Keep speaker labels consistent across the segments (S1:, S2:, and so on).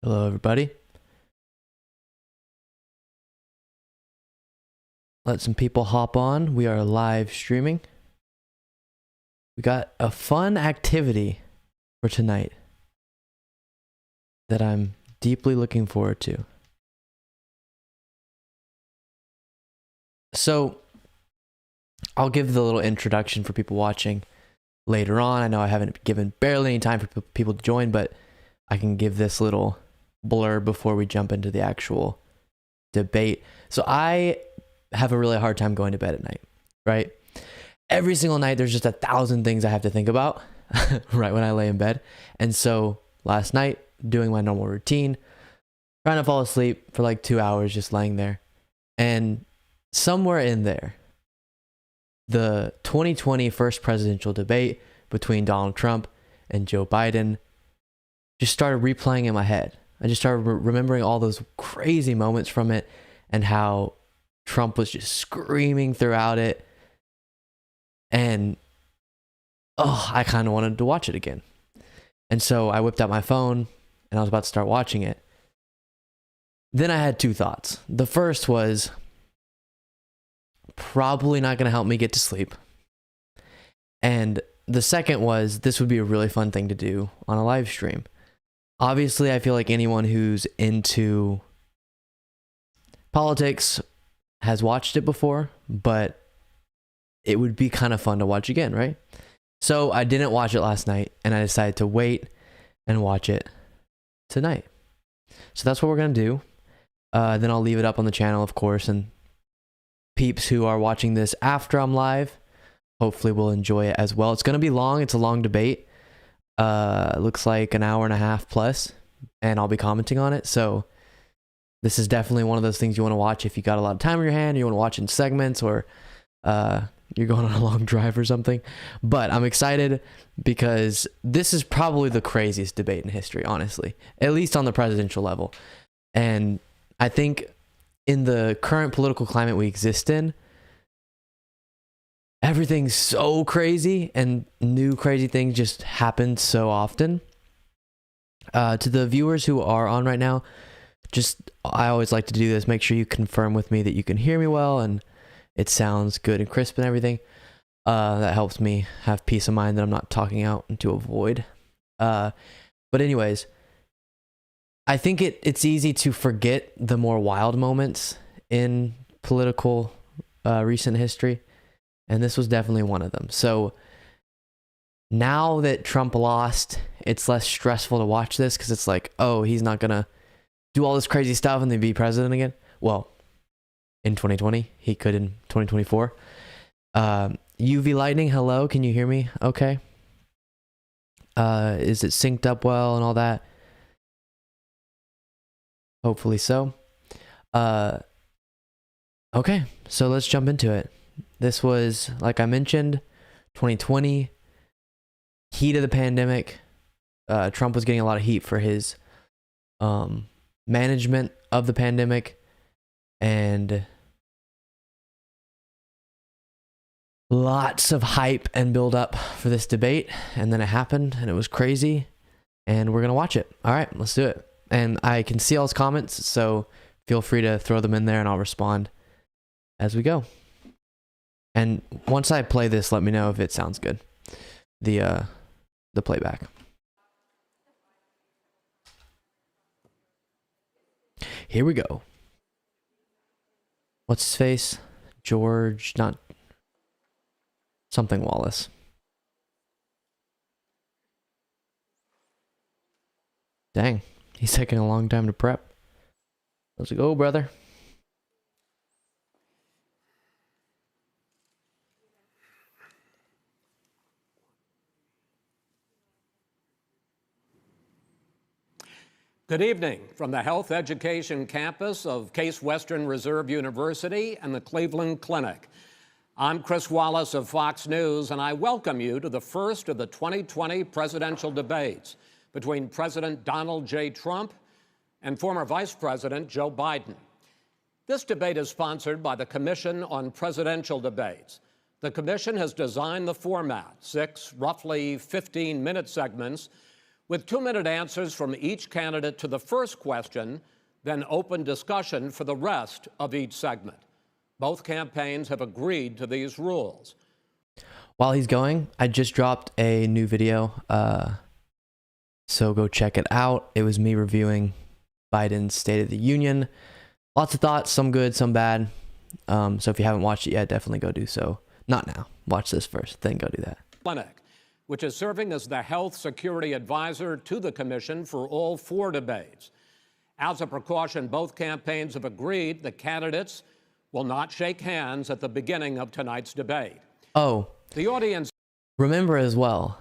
S1: Hello, everybody. Let some people hop on. We are live streaming. We got a fun activity for tonight that I'm deeply looking forward to. So, I'll give the little introduction for people watching later on. I know I haven't given barely any time for people to join, but I can give this little blurb before we jump into the actual debate. So I have a really hard time going to bed at night, right? Every single night there's just 1,000 things I have to think about right when I lay in bed. And so last night, doing my normal routine, trying to fall asleep for like 2 hours, just laying there. And somewhere in there, the 2020 first presidential debate between Donald Trump and Joe Biden just started replaying in my head. I just started remembering all those crazy moments from it and how Trump was just screaming throughout it. And, I kind of wanted to watch it again. And so I whipped out my phone and I was about to start watching it. Then I had two thoughts. The first was probably not going to help me get to sleep. And the second was this would be a really fun thing to do on a live stream. Obviously, I feel like anyone who's into politics has watched it before, but it would be kind of fun to watch again, right? So I didn't watch it last night, and I decided to wait and watch it tonight. So that's what we're going to do. Then I'll leave it up on the channel, of course, and peeps who are watching this after I'm live hopefully will enjoy it as well. It's going to be long. It's a long debate. Looks like an hour and a half plus, and I'll be commenting on it. So this is definitely one of those things you want to watch if you got a lot of time in your hand, or you want to watch in segments, or you're going on a long drive or something. But I'm excited because this is probably the craziest debate in history, honestly, at least on the presidential level. And I think in the current political climate we exist in, everything's so crazy and new crazy things just happen so often. To the viewers who are on right now, I always like to do this. Make sure you confirm with me that you can hear me well and it sounds good and crisp and everything. That helps me have peace of mind that I'm not talking out into a void. But anyways, I think it's easy to forget the more wild moments in political recent history. And this was definitely one of them. So now that Trump lost, it's less stressful to watch this because it's like, oh, he's not going to do all this crazy stuff and then be president again. Well, in 2020, he could in 2024. UV lightning, hello, can you hear me? Okay. Is it synced up well and all that? Hopefully so. Okay, so let's jump into it. This was, like I mentioned, 2020, heat of the pandemic. Trump was getting a lot of heat for his management of the pandemic, and lots of hype and build up for this debate. And then it happened and it was crazy, and we're going to watch it. All right, let's do it. And I can see all his comments, so feel free to throw them in there and I'll respond as we go. And once I play this, let me know if it sounds good. The playback. Here we go. What's his face? George, not something Wallace. Dang, he's taking a long time to prep. Let's go, brother.
S2: Good evening from the Health Education Campus of Case Western Reserve University and the Cleveland Clinic. I'm Chris Wallace of Fox News, and I welcome you to the first of the 2020 presidential debates between President Donald J. Trump and former Vice President Joe Biden. This debate is sponsored by the Commission on Presidential Debates. The commission has designed the format, 6 roughly 15-minute segments, with 2-minute answers from each candidate to the first question, then open discussion for the rest of each segment. Both campaigns have agreed to these rules.
S1: While he's going, I just dropped a new video, so go check it out. It was me reviewing Biden's State of the Union. Lots of thoughts, some good, some bad. So if you haven't watched it yet, definitely go do so. Not now. Watch this first, then go do that.
S2: Clinic, which is serving as the health security advisor to the commission for all 4 debates. As a precaution, both campaigns have agreed the candidates will not shake hands at the beginning of tonight's debate.
S1: Oh,
S2: The audience.
S1: remember as well,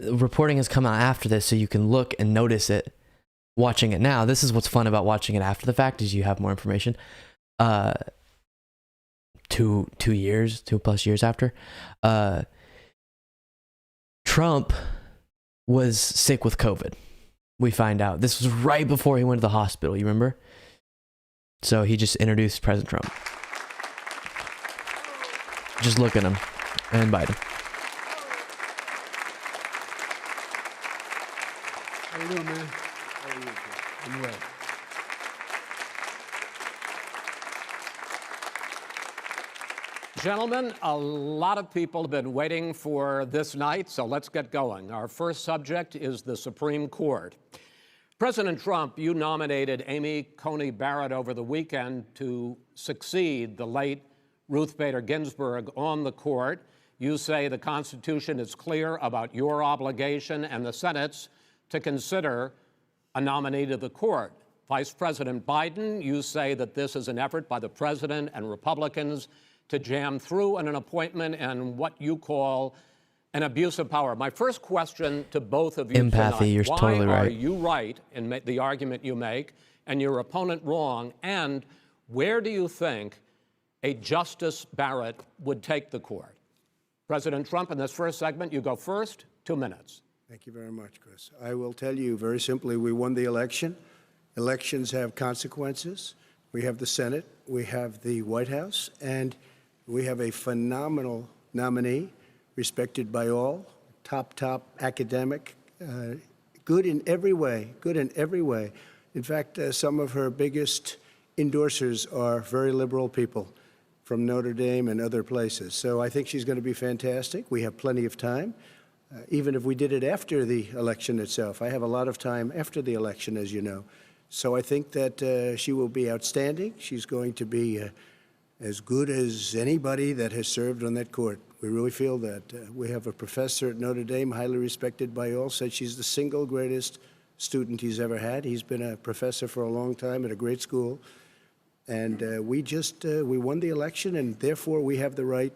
S1: reporting has come out after this, so you can look and notice it watching it now. This is what's fun about watching it after the fact, is you have more information. 2+ years after, Trump was sick with COVID. We find out this was right before he went to the hospital. You remember? So he just introduced President Trump. Just look at him and Biden.
S3: How you doing, man? How are you? I'm well.
S2: Gentlemen, a lot of people have been waiting for this night, so let's get going. Our first subject is the Supreme Court. President Trump, you nominated Amy Coney Barrett over the weekend to succeed the late Ruth Bader Ginsburg on the court. You say the Constitution is clear about your obligation and the Senate's to consider a nominee to the court. Vice President Biden, you say that this is an effort by the president and Republicans to jam through an appointment and what you call an abuse of power. My first question to both of you
S1: Empathy,
S2: tonight,
S1: you're totally
S2: why are
S1: right.
S2: you right in the argument you make and your opponent wrong? And where do you think a Justice Barrett would take the court? President Trump, in this first segment, you go first, 2 minutes.
S3: Thank you very much, Chris. I will tell you very simply, we won the election. Elections have consequences. We have the Senate, we have the White House, and we have a phenomenal nominee, respected by all, top academic, good in every way, In fact, some of her biggest endorsers are very liberal people from Notre Dame and other places. So I think she's going to be fantastic. We have plenty of time, even if we did it after the election itself. I have a lot of time after the election, as you know. So I think that she will be outstanding. She's going to be as good as anybody that has served on that court. We really feel that. We have a professor at Notre Dame, highly respected by all, said she's the single greatest student he's ever had. He's been a professor for a long time at a great school. And we won the election, and therefore we have the right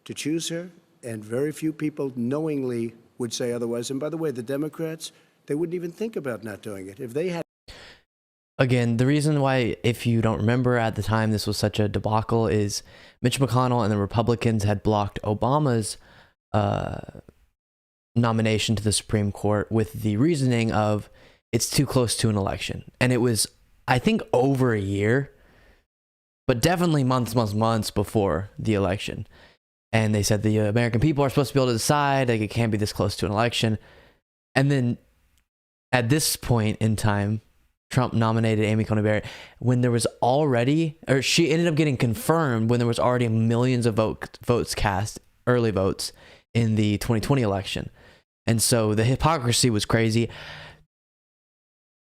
S3: to choose her. And very few people knowingly would say otherwise. And by the way, the Democrats, they wouldn't even think about not doing it. If they had.
S1: Again, the reason why, if you don't remember at the time, this was such a debacle is Mitch McConnell and the Republicans had blocked Obama's nomination to the Supreme Court with the reasoning of it's too close to an election. And it was, I think, over a year, but definitely months before the election. And they said the American people are supposed to be able to decide, like, it can't be this close to an election. And then at this point in time, Trump nominated Amy Coney Barrett when there was already, or she ended up getting confirmed when there was already millions of votes cast, early votes, in the 2020 election. And so the hypocrisy was crazy.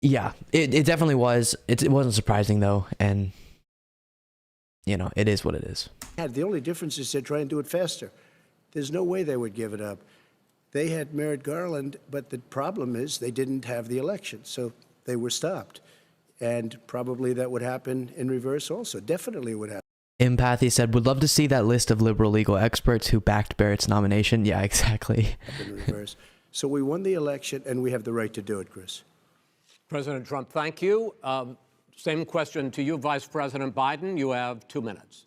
S1: Yeah, it definitely was. It wasn't surprising, though. And, you know, it is what it is.
S3: The only difference is they try and do it faster. There's no way they would give it up. They had Merrick Garland, but the problem is they didn't have the election. So they were stopped. And probably that would happen in reverse also. Definitely would happen.
S1: Empathy said, would love to see that list of liberal legal experts who backed Barrett's nomination. Yeah, exactly.
S3: In reverse. So we won the election, and we have the right to do it, Chris.
S2: President Trump, thank you. Same question to you, Vice President Biden. You have 2 minutes.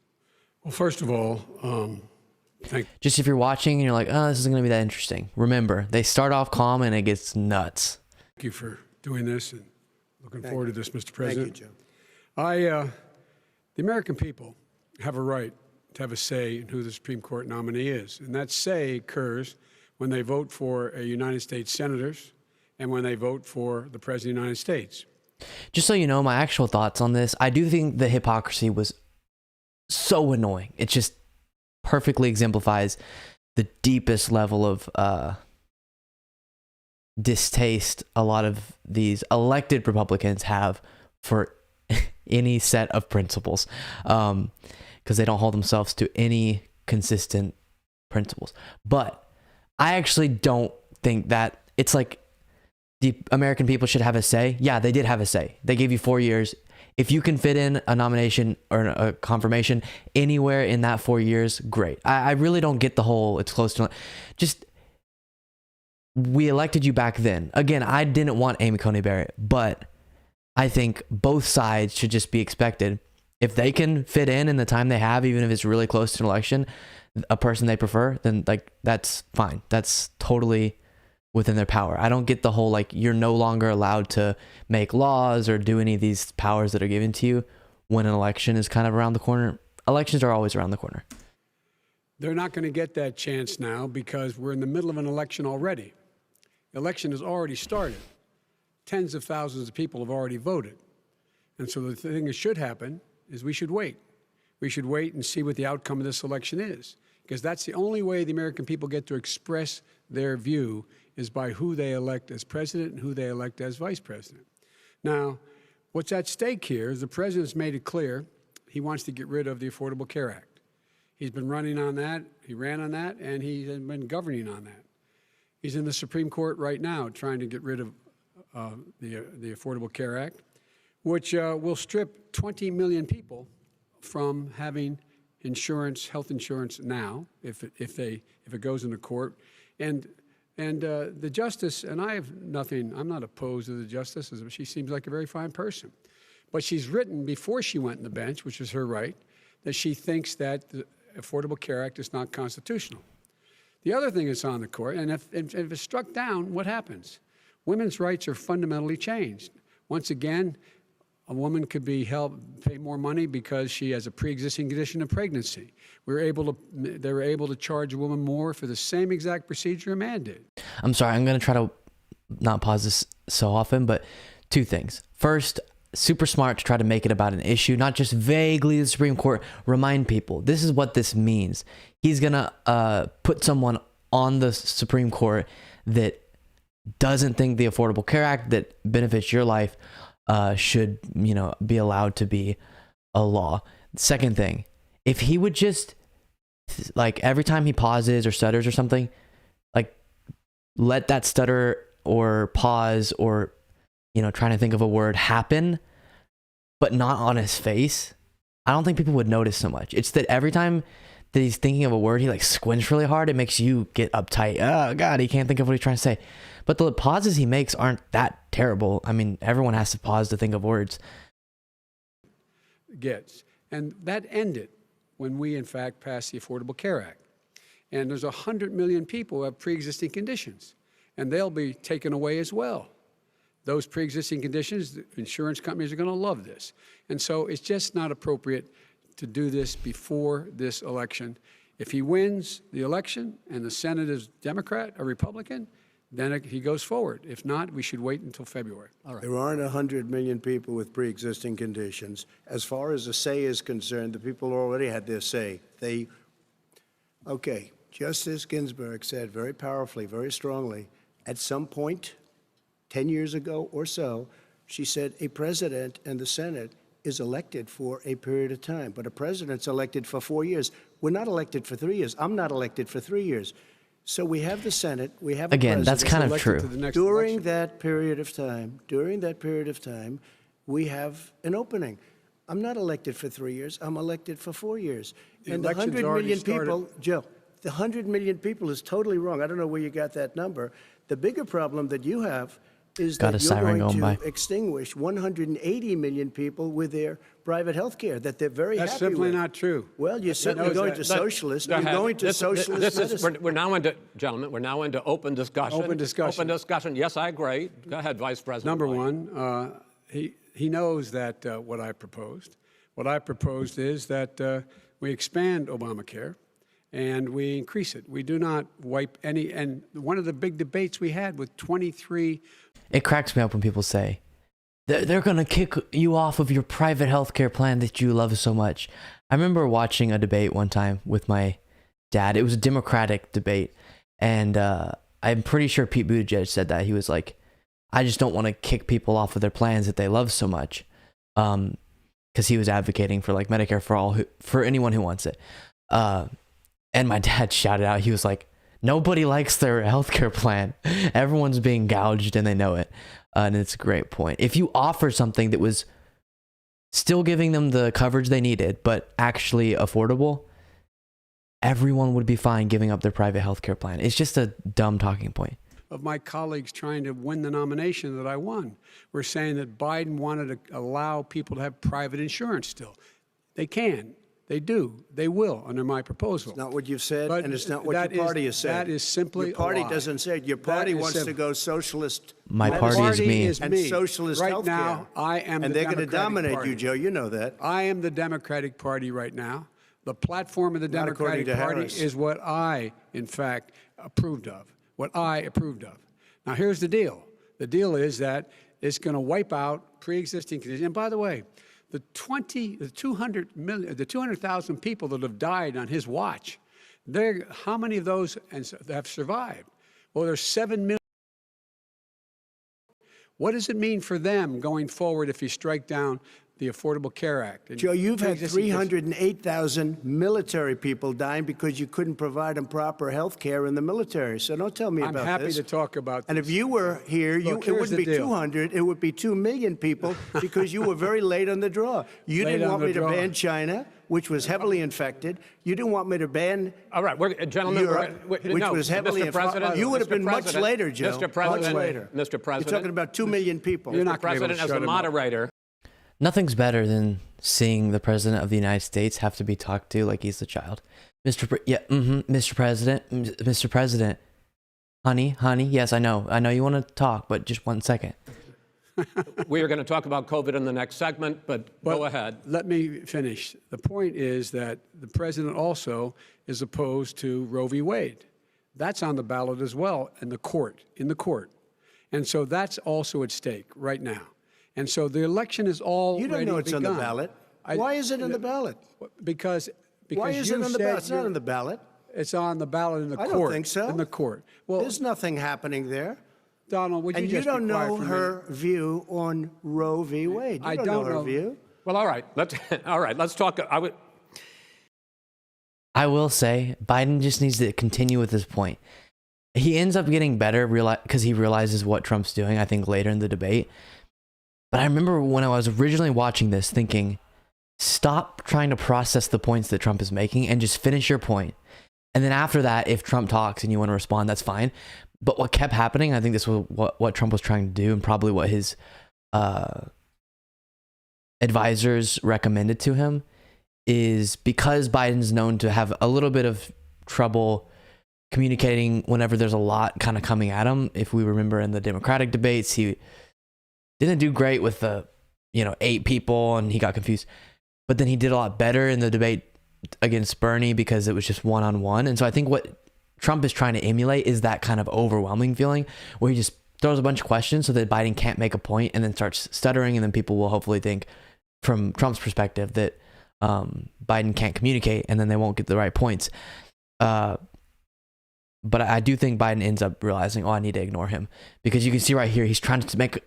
S4: Well, first of all,
S1: Just if you're watching and you're like, oh, this isn't going to be that interesting. Remember, they start off calm and it gets nuts.
S4: thank you for doing this and looking forward to this, Mr. President.
S3: Thank you, Joe.
S4: The American people have a right to have a say in who the Supreme Court nominee is. And that say occurs when they vote for United States senators and when they vote for the President of the United States.
S1: Just so you know, my actual thoughts on this, I do think the hypocrisy was so annoying. It just perfectly exemplifies the deepest level of distaste a lot of these elected Republicans have for any set of principles, because they don't hold themselves to any consistent principles. But I actually don't think that it's like the American people should have a say. Yeah, they did have a say. They gave you 4 years. If you can fit in a nomination or a confirmation anywhere in that 4 years, great. I really don't get the whole it's close to just we elected you back then. Again, I didn't want Amy Coney Barrett, but I think both sides should just be expected. If they can fit in the time they have, even if it's really close to an election, a person they prefer, then like that's fine. That's totally within their power. I don't get the whole like you're no longer allowed to make laws or do any of these powers that are given to you when an election is kind of around the corner. Elections are always around the corner.
S4: They're not going to get that chance now because we're in the middle of an election already. The election has already started. Tens of thousands of people have already voted. And so the thing that should happen is we should wait. We should wait and see what the outcome of this election is, because that's the only way the American people get to express their view is by who they elect as president and who they elect as vice president. Now, what's at stake here is the president's made it clear he wants to get rid of the Affordable Care Act. He's been running on that, he ran on that, and he's been governing on that. He's in the Supreme Court right now trying to get rid of the Affordable Care Act, which will strip 20 million people from having insurance, health insurance now, if it goes into court. And the justice, and I'm not opposed to the justice, she seems like a very fine person. But she's written before she went on the bench, which is her right, that she thinks that the Affordable Care Act is not constitutional. The other thing that's on the court, and if it's struck down, what happens? Women's rights are fundamentally changed. Once again, a woman could be pay more money because she has a pre-existing condition of pregnancy. They were able to charge a woman more for the same exact procedure a man did.
S1: I'm sorry, I'm going to try to not pause this so often, but two things. First, super smart to try to make it about an issue, not just vaguely the Supreme Court. Remind people, this is what this means. He's going to put someone on the Supreme Court that doesn't think the Affordable Care Act that benefits your life should, be allowed to be a law. Second thing, if he would just, like, every time he pauses or stutters or something, like, let that stutter or pause or, trying to think of a word happen, but not on his face, I don't think people would notice so much. It's that every time that he's thinking of a word, he like squints really hard. It makes you get uptight. Oh God, he can't think of what he's trying to say. But the pauses he makes aren't that terrible. I mean, everyone has to pause to think of words.
S4: And that ended when we, in fact, passed the Affordable Care Act. And there's 100 million people who have pre-existing conditions, and they'll be taken away as well. Those pre-existing conditions, the insurance companies are going to love this. And so it's just not appropriate to do this before this election. If he wins the election and the Senate is Democrat or Republican, then he goes forward. If not, we should wait until February.
S3: All right. There aren't 100 million people with pre-existing conditions. As far as a say is concerned, the people already had their say. Okay, Justice Ginsburg said very powerfully, very strongly, at some point, 10 years ago or so, she said a president and the Senate is elected for a period of time, but a president's elected for 4 years. We're not elected for 3 years. I'm not elected for 3 years. So we have the Senate, we have a
S1: Again,
S3: president.
S1: that's kind of true.
S3: During that period of time, we have an opening. I'm not elected for 3 years. I'm elected for 4 years. And the 100 million people, Joe, the 100 million people is totally wrong. I don't know where you got that number. The bigger problem that you have is that you're going to extinguish 180 million people with their private health care that they're very happy with.
S4: That's simply not true.
S3: Well, you're certainly going to socialist. You're going to socialist medicine.
S2: We're now into, gentlemen, we're now into open discussion.
S4: Open discussion.
S2: Open discussion. Yes, I agree. Go ahead, Vice President.
S4: Number one, he knows that what I proposed is that we expand Obamacare and we increase it. We do not wipe any. And one of the big debates we had with 23.
S1: It cracks me up when people say, they're going to kick you off of your private healthcare plan that you love so much. I remember watching a debate one time with my dad. It was a Democratic debate. And I'm pretty sure Pete Buttigieg said that. He was like, I just don't want to kick people off of their plans that they love so much. Because he was advocating for like Medicare for all, for anyone who wants it. And my dad shouted out, he was like, nobody likes their healthcare plan. Everyone's being gouged and they know it. And it's a great point. If you offer something that was still giving them the coverage they needed, but actually affordable, everyone would be fine giving up their private healthcare plan. It's just a dumb talking point.
S4: Of my colleagues trying to win the nomination that I won were saying that Biden wanted to allow people to have private insurance still. They can. They do. They will under my proposal.
S3: It's not what you've said,
S4: But
S3: and it's not what your party has said.
S4: That is simply
S3: your party
S4: a lie.
S3: doesn't say it. Your party wants to go socialist.
S1: My
S3: medicine
S1: party is me.
S3: and socialist
S4: right
S3: healthcare.
S4: now. I am,
S3: and
S4: the
S3: they're going to
S4: Democratic
S3: dominate
S4: Party.
S3: you, Joe. You know that.
S4: I am the Democratic Party right now. The platform of the
S3: Not according
S4: Democratic
S3: to
S4: Party
S3: Harris.
S4: is what I, in fact, approved of. What I approved of. Now, here's the deal. The deal is that it's going to wipe out pre-existing conditions. And by the way, the 200,000 people that have died on his watch, how many of those have survived? Well, there's 7 million. What does it mean for them going forward if you strike down the Affordable Care Act? And
S3: Joe, you've had
S4: pre-existing
S3: 308,000 military people dying because you couldn't provide them proper health care in the military. So don't tell me
S4: I'm
S3: about
S4: happy
S3: this.
S4: to talk about
S3: And
S4: this.
S3: if you were here,
S4: Look,
S3: it
S4: here's
S3: wouldn't
S4: the
S3: be
S4: deal.
S3: 200, it would be 2 million people because you were very late on the draw. You
S4: Late
S3: didn't
S4: on
S3: want
S4: the
S3: me to
S4: draw.
S3: ban China, which was heavily infected. You didn't want me to ban
S2: All right, gentlemen,
S3: Europe, which
S2: no,
S3: was heavily
S2: Mr. President,
S3: You would have
S2: Mr.
S3: been much
S2: President,
S3: later, Joe.
S2: Mr. President,
S3: much later.
S2: Mr. President,
S3: You're talking about 2 million people.
S4: You're
S2: Mr.
S4: not gonna be able
S2: President,
S4: to
S2: as
S4: shut
S2: a
S4: him up.
S2: moderator,
S1: Nothing's better than seeing the president of the United States have to be talked to like he's a child. Mr. President, Mr. President, honey, yes, I know you want to talk, but just 1 second.
S2: we are going to talk about COVID in the next segment, but go ahead.
S4: Let me finish. The point is that the president also is opposed to Roe v. Wade. That's on the ballot as well in the court. And so that's also at stake right now. And so the election is already
S3: You don't know it's
S4: begun.
S3: on the ballot. Why is it on the ballot?
S4: Because
S3: Why is it
S4: you
S3: on the
S4: said
S3: ballot? It's not
S4: you're-
S3: on the ballot.
S4: It's on the ballot in the
S3: I
S4: court.
S3: don't think so.
S4: In the court. Well,
S3: There's nothing happening there.
S4: Donald, would you
S3: And you
S4: just
S3: don't
S4: be quiet
S3: know
S4: for a
S3: her
S4: minute?
S3: view on Roe v. Wade. You
S4: I
S3: don't
S4: don't
S3: know her
S4: know.
S3: view.
S2: Well, all right, let's talk.
S1: I will say Biden just needs to continue with this point. He ends up getting better because he realizes what Trump's doing, I think, later in the debate. But I remember when I was originally watching this thinking, stop trying to process the points that Trump is making and just finish your point. And then after that, if Trump talks and you want to respond, that's fine. But what kept happening, I think this was what Trump was trying to do and probably what his advisors recommended to him, is because Biden's known to have a little bit of trouble communicating whenever there's a lot kind of coming at him. If we remember in the Democratic debates, he didn't do great with the 8 people and he got confused. But then he did a lot better in the debate against Bernie because it was just one-on-one. And so I think what Trump is trying to emulate is that kind of overwhelming feeling where he just throws a bunch of questions so that Biden can't make a point and then starts stuttering, and then people will hopefully think from Trump's perspective that Biden can't communicate, and then they won't get the right points. But I do think Biden ends up realizing, I need to ignore him, because you can see right here, he's trying to make,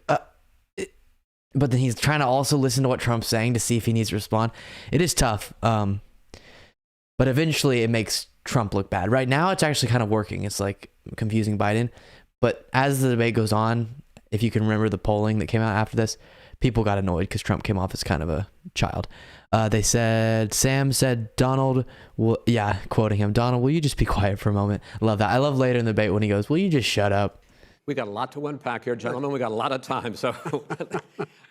S1: but then he's trying to also listen to what Trump's saying to see if he needs to respond. It is tough. But eventually it makes Trump look bad. Right now, it's actually kind of working. It's like confusing Biden. But as the debate goes on, if you can remember the polling that came out after this, people got annoyed because Trump came off as kind of a child. Sam said, Donald, quoting him, Donald, will you just be quiet for a moment? Love that. I love later in the debate when he goes, will you just shut up?
S2: We got a lot to unpack here, gentlemen. We got a lot of time. So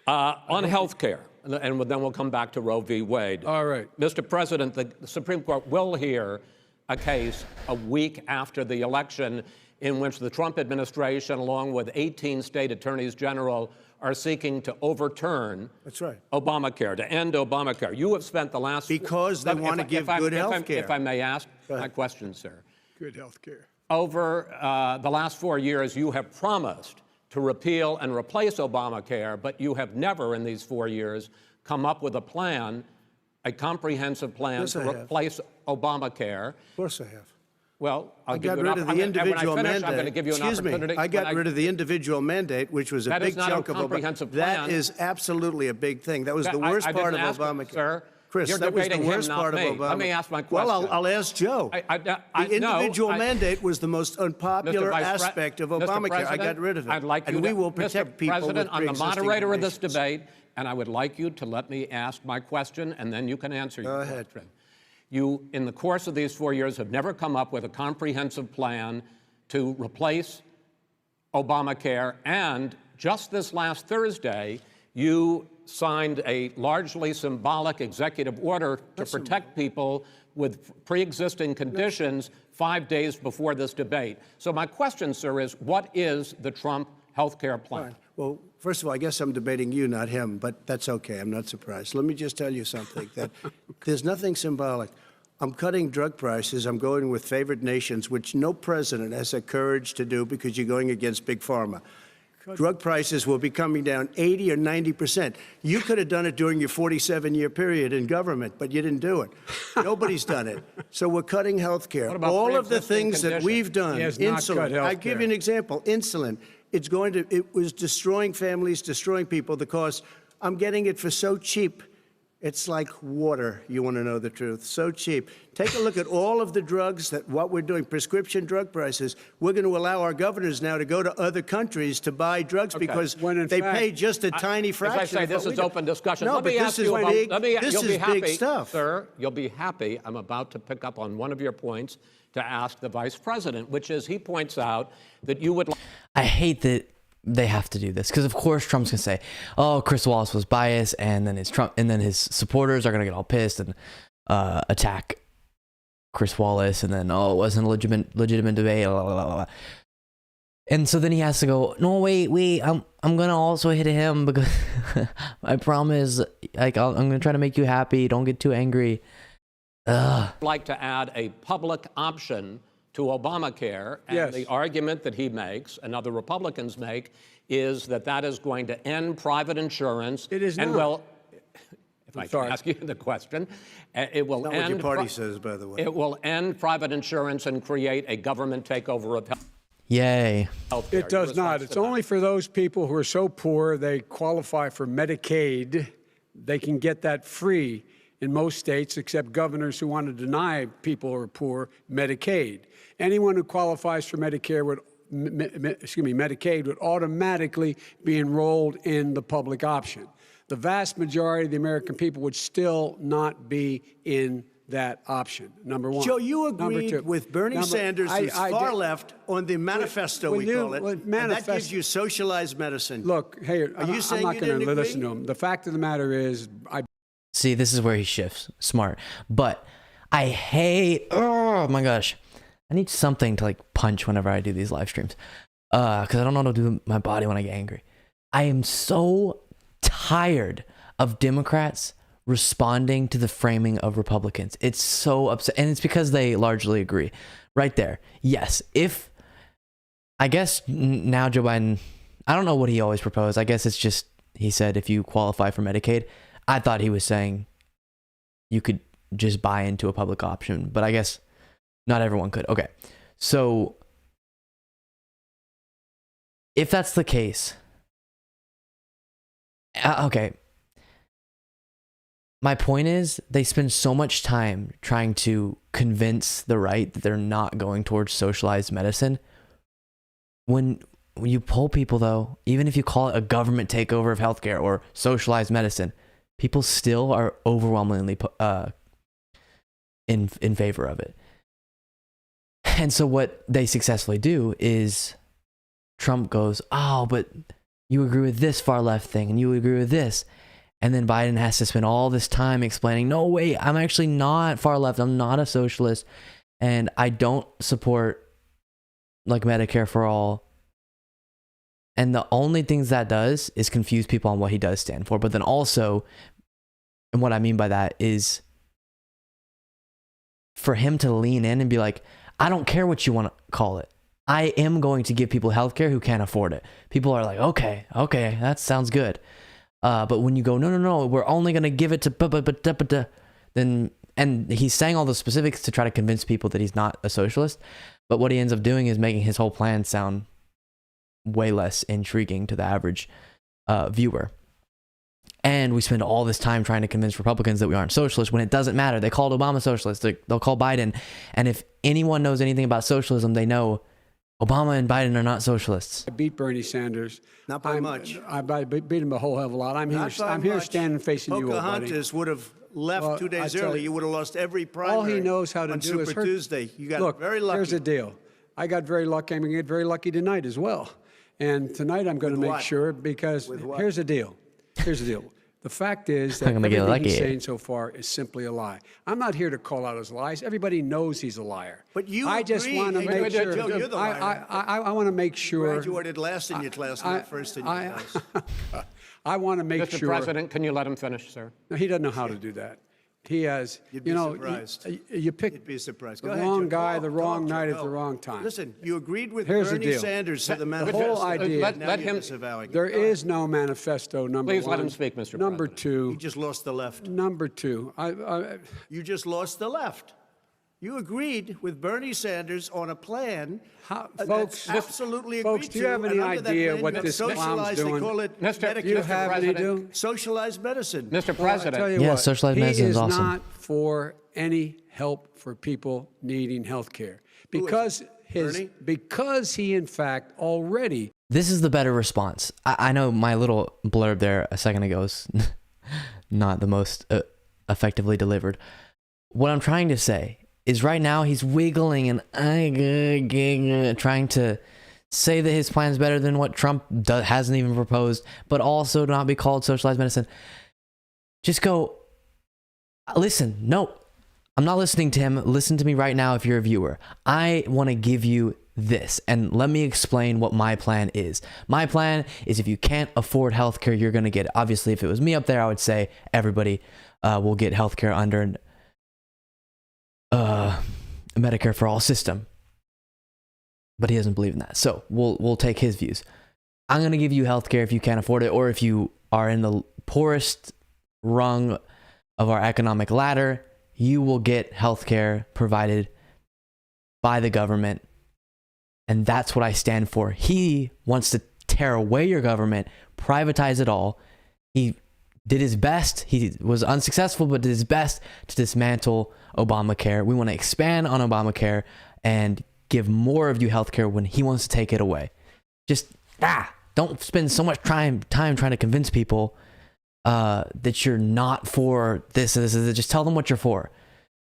S2: on health care, and then we'll come back to Roe v. Wade.
S4: All right.
S2: Mr. President, the Supreme Court will hear a case a week after the election in which the Trump administration, along with 18 state attorneys general, are seeking to overturn
S3: That's right.
S2: Obamacare, to end Obamacare. You have spent the last...
S3: Because they want to give good health care.
S2: If I may ask, my question, sir.
S4: Good health care.
S2: Over the last 4 years, you have promised to repeal and replace Obamacare, but you have never in these 4 years come up with a plan, a comprehensive plan to replace Obamacare.
S3: Of course I have.
S2: Well,
S3: I got rid of the individual mandate.
S2: I'm going to give you an opportunity.
S3: I got rid of the individual mandate, which was a big chunk of
S2: comprehensive plan.
S3: That is absolutely a big thing. That was the worst part of Obamacare.
S2: Sir,
S3: Chris, that was the worst part of Obama.
S2: Let me ask my question.
S3: Well, I'll ask Joe. The individual mandate was the most unpopular aspect of Obamacare. I got rid of it.
S2: I'd like
S3: and we will protect people with
S2: President, I'm the moderator of this
S3: conditions.
S2: debate, and I would like you to let me ask my question, and then you can answer your question. You, in the course of these 4 years, have never come up with a comprehensive plan to replace Obamacare, and just this last Thursday, you signed a largely symbolic executive order to protect people with pre-existing conditions 5 days before this debate. So my question, sir, is what is the Trump health care plan?
S3: Fine. Well, first of all, I guess I'm debating you, not him, but that's okay. I'm not surprised. Let me just tell you something, that there's nothing symbolic. I'm cutting drug prices. I'm going with favored nations, which no president has the courage to do because you're going against Big Pharma. Drug prices will be coming down 80 or 90%. You could have done it during your 47-year period in government, but you didn't do it. Nobody's done it. So we're cutting health care. All of the things that we've done, insulin. I'll give you an example. Insulin. It was destroying families, destroying people. The cost, I'm getting it for so cheap. It's like water, you want to know the truth. So cheap. Take a look at all of the drugs what we're doing, prescription drug prices. We're going to allow our governors now to go to other countries to buy drugs because they pay just a tiny fraction.
S2: As I say, this is open discussion.
S3: No,
S2: let me
S3: but
S2: ask
S3: this
S2: you
S3: is
S2: about,
S3: big,
S2: let me,
S3: this
S2: you'll
S3: is
S2: be happy,
S3: big stuff.
S2: Sir, you'll be happy. I'm about to pick up on one of your points to ask the vice president, which is he points out that you would...
S1: I hate that they have to do this because of course Trump's gonna say, "Oh, Chris Wallace was biased," and then his supporters are gonna get all pissed and attack Chris Wallace, and then it wasn't a legitimate debate, blah, blah, blah, blah. And so then he has to go, "No, wait, I'm gonna also hit him because I promise, I'm gonna try to make you happy. Don't get too angry."
S2: Like to add a public option to Obamacare, and the argument that he makes and other Republicans make is that is going to end private insurance.
S4: It is
S2: and
S4: not.
S2: Well, if I can ask you the question, it will
S3: Not
S2: end.
S3: what your party says, by the way.
S2: It will end private insurance and create a government takeover of
S1: Yay.
S2: health.
S4: It does not. It's only for those people who are so poor they qualify for Medicaid. They can get that free in most states, except governors who want to deny people who are poor Medicaid. Anyone who qualifies for Medicare Medicaid would automatically be enrolled in the public option. The vast majority of the American people would still not be in that option, number one.
S3: Joe, you agreed with Bernie Sanders, who's far left, on the manifesto, we call it, and that gives you socialized medicine.
S4: Look, hey,
S3: Are you saying
S4: I'm not
S3: you
S4: going
S3: didn't
S4: to
S3: agree?
S4: listen to him. The fact of the matter is,
S1: See, this is where he shifts. Smart. But I hate, oh my gosh. I need something to like punch whenever I do these live streams. Because I don't know what to do with my body when I get angry. I am so tired of Democrats responding to the framing of Republicans. It's so upset. And it's because they largely agree. Right there. Yes. I guess now Joe Biden, I don't know what he always proposed. I guess it's just, he said if you qualify for Medicaid. I thought he was saying you could just buy into a public option, but I guess not everyone could. Okay. So if that's the case, okay. My point is they spend so much time trying to convince the right that they're not going towards socialized medicine. When you poll people though, even if you call it a government takeover of healthcare or socialized medicine, people still are overwhelmingly in favor of it. And so what they successfully do is Trump goes, "Oh, but you agree with this far left thing and you agree with this." And then Biden has to spend all this time explaining, "No, wait, I'm actually not far left. I'm not a socialist. And I don't support like Medicare for all." And the only things that does is confuse people on what he does stand for. But then also, and what I mean by that is for him to lean in and be like, I don't care what you want to call it. I am going to give people healthcare who can't afford it. People are like, okay, that sounds good. But when you go, no, we're only going to give it to then, and he's saying all the specifics to try to convince people that he's not a socialist. But what he ends up doing is making his whole plan sound way less intriguing to the average viewer. And we spend all this time trying to convince Republicans that we aren't socialists when it doesn't matter. They called Obama socialist. They'll call Biden. And if anyone knows anything about socialism, they know Obama and Biden are not socialists.
S4: I beat Bernie Sanders.
S3: Not by much.
S4: I beat him a whole hell of a lot. I'm here standing facing you, old buddy.
S3: Pocahontas would have left 2 days early. You would have lost every primary.
S4: All he knows how to
S3: on
S4: do
S3: Super
S4: is hurt.
S3: Tuesday. You got very lucky.
S4: Here's the deal. I got very lucky. I'm going to get very lucky tonight as well. And tonight I'm going to make sure, because here's the deal. Here's the deal. The fact is that everything he's saying so far is simply a lie. I'm not here to call out his lies. Everybody knows he's a liar.
S3: But you
S4: I just want to make sure.
S3: Joe, you're the liar.
S4: I want to make sure.
S3: Graduated last in your class, not first in your class.
S4: I want to make
S2: Mr.
S4: sure.
S2: President, can you let him finish, sir?
S4: No, he doesn't know how to do that. He has,
S3: You'd be surprised.
S4: You pick
S3: You'd be surprised.
S4: the
S3: Go ahead,
S4: wrong
S3: Joe.
S4: guy, the wrong
S3: Talk,
S4: night
S3: Joe.
S4: at the wrong time.
S3: Listen, you agreed with
S4: Here's the
S3: Bernie
S4: deal.
S3: Sanders to the
S4: The
S3: manifesto.
S4: whole idea.
S2: Let him.
S3: Disavowing.
S4: There is no manifesto, number one.
S2: Please let him speak, Mr.
S4: Number
S2: President.
S4: two.
S3: You just lost the left.
S4: Number two.
S3: You just lost the left. You agreed with Bernie Sanders on a plan
S4: Folks,
S3: that's absolutely agreed
S4: folks, do you have
S3: to,
S4: any
S3: and under that
S4: idea
S3: plan,
S4: what
S3: you
S4: this
S3: have
S4: clown's
S3: socialized,
S4: doing?
S3: They call it
S2: Mr.
S4: you
S2: Mr.
S4: have any
S2: President.
S3: socialized medicine.
S2: Mr.
S4: I
S2: President.
S4: tell you
S1: Yeah,
S4: what,
S1: socialized medicine is awesome.
S4: He is not for any help for people needing health care. Because he, in fact, already.
S1: This is the better response. I know my little blurb there a second ago is not the most effectively delivered. What I'm trying to say is right now he's wiggling and trying to say that his plan is better than what Trump hasn't even proposed, but also not be called socialized medicine. Just go, listen, no, I'm not listening to him. Listen to me right now if you're a viewer. I want to give you this, and let me explain what my plan is. My plan is if you can't afford healthcare, you're going to get it. Obviously, if it was me up there, I would say everybody will get healthcare under a Medicare for all system. But he doesn't believe in that. So we'll take his views. I'm going to give you healthcare if you can't afford it, or if you are in the poorest rung of our economic ladder, you will get healthcare provided by the government. And that's what I stand for. He wants to tear away your government, privatize it all. He did his best. He was unsuccessful, but did his best to dismantle Obamacare. We want to expand on Obamacare and give more of you healthcare when he wants to take it away. Just don't spend so much time trying to convince people that you're not for this. Just tell them what you're for.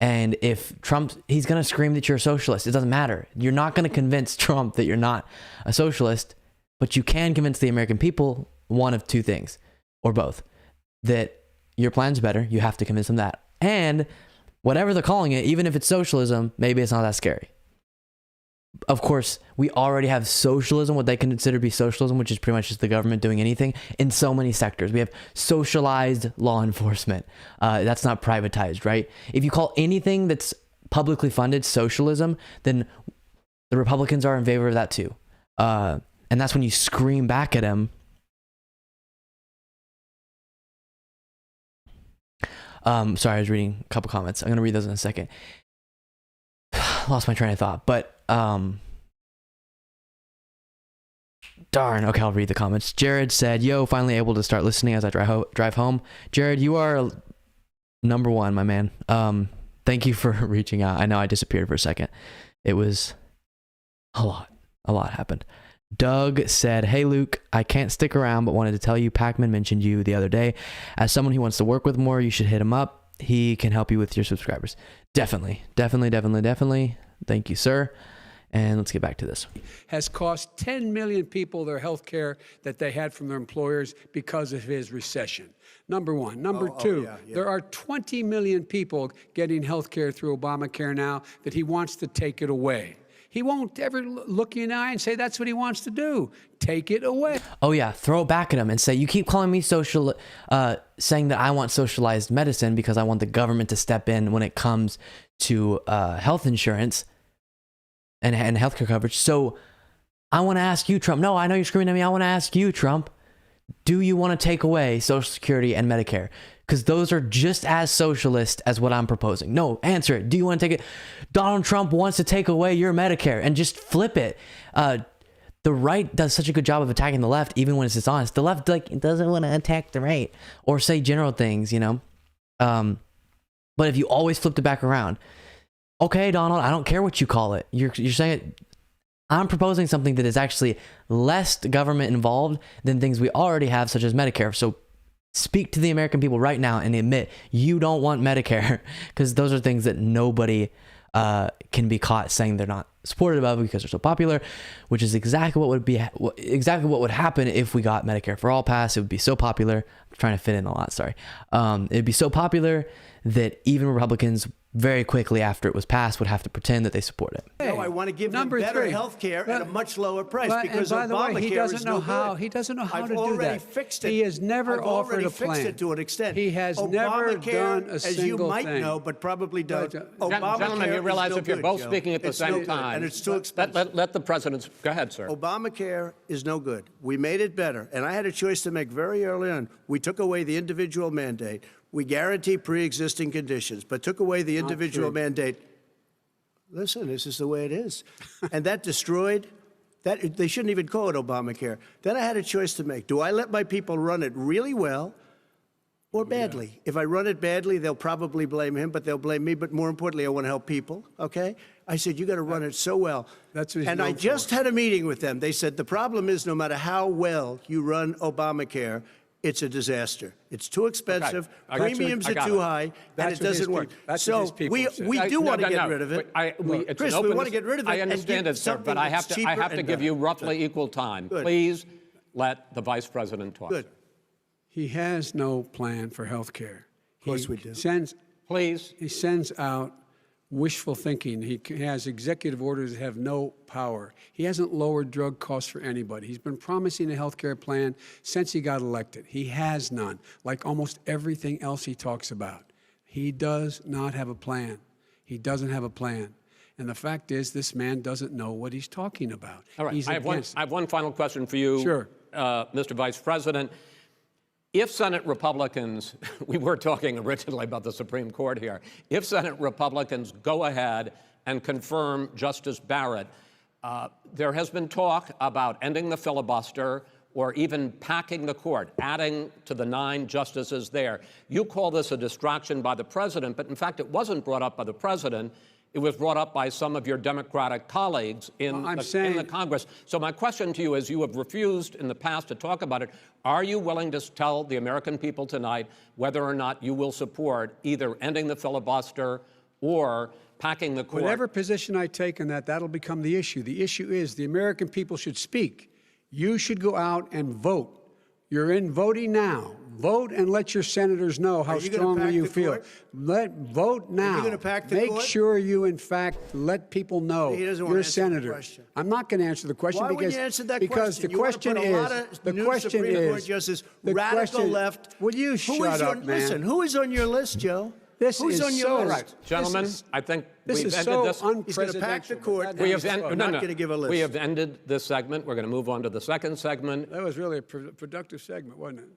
S1: And if Trump, he's going to scream that you're a socialist. It doesn't matter. You're not going to convince Trump that you're not a socialist, but you can convince the American people one of two things, or both, that your plan's better. You have to convince them that. And whatever they're calling it, even if it's socialism, maybe it's not that scary. Of course, we already have socialism, what they consider to be socialism, which is pretty much just the government doing anything in so many sectors. We have socialized law enforcement. That's not privatized, right? If you call anything that's publicly funded socialism, then the Republicans are in favor of that too. And that's when you scream back at them. Sorry, I was reading a couple comments. I'm going to read those in a second. Lost my train of thought, but darn. Okay, I'll read the comments. Jared said, "Yo, finally able to start listening as I drive home." Jared, you are number one, my man. Thank you for reaching out. I know I disappeared for a second. It was a lot happened. Doug said, "Hey Luke, I can't stick around, but wanted to tell you Pacman mentioned you the other day. As someone who wants to work with more, you should hit him up. He can help you with your subscribers." Definitely. Thank you, sir. And let's get back to this.
S4: Has cost 10 million people their health care that they had from their employers because of his recession. Number one. Number two, there are 20 million people getting health care through Obamacare now that he wants to take it away. He won't ever look you in the eye and say that's what he wants to do. Take it away.
S1: Oh yeah, throw it back at him and say, you keep calling me saying that I want socialized medicine because I want the government to step in when it comes to health insurance and healthcare coverage. So I want to ask you, Trump. No, I know you're screaming at me. I want to ask you, Trump. Do you want to take away Social Security and Medicare? Because those are just as socialist as what I'm proposing. No, answer it. Do you want to take it? Donald Trump wants to take away your Medicare, and just flip it. The right does such a good job of attacking the left, even when it's dishonest. The left doesn't want to attack the right or say general things, you know. But if you always flipped it back around, okay, Donald, I don't care what you call it. You're saying it. I'm proposing something that is actually less government involved than things we already have, such as Medicare. So speak to the American people right now and admit you don't want Medicare, because those are things that nobody can be caught saying they're not supportive of because they're so popular, which is exactly what would happen if we got Medicare for All passed. It would be so popular. I'm trying to fit in a lot. Sorry. It'd be so popular that even Republicans very quickly after it was passed would have to pretend that they support it.
S3: No, I want to give them better health care at a much lower price because
S4: and by the way, he
S3: Obamacare
S4: doesn't
S3: is
S4: know
S3: no
S4: how.
S3: good.
S4: He doesn't know how
S3: I've
S4: to do
S3: already
S4: that.
S3: fixed it.
S4: He has never
S3: I've
S4: offered
S3: already
S4: a plan.
S3: fixed it to an extent.
S4: He has never done a
S3: as you
S4: single
S3: might
S4: thing.
S3: know, but probably don't.
S2: Gentlemen, you realize
S3: is no
S2: if you're
S3: good,
S2: both
S3: Joe.
S2: speaking at the
S3: It's
S2: same
S3: no good,
S2: time,
S3: and it's too expensive.
S2: let the president go ahead, sir.
S3: Obamacare is no good. We made it better, and I had a choice to make very early on. We took away the individual mandate. We guarantee pre-existing conditions, but took away the individual mandate. Listen, this is the way it is. And that destroyed, that they shouldn't even call it Obamacare. Then I had a choice to make. Do I let my people run it really well or badly? Yeah. If I run it badly, they'll probably blame him, but they'll blame me. But more importantly, I want to help people, okay? I said, you got to run it so well.
S4: That's what
S3: and I just had a meeting with them. They said, the problem is no matter how well you run Obamacare, it's a disaster. It's too expensive.
S2: Okay.
S3: Premiums are too high, and it doesn't work. So we do want to get rid of it. Chris, we want to get rid of it.
S2: I understand it, sir, but I have to give you roughly equal time.
S3: Good.
S2: Please let the vice president talk.
S3: Good.
S4: He has no plan for health care.
S3: Of course we do.
S2: Please.
S4: He sends out wishful thinking. He has executive orders that have no power. He hasn't lowered drug costs for anybody. He's been promising a health care plan since he got elected. He has none, like almost everything else he talks about. He does not have a plan. He doesn't have a plan. And the fact is, this man doesn't know what he's talking about.
S2: All right.
S4: He's
S2: I have one final question for you,
S4: sure.
S2: Mr. Vice President. If Senate Republicans, we were talking originally about the Supreme Court here, if Senate Republicans go ahead and confirm Justice Barrett, there has been talk about ending the filibuster or even packing the court, adding to the 9 justices there. You call this a distraction by the president, but in fact it wasn't brought up by the president. It was brought up by some of your Democratic colleagues in the Congress. So my question to you is, you have refused in the past to talk about it. Are you willing to tell the American people tonight whether or not you will support either ending the filibuster or packing the court?
S4: Whatever position I take on that, that'll become the issue. The issue is the American people should speak. You should go out and vote. You're in voting now. Vote and let your senators know how strongly you feel. Vote now.
S3: Are you going to pack the
S4: Make
S3: court?
S4: sure you, in fact, let people know you're a senator.
S3: I'm
S4: not going to answer the question
S3: Why
S4: because
S3: you answer that
S4: because
S3: question?
S4: the question is the question is
S3: radical left.
S4: Will you shut up, man?
S3: Listen, who is on your list, Joe? Who's on your list?
S2: Right, gentlemen, I think
S4: this
S2: we've
S4: is
S2: ended
S4: so
S2: this.
S3: He's going to pack the court.
S2: We have
S3: not going to give a list.
S2: We have ended this segment. We're going to move on to the second segment.
S4: That was really a productive segment, wasn't it?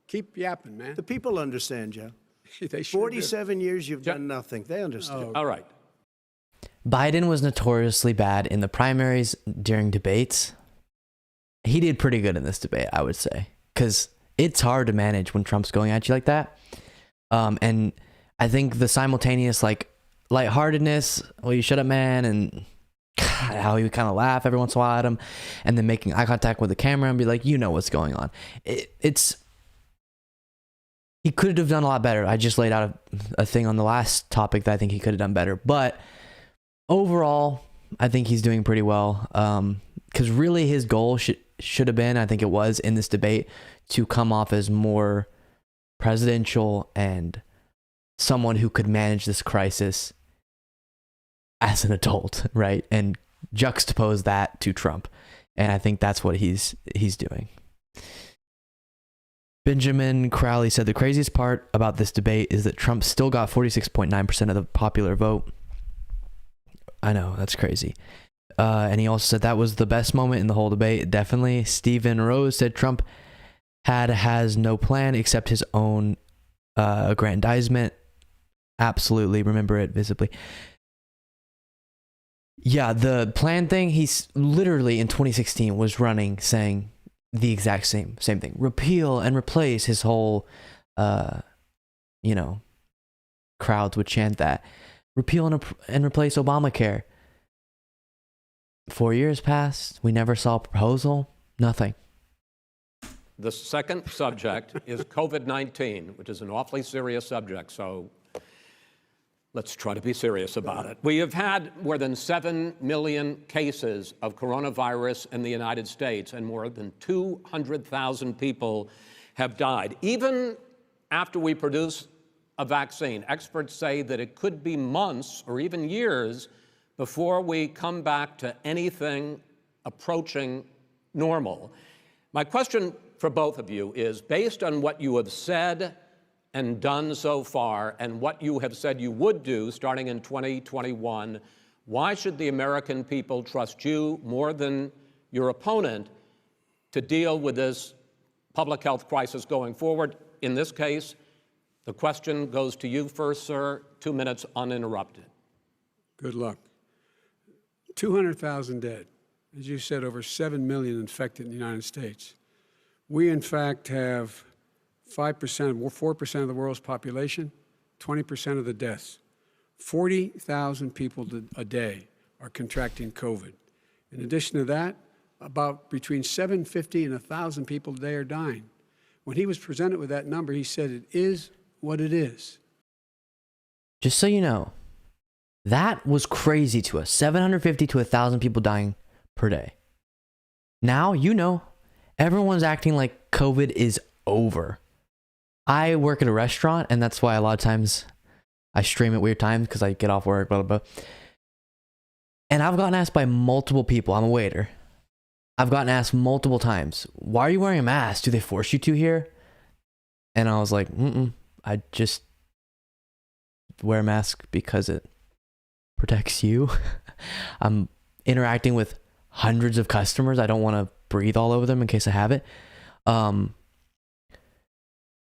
S4: Keep yapping, man.
S3: The people understand, Joe.
S4: They sure
S3: 47 years you've done nothing. They understand.
S2: All right.
S1: Biden was notoriously bad in the primaries during debates. He did pretty good in this debate, I would say, because it's hard to manage when Trump's going at you like that. And I think the simultaneous lightheartedness, well, you shut up, man, and how he would kind of laugh every once in a while at him, and then making eye contact with the camera and be like, you know what's going on. He could have done a lot better. I just laid out a thing on the last topic that I think he could have done better. But overall, I think he's doing pretty well. Because really his goal should have been, I think it was in this debate, to come off as more presidential and someone who could manage this crisis as an adult, right? And juxtapose that to Trump. And I think that's what he's doing. Benjamin Crowley said the craziest part about this debate is that Trump still got 46.9% of the popular vote. I know, that's crazy. And he also said that was the best moment in the whole debate. Definitely. Stephen Rose said Trump has no plan except his own aggrandizement. Absolutely. Remember it visibly. Yeah, the plan thing, he's literally in 2016 was running saying the exact same thing. Repeal and replace. His whole, crowds would chant that. Repeal and replace Obamacare. 4 years passed. We never saw a proposal. Nothing.
S2: The second subject is COVID-19, which is an awfully serious subject, so let's try to be serious about it. We have had more than 7 million cases of coronavirus in the United States, and more than 200,000 people have died. Even after we produce a vaccine, experts say that it could be months or even years before we come back to anything approaching normal. My question for both of you is, based on what you have said and done so far, and what you have said you would do starting in 2021, why should the American people trust you more than your opponent to deal with this public health crisis going forward? In this case, the question goes to you first, sir. 2 minutes uninterrupted.
S4: Good luck. 200,000 dead. As you said, over 7 million infected in the United States. We, in fact, have 4% of the world's population, 20% of the deaths. 40,000 people a day are contracting COVID. In addition to that, about between 750 and 1,000 people a day are dying. When he was presented with that number, he said, it is what it is.
S1: Just so you know, that was crazy to us. 750 to 1,000 people dying per day. Now, everyone's acting like COVID is over. I work at a restaurant, and that's why a lot of times I stream at weird times because I get off work, blah, blah, blah. And I've gotten asked by multiple people, I'm a waiter. I've gotten asked multiple times, why are you wearing a mask? Do they force you to here? And I was like, I just wear a mask because it protects you. I'm interacting with hundreds of customers. I don't want to breathe all over them in case I have it.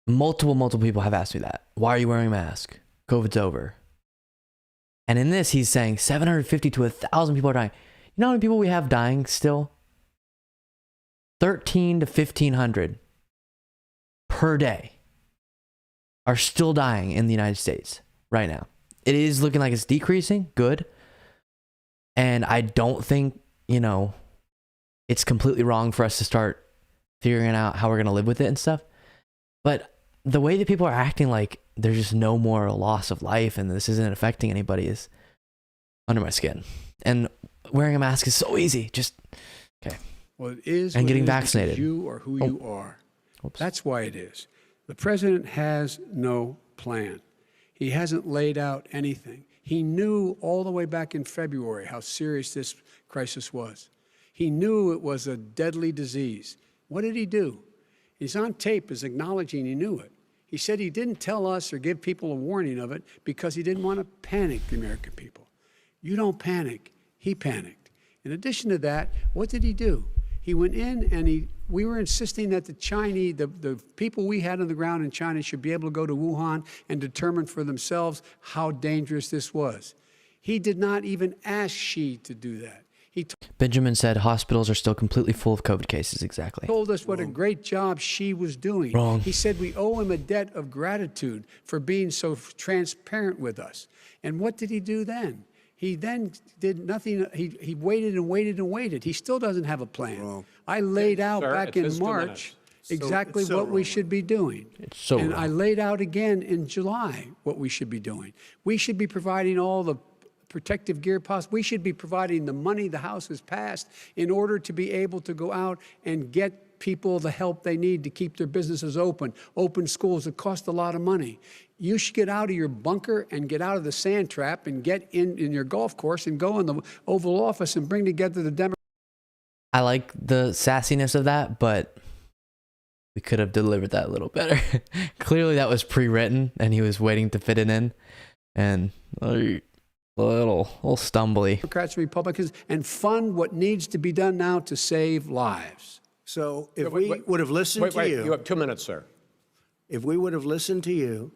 S1: Multiple people have asked me that. Why are you wearing a mask? COVID's over. And in this, he's saying 750 to 1,000 people are dying. You know how many people we have dying still? 13 to 1,500 per day are still dying in the United States right now. It is looking like it's decreasing. Good. And I don't think, it's completely wrong for us to start figuring out how we're going to live with it and stuff. But the way that people are acting like there's just no more loss of life and this isn't affecting anybody is under my skin. And wearing a mask is so easy. Just, okay.
S4: Well, it is.
S1: And getting vaccinated.
S4: You are who you are.
S1: Oops.
S4: That's why it is. The president has no plan. He hasn't laid out anything. He knew all the way back in February how serious this crisis was. He knew it was a deadly disease. What did he do? He's on tape as acknowledging he knew it. He said he didn't tell us or give people a warning of it because he didn't want to panic the American people. You don't panic. He panicked. In addition to that, what did he do? He went in and we were insisting that the people we had on the ground in China should be able to go to Wuhan and determine for themselves how dangerous this was. He did not even ask Xi to do that.
S1: Benjamin said hospitals are still completely full of COVID cases. Exactly.
S4: Told us what a great job Xi was doing.
S1: Wrong.
S4: He said we owe him a debt of gratitude for being so transparent with us. And what did he do then? He then did nothing. He waited and waited and waited. He still doesn't have a plan.
S3: Wrong.
S4: I laid out
S2: Sir,
S4: back in March exactly what we should be doing.
S1: It's so
S4: I laid out again in July what we should be doing. We should be providing all the protective gear possible. We should be providing the money the House has passed in order to be able to go out and get people the help they need to keep their businesses open schools that cost a lot of money. You should get out of your bunker and get out of the sand trap and get in your golf course and go in the Oval Office and bring together the Democrats.
S1: I like the sassiness of that, but we could have delivered that a little better. Clearly that was pre-written and he was waiting to fit it in, and a little stumbly.
S4: Democrats and Republicans, and fund what needs to be done now to save lives.
S3: So if we would have listened to you.
S2: You have 2 minutes, sir.
S3: If we would have listened to you,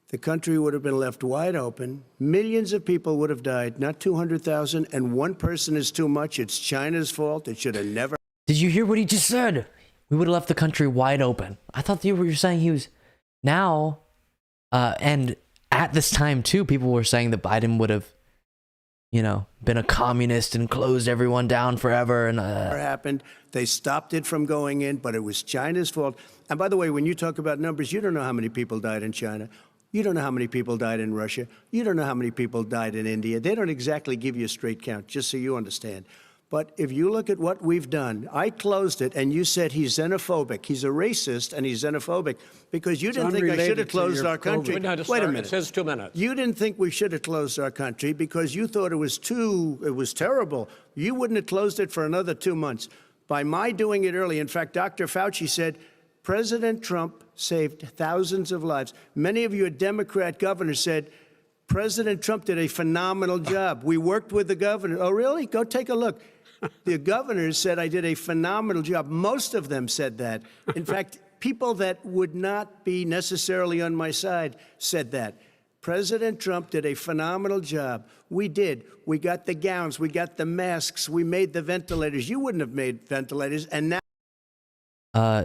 S3: the country would have been left wide open. Millions of people would have died, not 200,000, and one person is too much. It's China's fault. It should have never.
S1: Did you hear what he just said? We would have left the country wide open. I thought you were saying he was now, and at this time too, people were saying that Biden would have, been a communist and closed everyone down forever. And
S3: happened. They stopped it from going in, but it was China's fault. And by the way, when you talk about numbers, you don't know how many people died in China. You don't know how many people died in Russia. You don't know how many people died in India. They don't exactly give you a straight count, just so you understand. But if you look at what we've done, I closed it, and you said he's xenophobic. He's a racist, and he's xenophobic because you didn't think I should have closed our country.
S2: Wait a minute. It says 2 minutes.
S3: You didn't think we should have closed our country because you thought it was terrible. You wouldn't have closed it for another 2 months. By my doing it early, in fact, Dr. Fauci said, President Trump saved thousands of lives. Many of your Democrat governors said, President Trump did a phenomenal job. We worked with the governor. Oh, really? Go take a look. The governors said I did a phenomenal job. Most of them said that. In fact, people that would not be necessarily on my side said that. President Trump did a phenomenal job. We did. We got the gowns. We got the masks. We made the ventilators. You wouldn't have made ventilators. And now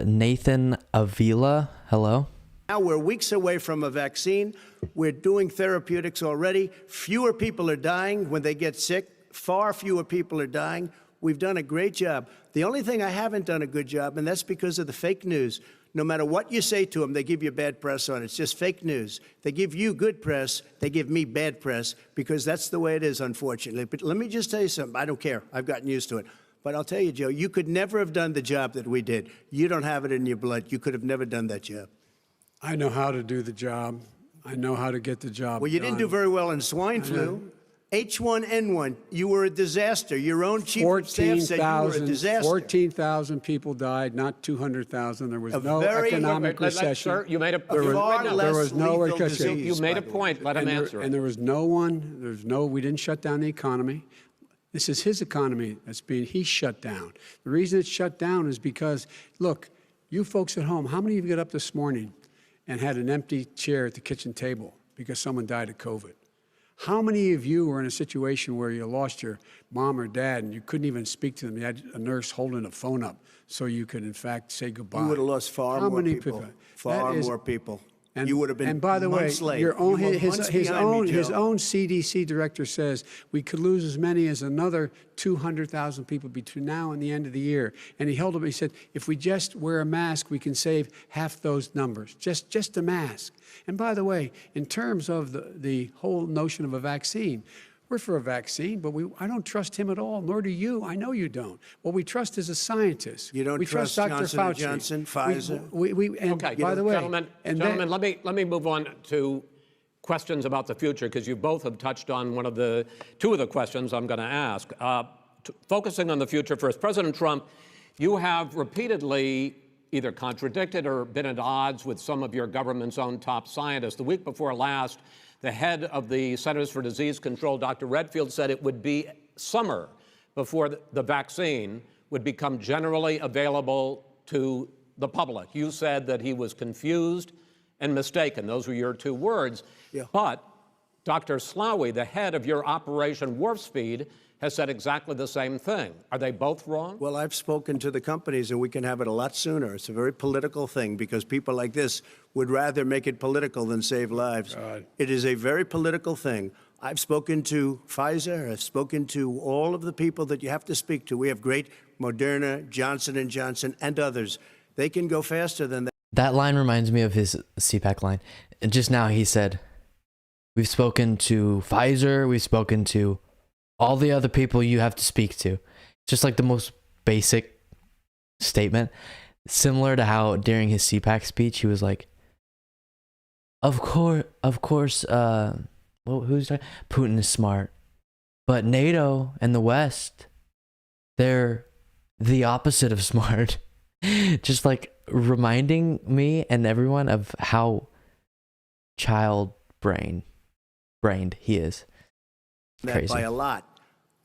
S1: Nathan Avila, hello.
S3: Now we're weeks away from a vaccine. We're doing therapeutics already. Fewer people are dying when they get sick. Far fewer people are dying. We've done a great job. The only thing I haven't done a good job, and that's because of the fake news. No matter what you say to them, they give you bad press on it. It's just fake news. They give you good press. They give me bad press because that's the way it is, unfortunately. But let me just tell you something. I don't care. I've gotten used to it. But I'll tell you, Joe, you could never have done the job that we did. You don't have it in your blood. You could have never done that job.
S4: I know how to do the job. I know how to get the job
S3: Well, you didn't do very well in swine flu. H1N1, you were a disaster. Your own chief of staff said you were a disaster.
S4: 14,000 people died, not 200,000. There was no economic recession.
S2: Sir, you made a
S3: There was
S4: no
S3: lethal
S4: recession.
S3: disease,
S2: You made a
S3: by the way.
S2: point. Let him answer it.
S4: And there was we didn't shut down the economy. This is his economy he shut down. The reason it's shut down is because, look, you folks at home, how many of you got up this morning and had an empty chair at the kitchen table because someone died of COVID? How many of you were in a situation where you lost your mom or dad and you couldn't even speak to them? You had a nurse holding a phone up so you could, in fact, say goodbye.
S3: You would have lost far more people. Far more people.
S4: And,
S3: you would have been
S4: and by the way,
S3: months late.
S4: his own
S3: CDC
S4: CDC director says we could lose as many as another 200,000 people between now and the end of the year. And he held up, he said, if we just wear a mask, we can save half those numbers, just a mask. And by the way, in terms of the whole notion of a vaccine, we're for a vaccine, but I don't trust him at all, nor do you. I know you don't. What we trust is a scientist.
S3: You don't trust
S4: Dr.
S3: Johnson
S4: Fauci.
S3: & Johnson, Pfizer?
S2: Okay,
S3: by the way,
S2: gentlemen, let me move on to questions about the future, because you both have touched on two of the questions I'm going to ask. Focusing on the future first, President Trump, you have repeatedly either contradicted or been at odds with some of your government's own top scientists. The week before last, the head of the Centers for Disease Control, Dr. Redfield, said it would be summer before the vaccine would become generally available to the public. You said that he was confused and mistaken. Those were your two words.
S3: Yeah.
S2: But Dr. Slaoui, the head of your Operation Warp Speed, has said exactly the same thing. Are they both wrong?
S3: Well, I've spoken to the companies, and we can have it a lot sooner. It's a very political thing because people like this would rather make it political than save lives.
S4: God.
S3: It is a very political thing. I've spoken to Pfizer. I've spoken to all of the people that you have to speak to. We have great Moderna, Johnson & Johnson, and others. They can go faster than that.
S1: That line reminds me of his CPAC line. And just now he said, We've spoken to Pfizer. We've spoken to all the other people you have to speak to. It's just like the most basic statement, similar to how during his CPAC speech he was like, "Of course, well, who's talking? Putin is smart, but NATO and the West, they're the opposite of smart." Just like reminding me and everyone of how brained he is.
S3: That by a lot.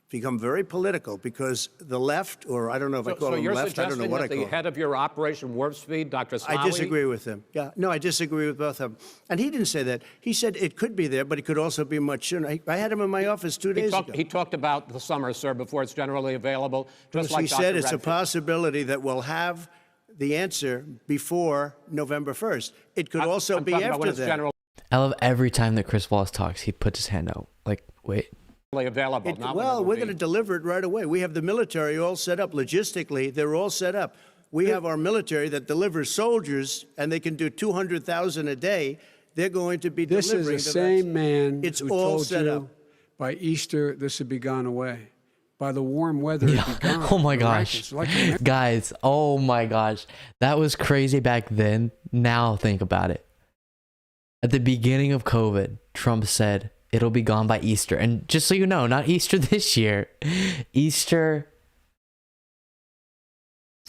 S3: Become very political because the left, or I don't know if I call them left, I don't know what I call them.
S2: So you're suggesting that the head of your Operation Warp Speed, Dr. Slawi...
S3: I disagree with him. Yeah, no, I disagree with both of them. And he didn't say that. He said it could be there, but it could also be much sooner. I had him in my office 2 days ago.
S2: He talked about the summer, sir, before it's generally available. Just like
S3: he said it's a possibility that we'll have the answer before November 1st. It could also be after that.
S1: I love every time that Chris Wallace talks, he puts his hand out. Like, wait.
S2: Available.
S3: Well, we're going to deliver it right away. We have the military all set up. Logistically, they're all set up. We have our military that delivers soldiers, and they can do 200,000 a day. They're going to be delivering.
S4: This is the same man
S3: it's
S4: who
S3: all
S4: told
S3: set
S4: you
S3: up.
S4: By Easter this would be gone away. By the warm weather, it'd be gone.
S1: Oh my gosh. Guys, oh my gosh. That was crazy back then. Now think about it. At the beginning of COVID, Trump said, it'll be gone by Easter. And just so you know, not Easter this year, Easter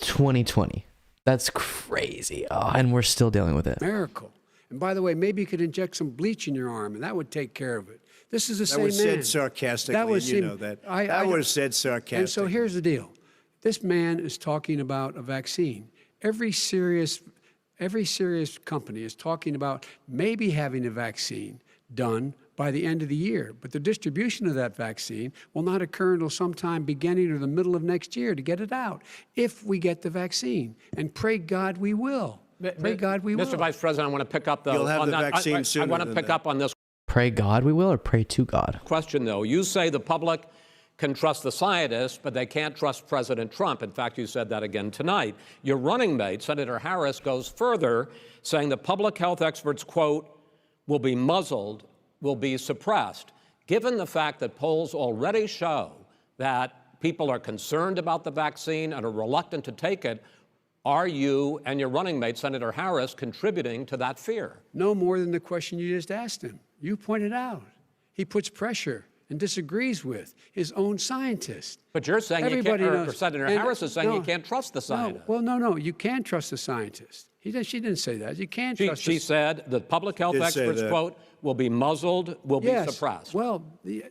S1: 2020. That's crazy. Oh, and we're still dealing with it.
S4: Miracle. And by the way, maybe you could inject some bleach in your arm, and that would take care of it. This is the same man.
S3: That was said sarcastically, and you know that. That was said sarcastically.
S4: And so here's the deal. This man is talking about a vaccine. Every serious company is talking about maybe having a vaccine done by the end of the year. But the distribution of that vaccine will not occur until sometime beginning or the middle of next year to get it out, if we get the vaccine. And pray God we will. Pray God we will.
S2: Mr. Vice President, I want to pick up
S3: You'll have the vaccine sooner.
S2: I want to pick up on this.
S1: Pray God we will, or pray to God?
S2: Question, though. You say the public can trust the scientists, but they can't trust President Trump. In fact, you said that again tonight. Your running mate, Senator Harris, goes further, saying the public health experts, quote, will be muzzled, will be suppressed. Given the fact that polls already show that people are concerned about the vaccine and are reluctant to take it, are you and your running mate, Senator Harris, contributing to that fear?
S4: No more than the question you just asked him. You pointed out. He puts pressure and disagrees with his own scientists.
S2: But you're saying
S4: Everybody
S2: you can't,
S4: knows.
S2: Senator Harris is saying you can't trust the scientists.
S4: No, you can trust the scientists. She didn't say that. You can't trust.
S2: She said the public health experts, quote, will be muzzled, will be suppressed.
S4: Well,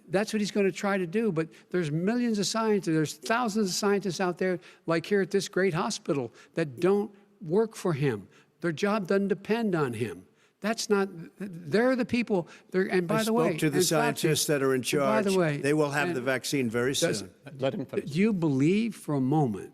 S4: that's what he's going to try to do. But there's millions of scientists, there's thousands of scientists out there, like here at this great hospital, that don't work for him. Their job doesn't depend on him. That's not, they're the people, and by the way.
S3: I spoke to the scientists that are in charge.
S4: By the way.
S3: They will have the vaccine very soon.
S2: Let him finish.
S4: Do you believe for a moment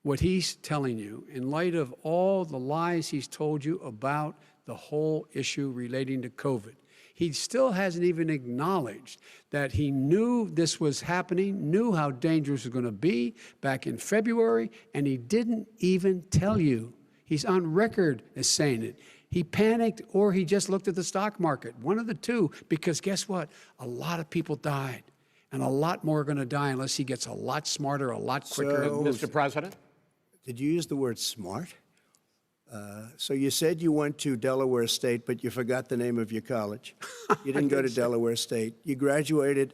S4: what he's telling you in light of all the lies he's told you about the whole issue relating to COVID? He still hasn't even acknowledged that he knew this was happening, knew how dangerous it was going to be back in February, and he didn't even tell you. He's on record as saying it. He panicked, or he just looked at the stock market. One of the two, because guess what? A lot of people died, and a lot more are going to die unless he gets a lot smarter, a lot quicker.
S3: So,
S2: Mr. President?
S3: Did you use the word smart? So you said you went to Delaware State, but you forgot the name of your college. You didn't go to Delaware State. You graduated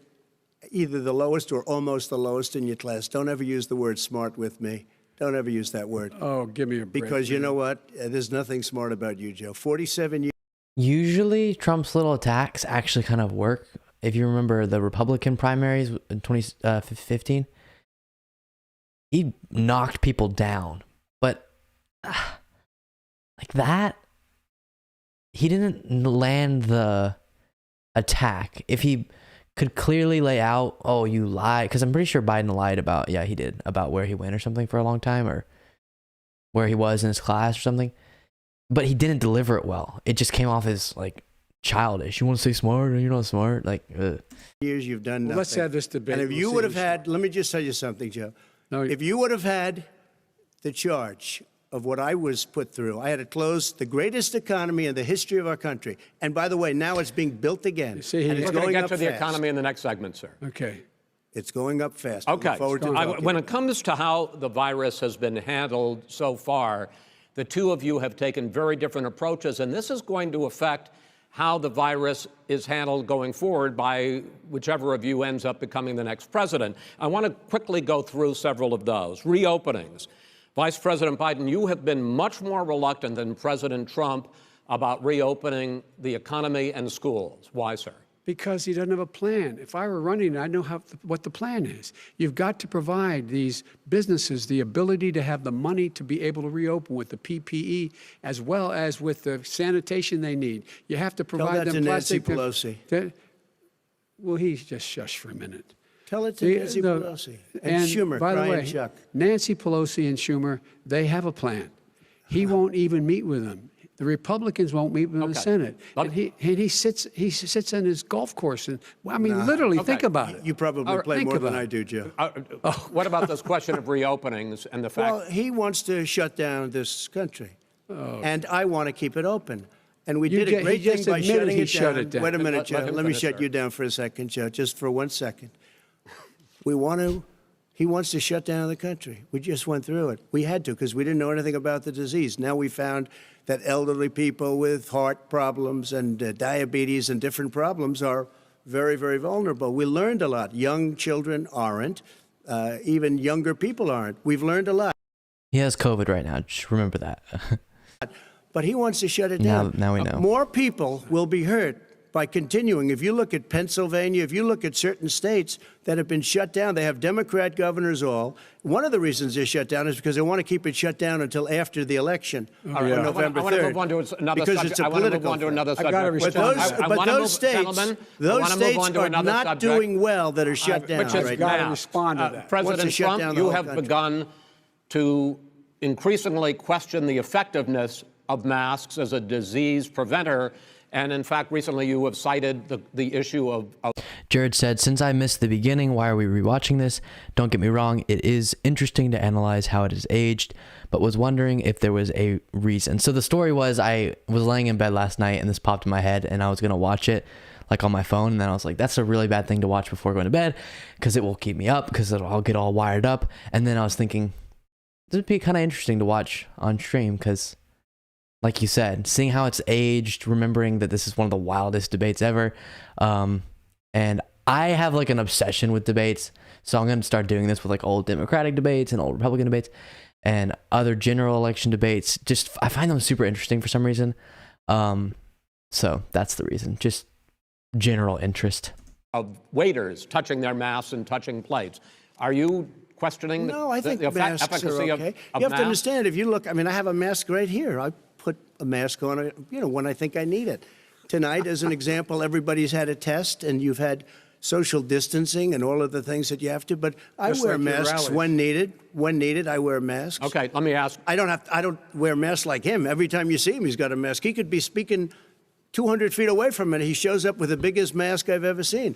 S3: either the lowest or almost the lowest in your class. Don't ever use the word smart with me. Don't ever use that word.
S4: Oh, give me a break.
S3: Because you know what? There's nothing smart about you, Joe. 47 years.
S1: Usually Trump's little attacks actually kind of work. If you remember the Republican primaries in 2015, he knocked people down. But like that, he didn't land the attack. If he could clearly lay out, oh, you lied, because I'm pretty sure Biden lied about, yeah, he did, about where he went or something for a long time, or where he was in his class or something. But he didn't deliver it well. It just came off as like childish. You want to say smart, or you're not smart? Like,
S3: years you've done nothing.
S4: Let's have this debate.
S3: And if you would have had, let me just tell you something, Joe.
S4: No,
S3: if you would have had the charge of what I was put through. I had to close the greatest economy in the history of our country. And by the way, now it's being built again.
S4: See,
S3: and it's
S2: We're going to
S3: going
S2: get
S3: up
S2: to the
S3: fast.
S2: economy in the next segment, sir.
S4: Okay.
S3: It's going up fast.
S2: Okay.
S3: Look forward to talking.
S2: When it comes to how the virus has been handled so far, the two of you have taken very different approaches, and this is going to affect how the virus is handled going forward by whichever of you ends up becoming the next president. I want to quickly go through several of those. Reopenings. Vice President Biden, you have been much more reluctant than President Trump about reopening the economy and schools. Why, sir?
S4: Because he doesn't have a plan. If I were running, I know what the plan is. You've got to provide these businesses the ability to have the money to be able to reopen with the PPE as well as with the sanitation they need. You have to provide
S3: Tell that
S4: them
S3: to Nancy
S4: plastic.
S3: Pelosi.
S4: Well, he's just shush for a minute.
S3: Tell it to Nancy Pelosi. And Schumer,
S4: by the
S3: Brian
S4: way,
S3: Chuck.
S4: Nancy Pelosi and Schumer, they have a plan. He won't even meet with them. The Republicans won't meet with him in the Senate. And he sits in his golf course. And I mean, literally, think about it.
S3: You probably play more than I do, Joe.
S2: What about this question of reopenings and the fact?
S3: Well, he wants to shut down this country. And I want to keep it open. And we did a great thing by shutting it down. Wait a minute, Joe. Let me shut you down for a second, Joe, just for 1 second. He wants to shut down the country. We just went through it. We had to because we didn't know anything about the disease. Now we found that elderly people with heart problems and diabetes and different problems are very, very vulnerable. We learned a lot. Young children aren't. Even younger people aren't. We've learned a lot.
S1: He has COVID right now. Just remember that.
S3: But he wants to shut it down.
S1: Now we know.
S3: More people will be hurt by continuing. If you look at Pennsylvania, if you look at certain states that have been shut down, they have Democrat governors all. One of the reasons they're shut down is because they want to keep it shut down until after the election on November 3rd.
S2: I want to move on to another
S3: because
S2: subject.
S3: it's a
S2: I want to move
S3: political
S2: on to another
S3: thing.
S2: subject.
S3: But those states are not doing well that are shut down
S2: which is
S3: right
S4: got
S3: now.
S4: to respond to that.
S2: President Trump, you have begun to increasingly question the effectiveness of masks as a disease preventer. And in fact, recently you have cited the issue of
S1: Jared said, since I missed the beginning, why are we rewatching this? Don't get me wrong, it is interesting to analyze how it has aged, but was wondering if there was a reason. So the story was, I was laying in bed last night and this popped in my head and I was going to watch it like on my phone. And then I was like, that's a really bad thing to watch before going to bed because it will keep me up because I'll get all wired up. And then I was thinking, this would be kind of interesting to watch on stream because, like you said, seeing how it's aged, remembering that this is one of the wildest debates ever. And I have like an obsession with debates. So I'm going to start doing this with like old Democratic debates and old Republican debates and other general election debates. Just, I find them super interesting for some reason. So that's the reason, just general interest.
S2: Of waiters touching their masks and touching plates. Are you questioning
S3: No, I think
S2: the
S3: masks
S2: efficacy
S3: are okay.
S2: of
S3: You have
S2: masks?
S3: to understand, if you look, I mean, I have a mask right here. I put a mask on, when I think I need it. Tonight, as an example, everybody's had a test, and you've had social distancing and all of the things that you have to. But I
S4: Just
S3: wear
S4: like your
S3: masks
S4: rallies.
S3: when needed. When needed, I wear masks.
S2: Okay, let me ask.
S3: I don't wear masks like him. Every time you see him, he's got a mask. He could be speaking 200 feet away from it. He shows up with the biggest mask I've ever seen.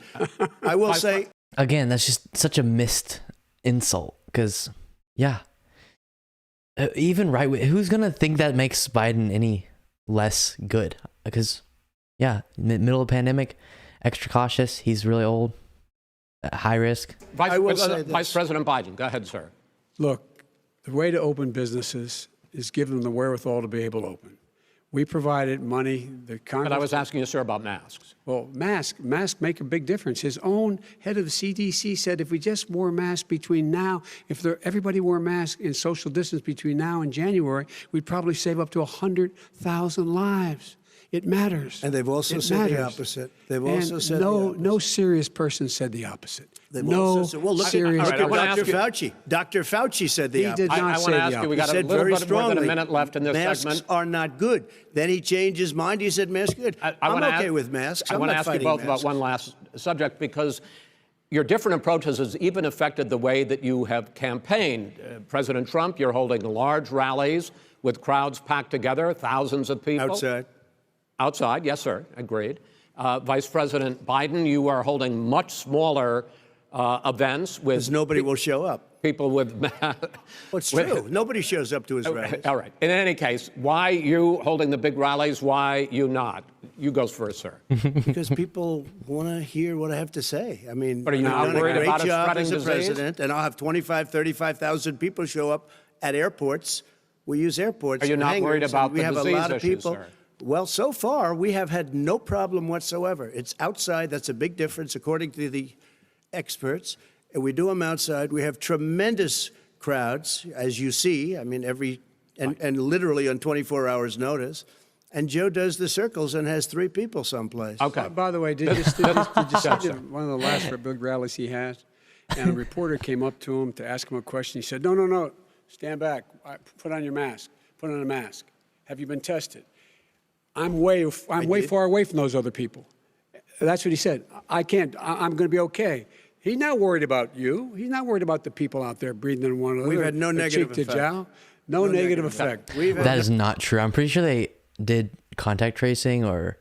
S3: I will say,
S1: Again, that's just such a missed insult because, yeah. Even who's going to think that makes Biden any less good? Because, yeah, middle of pandemic, extra cautious. He's really old, high risk.
S2: Vice President Biden, go ahead, sir.
S4: Look, the way to open businesses is give them the wherewithal to be able to open. We provided money. The Congress.
S2: But I was asking you, sir, about masks.
S4: Well, masks make a big difference. His own head of the CDC said if we just wore masks between now, everybody wore masks in social distance between now and January, we'd probably save up to 100,000 lives. It matters.
S3: and they've also said the opposite. They've also said the opposite.
S4: No serious person said the opposite.
S3: They've also said, well, look
S4: serious
S3: at
S2: I wanna
S3: Dr.
S2: ask you-
S3: Fauci. Dr. Fauci said the
S4: He
S3: opposite.
S4: did not
S2: I
S4: say
S2: want to
S4: the
S2: ask you, we
S4: opposite.
S2: got a
S3: said
S2: little
S3: very
S2: bit more than a
S3: strongly,
S2: minute left in this
S3: masks
S2: segment.
S3: are not good. Then he changed his mind. He said masks good. I'm okay with masks.
S2: I
S3: I'm
S2: want to
S3: not
S2: ask you
S3: fighting
S2: both
S3: masks.
S2: about one last subject because your different approaches has even affected the way that you have campaigned. President Trump, you're holding large rallies with crowds packed together, thousands of people. Outside, yes, sir, agreed. Vice President Biden, you are holding much smaller events with
S3: Because nobody will show up.
S2: people with.
S3: Well, it's true. Nobody shows up to his rallies.
S2: All right. In any case, why you holding the big rallies? Why you not? You goes first, sir.
S3: Because people want to hear what I have to say. I mean,
S2: But are you
S3: I've
S2: not
S3: done a
S2: worried
S3: great
S2: about it
S3: job
S2: spreading
S3: as a
S2: disease?
S3: president, and I'll have 35,000 people show up at airports. We use airports.
S2: Are you
S3: and
S2: not worried
S3: hangars,
S2: about
S3: and we
S2: the
S3: have a
S2: disease
S3: lot of
S2: issue,
S3: people.
S2: sir?
S3: Well, so far we have had no problem whatsoever. It's outside. That's a big difference, according to the experts. And we do them outside. We have tremendous crowds, as you see. I mean, and literally on 24 hours' notice. And Joe does the circles and has 3 people someplace.
S2: Okay.
S4: By the way, did you see one of the last big rallies he had? And a reporter came up to him to ask him a question. He said, no, stand back. Put on your mask. Put on a mask. Have you been tested? I'm way far away from those other people. That's what he said. I can't. I'm going to be okay. He's not worried about you. He's not worried about the people out there breathing in one another.
S3: We've had no negative
S4: cheek to
S3: effect.
S4: jowl. No negative effect.
S1: That is not true. I'm pretty sure they did contact tracing or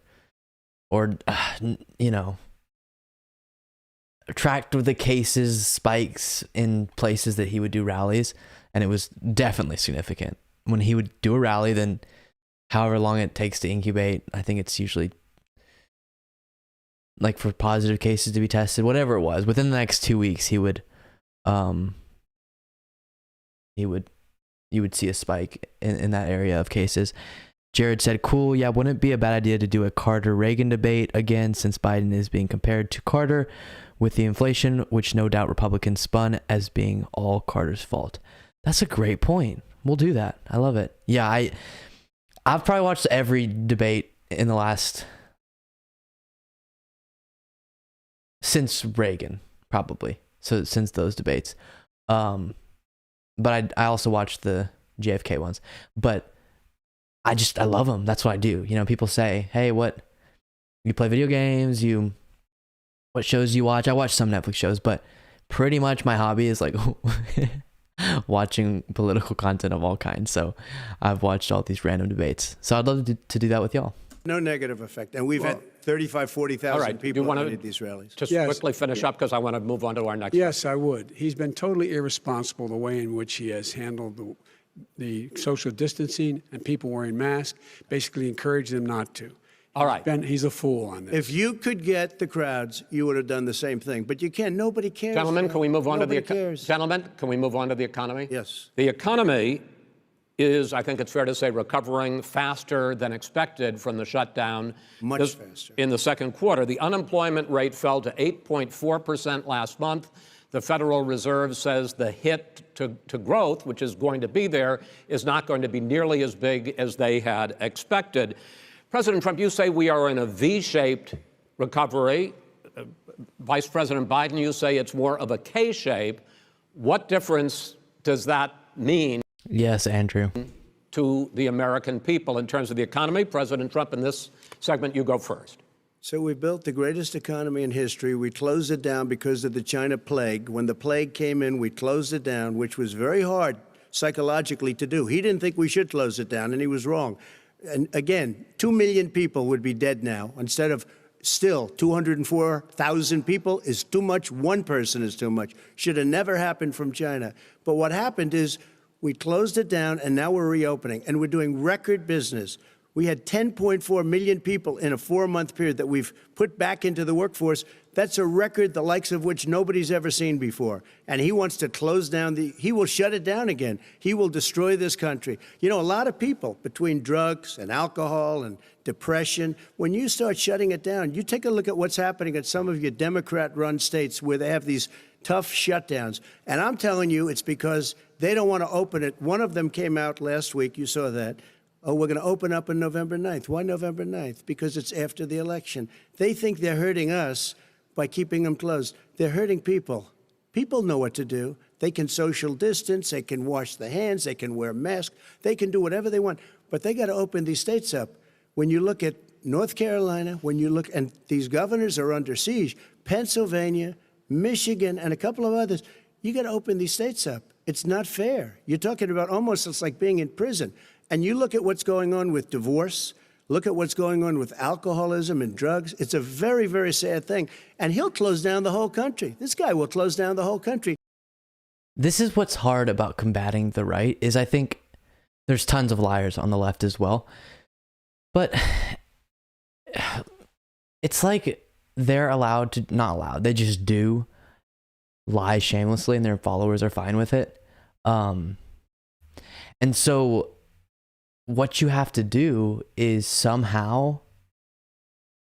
S1: tracked the cases spikes in places that he would do rallies, and it was definitely significant. When he would do a rally, then however long it takes to incubate, I think it's usually like for positive cases to be tested, whatever it was, within the next 2 weeks, you would see a spike in that area of cases. Jared said, cool, yeah, wouldn't it be a bad idea to do a Carter-Reagan debate again, since Biden is being compared to Carter with the inflation, which no doubt Republicans spun as being all Carter's fault. That's a great point. We'll do that. I love it. Yeah, I've probably watched every debate in the last, since Reagan, probably. So since those debates. But I also watched the JFK ones. But I love them. That's what I do. People say, hey, you play video games? What shows you watch? I watch some Netflix shows, but pretty much my hobby is like watching political content of all kinds. So I've watched all these random debates. So I'd love to do that with y'all.
S3: No negative effect. And we've had 35,000, 40,000 people at these rallies.
S2: Just quickly finish up because I want to move on to our next.
S4: Yes, I would. He's been totally irresponsible the way in which he has handled the social distancing and people wearing masks, basically encouraged them not to.
S2: All right.
S4: He's a fool on this.
S3: If you could get the crowds, you would have done the same thing. But you can't. Nobody cares.
S2: Gentlemen, can we move on to the
S3: cares.
S2: Gentlemen, can we move on to the economy?
S3: Yes.
S2: The economy is, I think it's fair to say, recovering faster than expected from the shutdown.
S3: Much faster.
S2: In the second quarter, the unemployment rate fell to 8.4% last month. The Federal Reserve says the hit to growth, which is going to be there, is not going to be nearly as big as they had expected. President Trump, you say we are in a V-shaped recovery. Vice President Biden, you say it's more of a K-shape. What difference does that mean?
S1: Yes, Andrew.
S2: To the American people in terms of the economy? President Trump, in this segment, you go first.
S3: So we built the greatest economy in history. We closed it down because of the China plague. When the plague came in, we closed it down, which was very hard psychologically to do. He didn't think we should close it down, and he was wrong. And again, 2 million people would be dead now instead of still 204,000 people is too much. One person is too much. Should have never happened from China. But what happened is we closed it down, and now we're reopening, and we're doing record business. We had 10.4 million people in a 4-month period that we've put back into the workforce. That's a record the likes of which nobody's ever seen before. And he wants to close down he will shut it down again. He will destroy this country. A lot of people, between drugs and alcohol and depression, when you start shutting it down, you take a look at what's happening at some of your Democrat-run states where they have these tough shutdowns. And I'm telling you, it's because they don't want to open it. One of them came out last week. You saw that. Oh, we're going to open up on November 9th. Why November 9th? Because it's after the election. They think they're hurting us by keeping them closed. They're hurting people. People know what to do. They can social distance. They can wash their hands. They can wear masks. They can do whatever they want. But they got to open these states up. When you look at North Carolina, and these governors are under siege, Pennsylvania, Michigan, and a couple of others, you got to open these states up. It's not fair. You're talking about it's like being in prison. And you look at what's going on with divorce. Look at what's going on with alcoholism and drugs. It's a very, very sad thing. And he'll close down the whole country. This guy will close down the whole country.
S1: This is what's hard about combating the right, is I think there's tons of liars on the left as well. But it's like they're allowed to, not allowed, they just do lie shamelessly and their followers are fine with it. And so what you have to do is somehow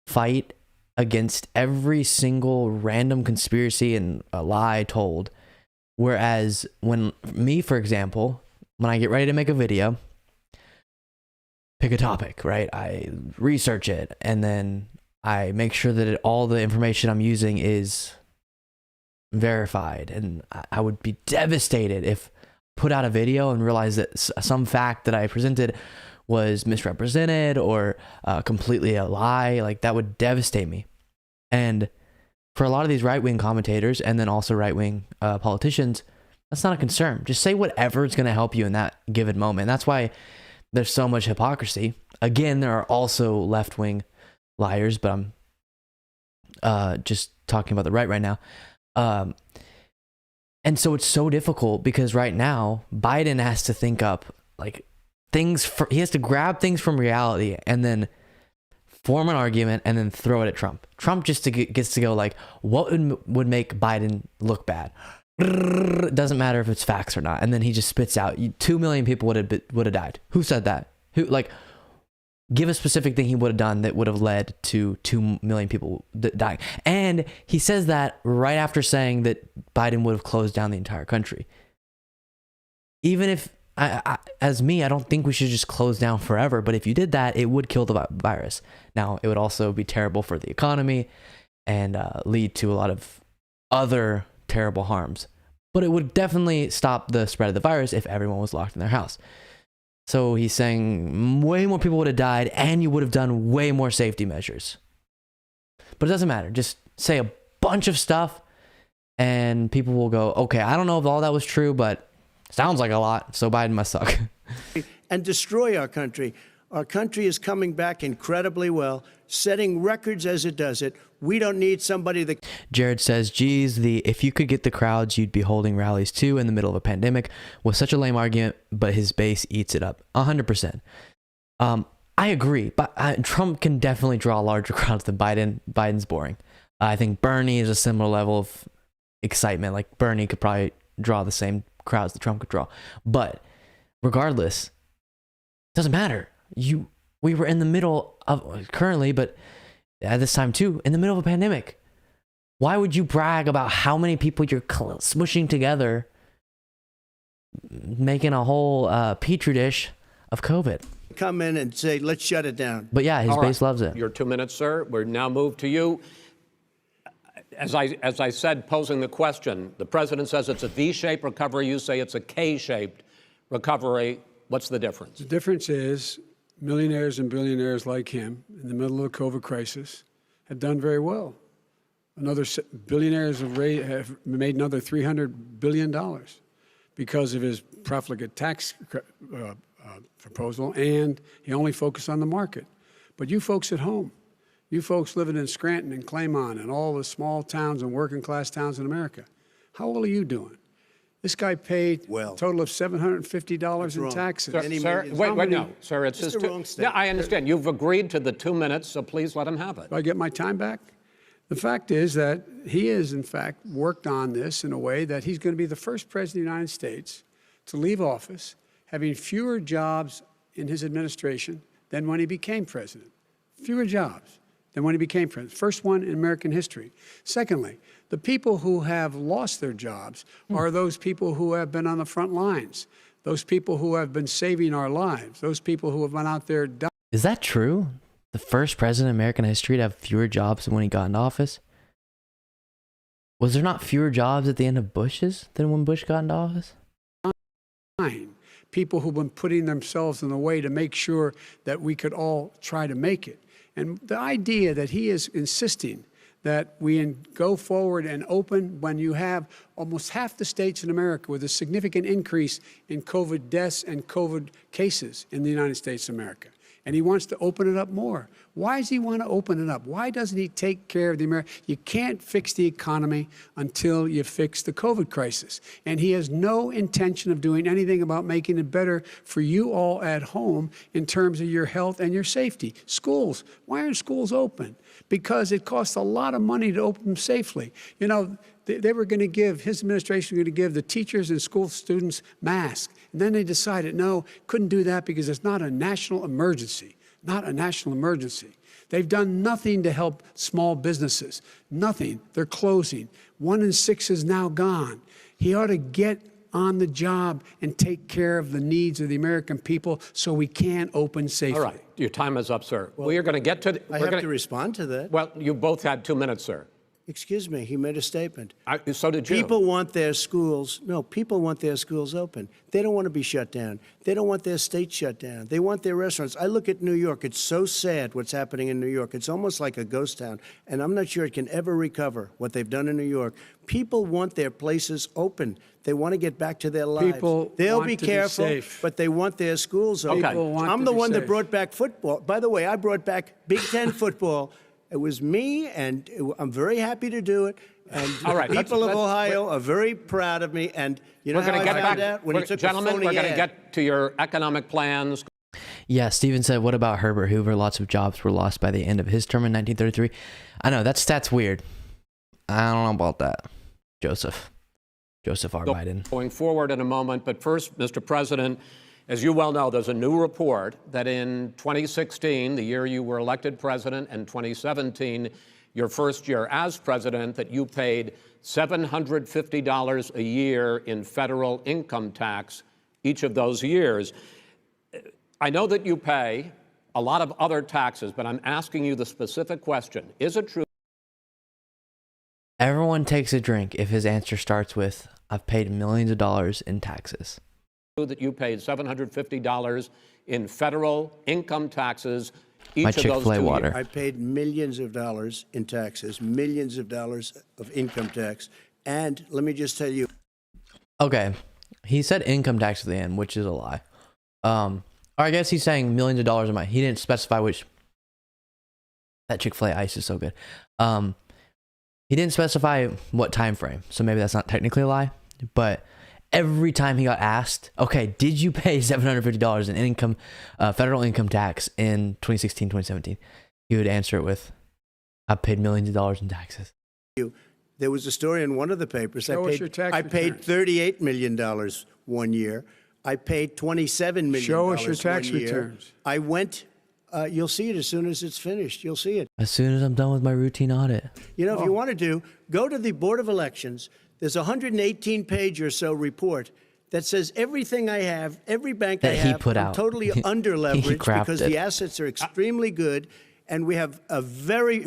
S1: fight against every single random conspiracy and a lie told. Whereas when me, for example, when I get ready to make a video, pick a topic, right? I research it and then I make sure that all the information I'm using is verified. And I would be devastated if put out a video and realize that some fact that I presented was misrepresented or completely a lie. Like, that would devastate me. And for a lot of these right-wing commentators and then also right-wing politicians, that's not a concern. Just say whatever is going to help you in that given moment. That's why there's so much hypocrisy. Again, there are also left-wing liars, but I'm just talking about the right now. And so it's so difficult because right now Biden has to think up like things. He has to grab things from reality and then form an argument and then throw it at Trump. Trump just gets to go like, what would make Biden look bad? It doesn't matter if it's facts or not. And then he just spits out 2 million people would have died. Who said that? Who, like, give a specific thing he would have done that would have led to 2 million people dying. And he says that right after saying that Biden would have closed down the entire country. Even if, as me, I don't think we should just close down forever. But if you did that, it would kill the virus. Now, it would also be terrible for the economy and lead to a lot of other terrible harms. But it would definitely stop the spread of the virus if everyone was locked in their house. So he's saying way more people would have died and you would have done way more safety measures. But it doesn't matter. Just say a bunch of stuff and people will go, okay, I don't know if all that was true, but sounds like a lot. So Biden must suck.
S3: And destroy our country. Our country is coming back incredibly well, setting records as it does it. We don't need somebody that...
S1: Jared says, geez, if you could get the crowds, you'd be holding rallies too in the middle of a pandemic. Was such a lame argument, but his base eats it up. 100%. I agree, but Trump can definitely draw larger crowds than Biden. Biden's boring. I think Bernie is a similar level of excitement. Like, Bernie could probably draw the same crowds that Trump could draw. But regardless, it doesn't matter. We were in the middle of, currently, but at this time too, in the middle of a pandemic. Why would you brag about how many people you're smushing together, making a whole petri dish of COVID?
S3: Come in and say, let's shut it down.
S1: But yeah, his base loves it.
S2: Your 2 minutes, sir. We're now moved to you. As I said, posing the question, the president says it's a V-shaped recovery. You say it's a K-shaped recovery. What's the difference?
S4: The difference is millionaires and billionaires like him in the middle of the COVID crisis have done very well. Billionaires have made another $300 billion because of his profligate tax proposal, and he only focused on the market. But you folks at home, you folks living in Scranton and Claymont and all the small towns and working class towns in America, how well are you doing? This guy paid a total of $750 in taxes.
S2: Sir, wait, no, sir, it's just
S3: wrong statement.
S2: Yeah, I understand. You've agreed to the 2 minutes, so please let him have it.
S4: Do I get my time back? The fact is that he has, in fact, worked on this in a way that he's going to be the first president of the United States to leave office having fewer jobs in his administration than when he became president. Fewer jobs than when he became president. First one in American history. Secondly, the people who have lost their jobs are those people who have been on the front lines, those people who have been saving our lives, those people who have been out there dying.
S1: Is that true? The first president in American history to have fewer jobs than when he got into office? Was there not fewer jobs at the end of Bush's than when Bush got into office?
S4: People who've been putting themselves in the way to make sure that we could all try to make it. And the idea that he is insisting that we go forward and open when you have almost half the states in America with a significant increase in COVID deaths and COVID cases in the United States of America. And he wants to open it up more. Why does he want to open it up? Why doesn't he take care of the American? You can't fix the economy until you fix the COVID crisis. And he has no intention of doing anything about making it better for you all at home in terms of your health and your safety. Schools, why aren't schools open? Because it costs a lot of money to open them safely. You know, they were going to give, his administration was going to give the teachers and school students masks. And then they decided, no, couldn't do that because it's not a national emergency, not a national emergency. They've done nothing to help small businesses, nothing. They're closing. 1 in 6 is now gone. He ought to get on the job and take care of the needs of the American people so we can open safely.
S2: All right, your time is up, sir. Well, we are going to get to...
S3: I have to respond to that.
S2: Well, you both had 2 minutes, sir.
S3: Excuse me, he made a statement.
S2: So did you.
S3: People want their schools, people want their schools open. They don't want to be shut down. They don't want their state shut down. They want their restaurants. I look at New York. It's so sad what's happening in New York. It's almost like a ghost town. And I'm not sure it can ever recover what they've done in New York. People want their places open. They want to get back to their lives. They'll be careful, but they want their schools open. I'm the one that brought back football. By the way, I brought back Big Ten football. It was me, and I'm very happy to do it. And
S2: all right,
S3: people of Ohio are very proud of me. And you know how I found out? When he took
S2: gentlemen,
S3: a phony
S2: we're going to
S3: ad.
S2: get to your economic plans.
S1: Yeah, Steven said, what about Herbert Hoover? Lots of jobs were lost by the end of his term in 1933. I know, that stat's weird. I don't know about that. Joseph R. Biden.
S2: Going forward in a moment, but first, Mr. President, as you well know, there's a new report that in 2016, the year you were elected president, and 2017, your first year as president, that you paid $750 a year in federal income tax each of those years. I know that you pay a lot of other taxes, but I'm asking you the specific question. Is it true?
S1: Everyone takes a drink if his answer starts with, I've paid millions of dollars in taxes.
S2: That you paid $750 in federal income taxes each
S1: My
S2: of those 2
S1: Chick-fil-A water.
S2: years.
S3: I paid millions of dollars in taxes, millions of dollars of income tax. And let me just tell you.
S1: Okay, he said income tax at the end, which is a lie. Or I guess he's saying millions of dollars in my. He didn't specify which. That Chick-fil-A ice is so good. He didn't specify what time frame, so maybe that's not technically a lie. But every time he got asked, okay, did you pay $750 in income, federal income tax in 2016, 2017? He would answer it with, I paid millions of dollars in taxes.
S3: There was a story in one of the papers.
S4: Show us your tax
S3: I paid $38 million one year. I paid $27 million.
S4: Show us your tax
S3: one year.
S4: returns.
S3: I went. You'll see it as soon as it's finished. You'll see it.
S1: As soon as I'm done with my routine audit.
S3: You know, if you want to go to the Board of Elections. There's a 118-page or so report that says everything I have, every bank
S1: that
S3: I
S1: he
S3: have,
S1: put
S3: I'm
S1: out.
S3: totally under-leveraged because
S1: crafted.
S3: the assets are extremely good, and we have a very,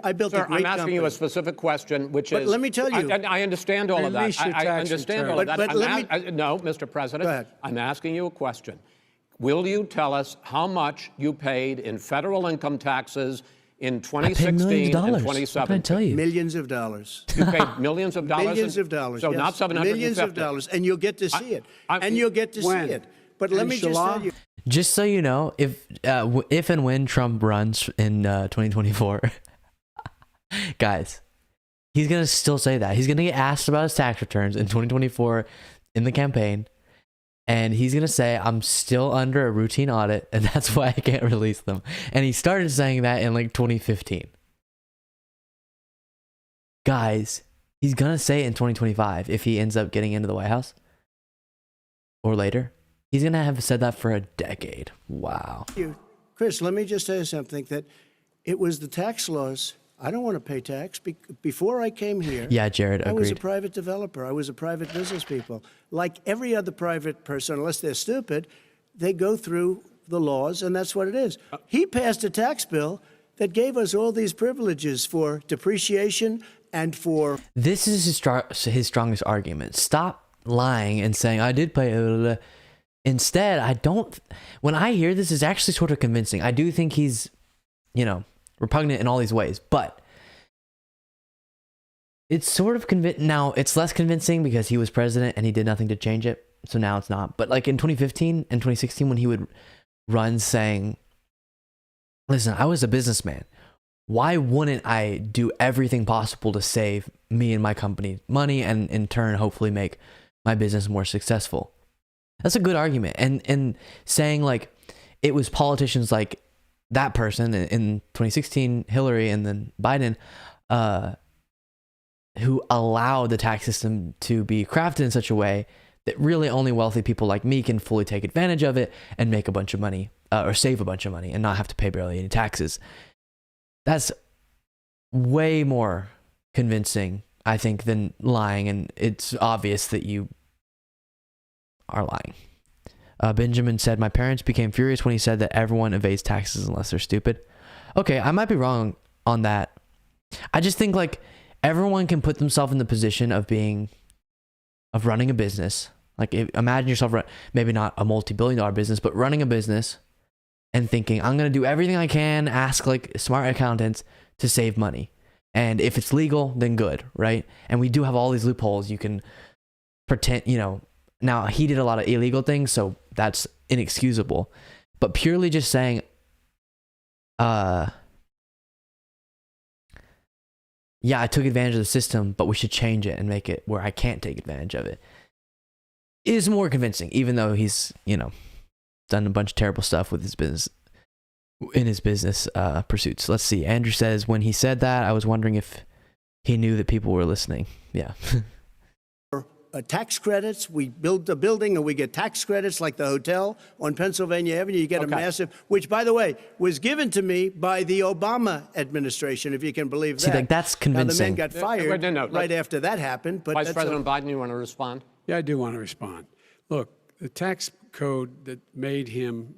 S3: I built
S2: Sir,
S3: a great
S2: I'm asking
S3: company.
S2: you a specific question, which is...
S3: But let me tell you...
S2: I understand all of that.
S4: Release your
S2: I
S4: tax
S2: understand
S4: return.
S2: all of that.
S3: But let me...
S2: No, Mr. President,
S3: Go ahead.
S2: I'm asking you a question. Will you tell us how much you paid in federal income taxes in 2016 and 2017?
S1: What can I tell you?
S3: Millions of dollars.
S2: You paid millions of dollars?
S3: Millions of dollars,
S2: So
S3: yes.
S2: not 750?
S3: Millions of dollars, and you'll get to see it. And you'll get to see
S4: When?
S3: it. But let me just tell you...
S1: Just so you know, if and when Trump runs in 2024, guys, he's going to still say that. He's going to get asked about his tax returns in 2024 in the campaign. And he's going to say, I'm still under a routine audit, and that's why I can't release them. And he started saying that in like 2015. Guys, he's going to say it in 2025 if he ends up getting into the White House or later. He's going to have said that for a decade. Wow.
S3: Chris, let me just tell you something, that it was the tax laws. I don't want to pay tax. Before I came here,
S1: Yeah, Jared, agreed.
S3: I was a private developer. I was a private business people. Like every other private person, unless they're stupid, they go through the laws, and that's what it is. He passed a tax bill that gave us all these privileges for depreciation and for...
S1: This is his strongest argument. Stop lying and saying, I did pay... Instead, I don't... When I hear this, it's actually sort of convincing. I do think he's, repugnant in all these ways, but It's sort of now it's less convincing because he was president and he did nothing to change it. So now it's not. But like in 2015 and 2016, when he would run saying, listen, I was a businessman. Why wouldn't I do everything possible to save me and my company money and in turn, hopefully make my business more successful? That's a good argument. And saying like it was politicians like that person in 2016, Hillary, and then Biden, who allowed the tax system to be crafted in such a way that really only wealthy people like me can fully take advantage of it and make a bunch of money or save a bunch of money and not have to pay barely any taxes. That's way more convincing, I think, than lying. And it's obvious that you are lying. Benjamin said, my parents became furious when he said that everyone evades taxes unless they're stupid. Okay, I might be wrong on that. I just think like everyone can put themselves in the position of running a business. Like imagine yourself, maybe not a multi-billion-dollar business, but running a business and thinking, I'm going to do everything I can, ask like smart accountants to save money. And if it's legal, then good, right? And we do have all these loopholes. You can pretend, now he did a lot of illegal things, so that's inexcusable. But purely just saying, yeah, I took advantage of the system, but we should change it and make it where I can't take advantage of it, is more convincing, even though he's, done a bunch of terrible stuff with his business, in his business pursuits. Let's see. Andrew says, when he said that, I was wondering if he knew that people were listening. Yeah.
S3: Tax credits. We build a building and we get tax credits like the hotel on Pennsylvania Avenue. You get a massive, which, by the way, was given to me by the Obama administration, if you can believe that.
S1: See, like, that's convincing.
S3: Now, the man got fired right after that happened. But
S2: Vice President Biden, you want to respond?
S4: Yeah, I do want to respond. Look, the tax code that made him,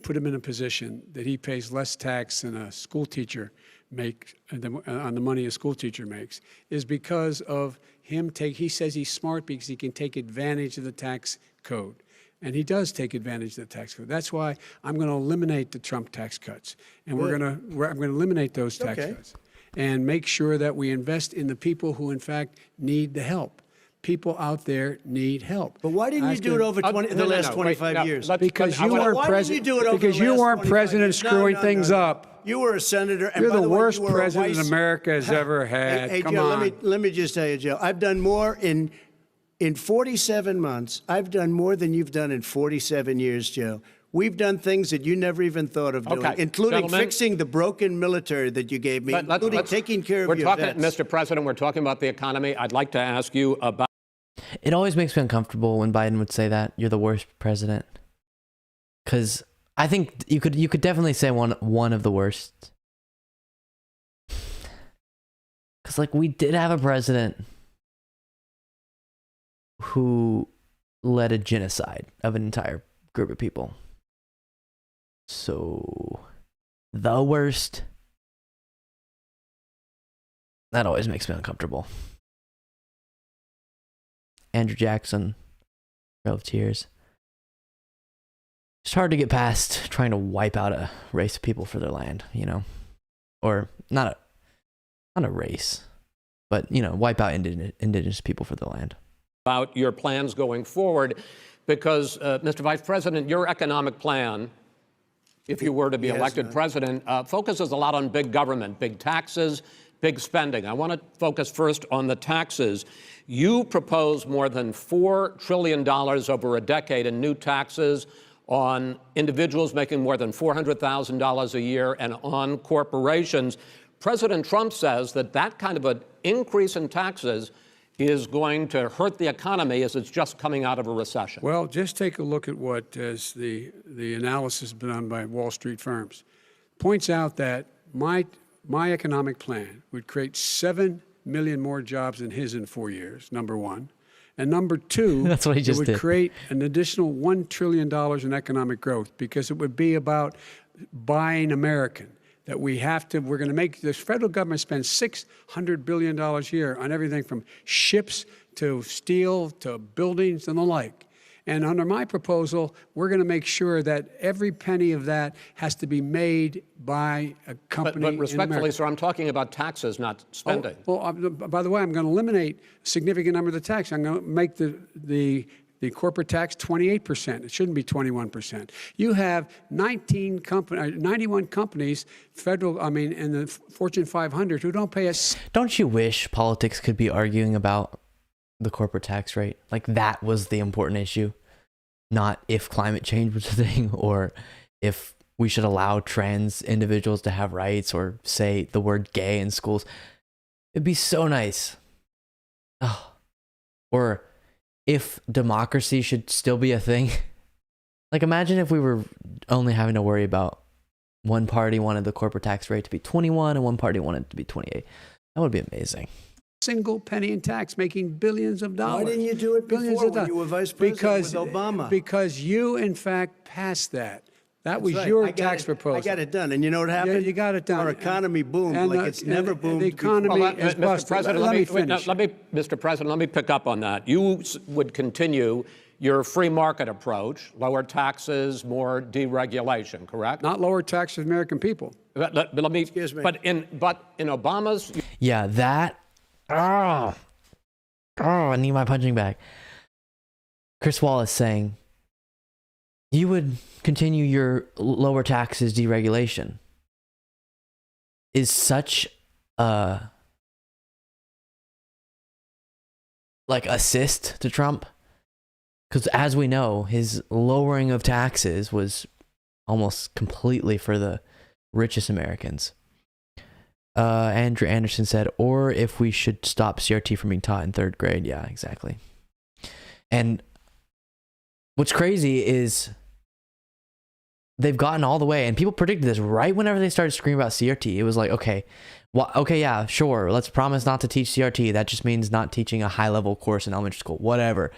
S4: put him in a position that he pays less tax than a school teacher makes on the money a school teacher makes is because of him he says he's smart because he can take advantage of the tax code. And he does take advantage of the tax code. That's why I'm going to eliminate the Trump tax cuts. And I'm going to eliminate those tax cuts and make sure that we invest in the people who, in fact, need the help. People out there need help.
S3: But why didn't you do it over the last 25 years?
S4: Because you weren't president. Because you weren't president screwing things up.
S3: You were a senator. And
S4: You're
S3: by
S4: the
S3: way,
S4: worst
S3: you were
S4: president America has ever had.
S3: Hey,
S4: Come
S3: Joe,
S4: on.
S3: let me just tell you, Joe. I've done more in 47 months. I've done more than you've done in 47 years, Joe. We've done things that you never even thought of doing, including fixing the broken military that you gave me, including taking care of your vets.
S2: Mr. President, we're talking about the economy. I'd like to ask you about.
S1: It always makes me uncomfortable when Biden would say that you're the worst president, because I think you could definitely say one of the worst. Because like we did have a president who led a genocide of an entire group of people. So the worst. That always makes me uncomfortable. Andrew Jackson, Trail of Tears. It's hard to get past trying to wipe out a race of people for their land, or not a race, but wipe out indigenous people for their land.
S2: About your plans going forward, because Mr. Vice President, your economic plan, if you were to be elected president, focuses a lot on big government, big taxes, big spending. I want to focus first on the taxes. You propose more than $4 trillion over a decade in new taxes on individuals making more than $400,000 a year and on corporations. President Trump says that kind of an increase in taxes is going to hurt the economy as it's just coming out of a recession.
S4: Well, just take a look at what is the analysis done by Wall Street firms. Points out that my economic plan would create 7 million more jobs than his in 4 years, number one. And number two,
S1: that's what he just
S4: it would create an additional $1 trillion in economic growth, because it would be about buying American. That we're going to make, the federal government spend $600 billion a year on everything from ships to steel to buildings and the like. And under my proposal, we're going to make sure that every penny of that has to be made by a company.
S2: But
S4: in
S2: respectfully,
S4: America.
S2: sir, I'm talking about taxes, not spending.
S4: By the way, I'm going to eliminate a significant number of the tax. I'm going to make the corporate tax 28%. It shouldn't be 21%. You have 91 companies, in the Fortune 500 who don't pay us.
S1: Don't you wish politics could be arguing about the corporate tax rate? Like that was the important issue, not if climate change was a thing or if we should allow trans individuals to have rights or say the word gay in schools. It'd be so nice. Oh. Or if democracy should still be a thing. Like imagine if we were only having to worry about one party wanted the corporate tax rate to be 21 and one party wanted it to be 28. That would be amazing.
S4: Single penny in tax, making billions of dollars.
S3: Why didn't you do it before when you were vice president with Obama?
S4: Because you, in fact, passed that. That was
S3: right.
S4: your tax proposal.
S3: I got it done. And you know what happened?
S4: Yeah, you got it done.
S3: Our economy boomed like it's never boomed.
S4: The economy is
S2: Mr.
S4: busted.
S2: President,
S4: Let me finish.
S2: Mr. President, let me pick up on that. You would continue your free market approach, lower taxes, more deregulation, correct?
S4: Not lower taxes for the American people.
S2: But let me.
S3: Excuse me.
S2: But in Obama's.
S1: Yeah, that. Oh, I need my punching bag. Chris Wallace saying you would continue your lower taxes deregulation is such a assist to Trump, because as we know, his lowering of taxes was almost completely for the richest Americans. Andrew Anderson said, or if we should stop CRT from being taught in 3rd grade. Yeah, exactly. And what's crazy is they've gotten all the way, and people predicted this right whenever they started screaming about CRT. It was like, okay, yeah, sure, let's promise not to teach CRT. That just means not teaching a high-level course in elementary school, whatever.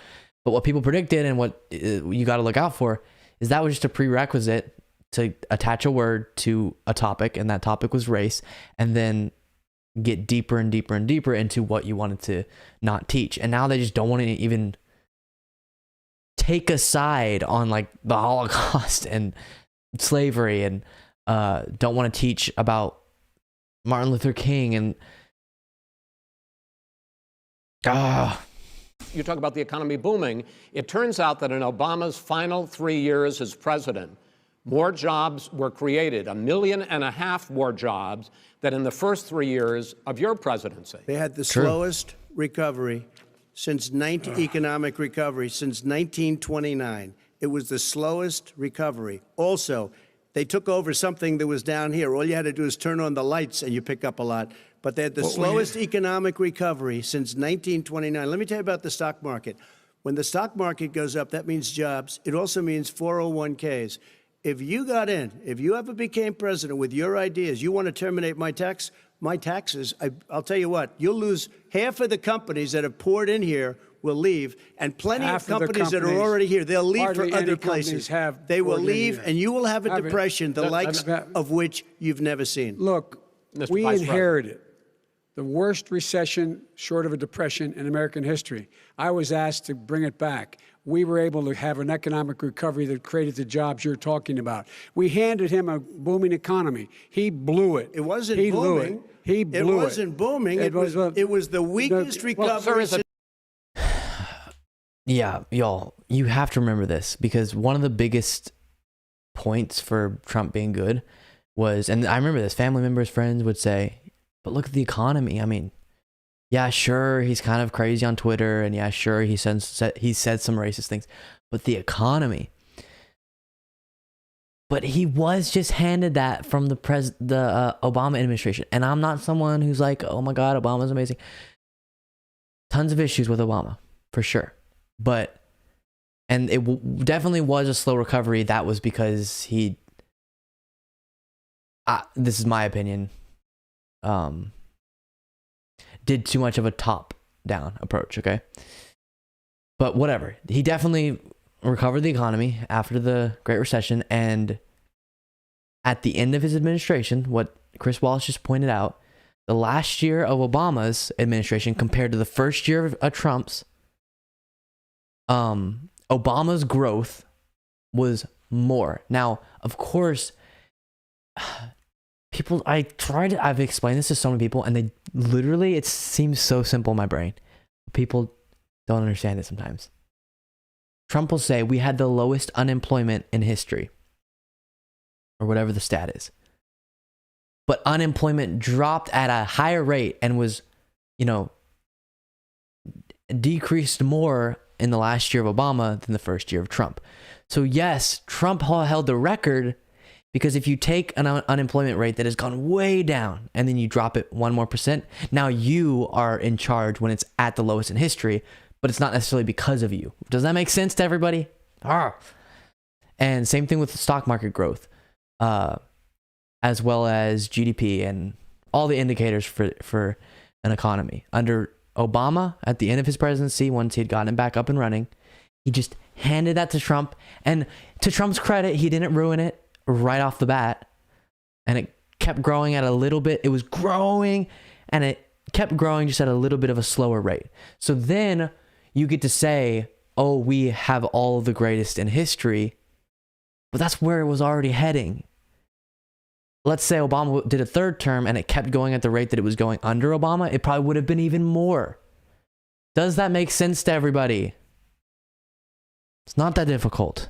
S1: But what people predicted and what you got to look out for is that was just a prerequisite to attach a word to a topic, and that topic was race, and then get deeper and deeper and deeper into what you wanted to not teach. And now they just don't want to even take a side on like the Holocaust and slavery, and don't want to teach about Martin Luther King and
S2: You talk about the economy booming. It turns out that in Obama's final 3 years as president, more jobs were created, 1.5 million more jobs than in the first 3 years of your presidency.
S3: They had the slowest recovery since economic recovery since 1929. It was the slowest recovery. Also, they took over something that was down here. All you had to do is turn on the lights and you pick up a lot. But they had the slowest economic recovery since 1929. Let me tell you about the stock market. When the stock market goes up, that means jobs. It also means 401ks. If you got in, if you ever became president with your ideas, you want to terminate my taxes, I'll tell you what, you'll lose half of the companies that have poured in here will leave, and plenty of companies that are already here, they'll leave for other places. They will leave, and you will have a depression, the likes of which you've never seen.
S4: Look,
S2: Mr.
S4: we
S2: Vice
S4: inherited the worst recession short of a depression in American history. I was asked to bring it back. We were able to have an economic recovery that created the jobs you're talking about. We handed him a booming economy. He blew it.
S3: It wasn't
S4: booming.
S3: Blew it.
S4: He blew it.
S3: It wasn't booming. It was the weakest recovery.
S1: Yeah, y'all, you have to remember this, because one of the biggest points for Trump being good was, and I remember this, family members, friends would say, but look at the economy. I mean, yeah, sure, he's kind of crazy on Twitter, and yeah, sure, he said some racist things, but the economy. But he was just handed that from the Obama administration, and I'm not someone who's like, oh my God, Obama's amazing. Tons of issues with Obama, for sure. But, and it definitely was a slow recovery. That was because he, this is my opinion, did too much of a top-down approach, okay? But whatever. He definitely recovered the economy after the Great Recession, and at the end of his administration, what Chris Wallace just pointed out, the last year of Obama's administration compared to the first year of Trump's, Obama's growth was more. Now, of course, I've explained this to so many people, and they literally, it seems so simple in my brain. People don't understand it sometimes. Trump will say, we had the lowest unemployment in history, or whatever the stat is. But unemployment dropped at a higher rate and was, decreased more in the last year of Obama than the first year of Trump. So yes, Trump held the record, because if you take an unemployment rate that has gone way down and then you drop it 1% more, now you are in charge when it's at the lowest in history, but it's not necessarily because of you. Does that make sense to everybody? And same thing with the stock market growth, as well as GDP and all the indicators for an economy. Under Obama, at the end of his presidency, once he had gotten it back up and running, he just handed that to Trump. And to Trump's credit, he didn't ruin it right off the bat. And it kept growing at a little bit. It was growing, and it kept growing just at a little bit of a slower rate. So then you get to say, oh, we have all the greatest in history. But that's where it was already heading. Let's say Obama did a third term and it kept going at the rate that it was going under Obama, it probably would have been even more. Does that make sense to everybody? It's not that difficult.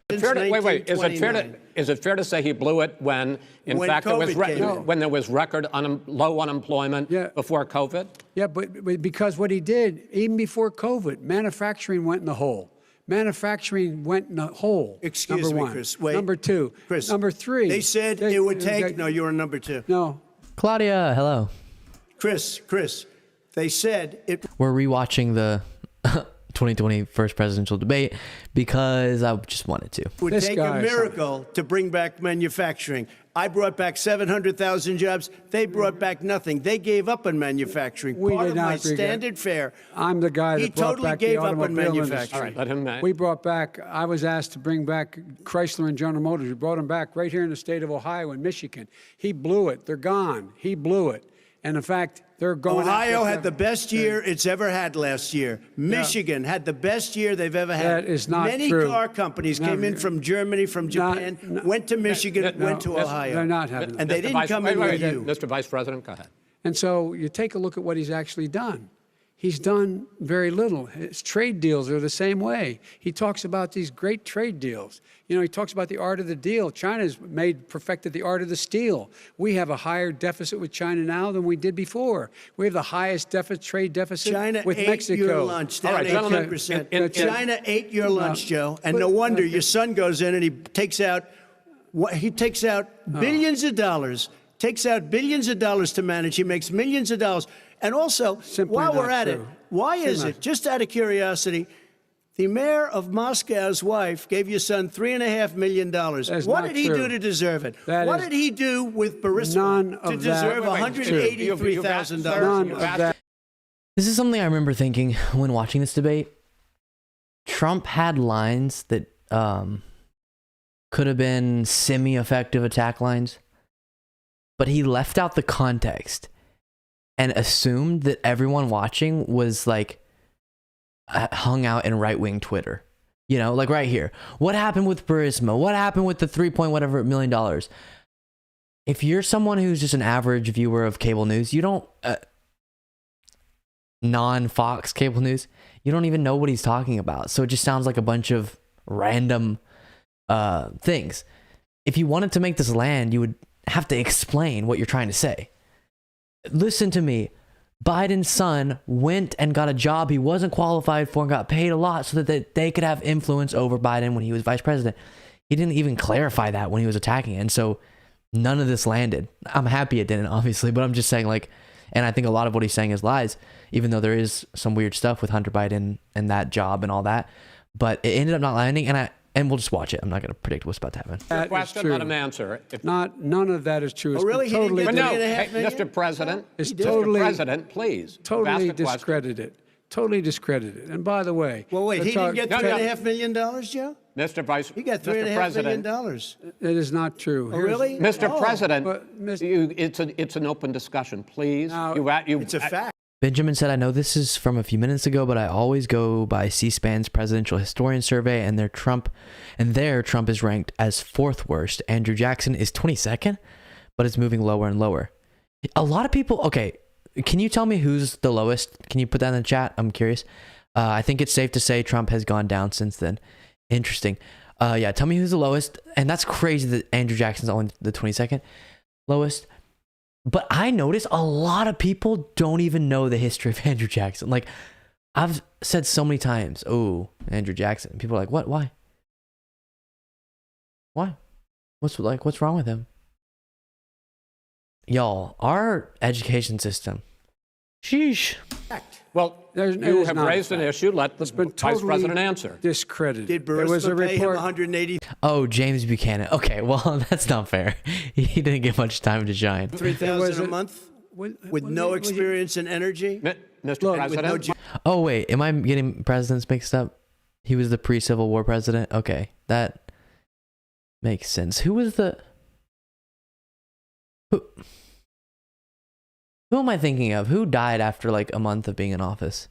S2: Is it fair to say he blew it when fact, when there was record low unemployment before COVID?
S4: Yeah, but because what he did, even before COVID, manufacturing went in the hole. Manufacturing went in the hole.
S3: Excuse me,
S4: one.
S3: Chris. Wait.
S4: Number two.
S3: Chris.
S4: Number three.
S3: They said it would take. No, you were number two.
S4: No.
S1: Claudia, hello.
S3: Chris. They said it.
S1: We're rewatching the 2020 first presidential debate because I just wanted to.
S3: It would take a miracle to bring back manufacturing. I brought back 700,000 jobs. They brought back nothing. They gave up on manufacturing. Part of my standard fare.
S4: I'm the guy that brought back the automobile industry.
S2: All right, let him.
S4: We brought back. I was asked to bring back Chrysler and General Motors. We brought them back right here in the state of Ohio and Michigan. He blew it. They're gone. He blew it. And in fact, they're going.
S3: Ohio had the best year it's ever had last year. Michigan had the best year they've ever had.
S4: That is not
S3: Many
S4: true.
S3: car companies came in from Germany, from Japan, went to Michigan, went to Ohio.
S4: They're not having.
S3: And they didn't come in with you.
S2: Mr. Vice President, go ahead.
S4: And so you take a look at what he's actually done. He's done very little. His trade deals are the same way. He talks about these great trade deals. He talks about the art of the deal. China's perfected the art of the steal. We have a higher deficit with China now than we did before. We have the highest trade deficit with Mexico.
S3: China ate your lunch, down 18%. China ate your lunch, Joe, and no wonder your son goes in and he takes out billions of dollars. Takes out billions of dollars to manage. He makes millions of dollars. And also, while we're at it, why is it, just out of curiosity, the mayor of Moscow's wife gave your son $3.5 million. What did he do to deserve it? What did he do with Burisma to deserve $183,000?
S1: This is something I remember thinking when watching this debate. Trump had lines that could have been semi-effective attack lines, but he left out the context and assumed that everyone watching was like hung out in right-wing Twitter. Like right here. What happened with Burisma? What happened with the $3 million? If you're someone who's just an average viewer of cable news, you don't, non-Fox cable news, you don't even know what he's talking about. So it just sounds like a bunch of random things. If you wanted to make this land, you would have to explain what you're trying to say. Listen to me. Biden's son went and got a job he wasn't qualified for and got paid a lot so that they could have influence over Biden when he was vice president. He didn't even clarify that when he was attacking it. And so none of this landed. I'm happy it didn't, obviously, but I'm just saying, and I think a lot of what he's saying is lies, even though there is some weird stuff with Hunter Biden and that job and all that. But it ended up not landing, and we'll just watch it. I'm not going to predict what's about to happen.
S4: That
S2: question,
S4: is true.
S2: let him answer.
S4: None of that is true.
S3: Oh, really?
S4: Totally,
S2: Mr. President,
S4: Mr.
S2: President, please.
S4: Totally discredited. Totally discredited. And by the way,
S3: well, wait, he didn't get $3.5 million, Joe?
S2: Mr. Vice,
S3: he got $3.5 million.
S4: It is not true.
S3: Oh, really?
S2: Mr. President, it's an open discussion, please.
S3: It's a fact.
S1: Benjamin said, I know this is from a few minutes ago, but I always go by C-SPAN's presidential historian survey, and there Trump is ranked as 4th worst. Andrew Jackson is 22nd, but it's moving lower and lower. A lot of people, okay, can you tell me who's the lowest? Can you put that in the chat? I'm curious. I think it's safe to say Trump has gone down since then. Interesting. Yeah, tell me who's the lowest. And that's crazy that Andrew Jackson's only the 22nd lowest. But I notice a lot of people don't even know the history of Andrew Jackson. Like, I've said so many times, oh, Andrew Jackson. People are like, what? Why? Why? What's wrong with him? Y'all, our education system, sheesh.
S2: Well, you have raised an issue. Let the Vice President answer.
S4: Discredited.
S3: Did
S4: There was a
S3: Burisma pay him
S4: report.
S3: 180?
S1: Oh, James Buchanan. Okay, well, that's not fair. He didn't get much time to shine.
S3: $3,000 a month with no experience in energy?
S2: Mr. President,
S1: Oh, wait, am I getting presidents mixed up? He was the pre-Civil War president? Okay, that makes sense. Who am I thinking of? Who died after like a month of being in office?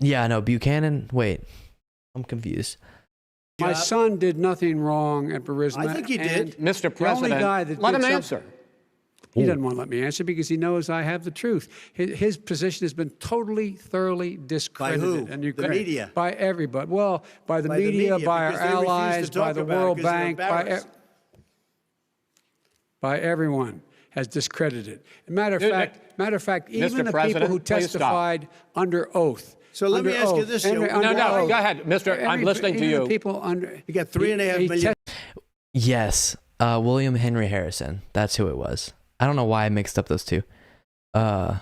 S1: Yeah, no, Buchanan. Wait, I'm confused.
S4: My son did nothing wrong at Burisma.
S3: I think he did.
S2: Mr.
S4: The only guy
S2: President,
S4: that
S2: let
S4: did
S2: him
S4: something-
S2: answer.
S4: He doesn't want to let me answer because he knows I have the truth. His position has been totally, thoroughly discredited.
S3: who?
S4: And
S3: The media?
S4: By everybody. Well, by the media, by our
S3: because they refuse to
S4: allies, by
S3: talk
S4: the
S3: about it
S4: World
S3: because they're
S4: Bank,
S3: embarrassed.
S4: by everyone has discredited. Matter of fact, even
S2: Mr.
S4: the people
S2: President,
S4: who
S2: please stop.
S4: testified under oath.
S3: So let me
S4: under
S3: ask you
S4: oath,
S3: this,
S4: under-
S3: Joe.
S4: under
S2: No,
S4: oath.
S2: go ahead, Mr. I'm listening to
S4: Even
S2: you.
S4: the people under.
S3: You got $3.5 million.
S1: Yes, William Henry Harrison. That's who it was. I don't know why I mixed up those two. The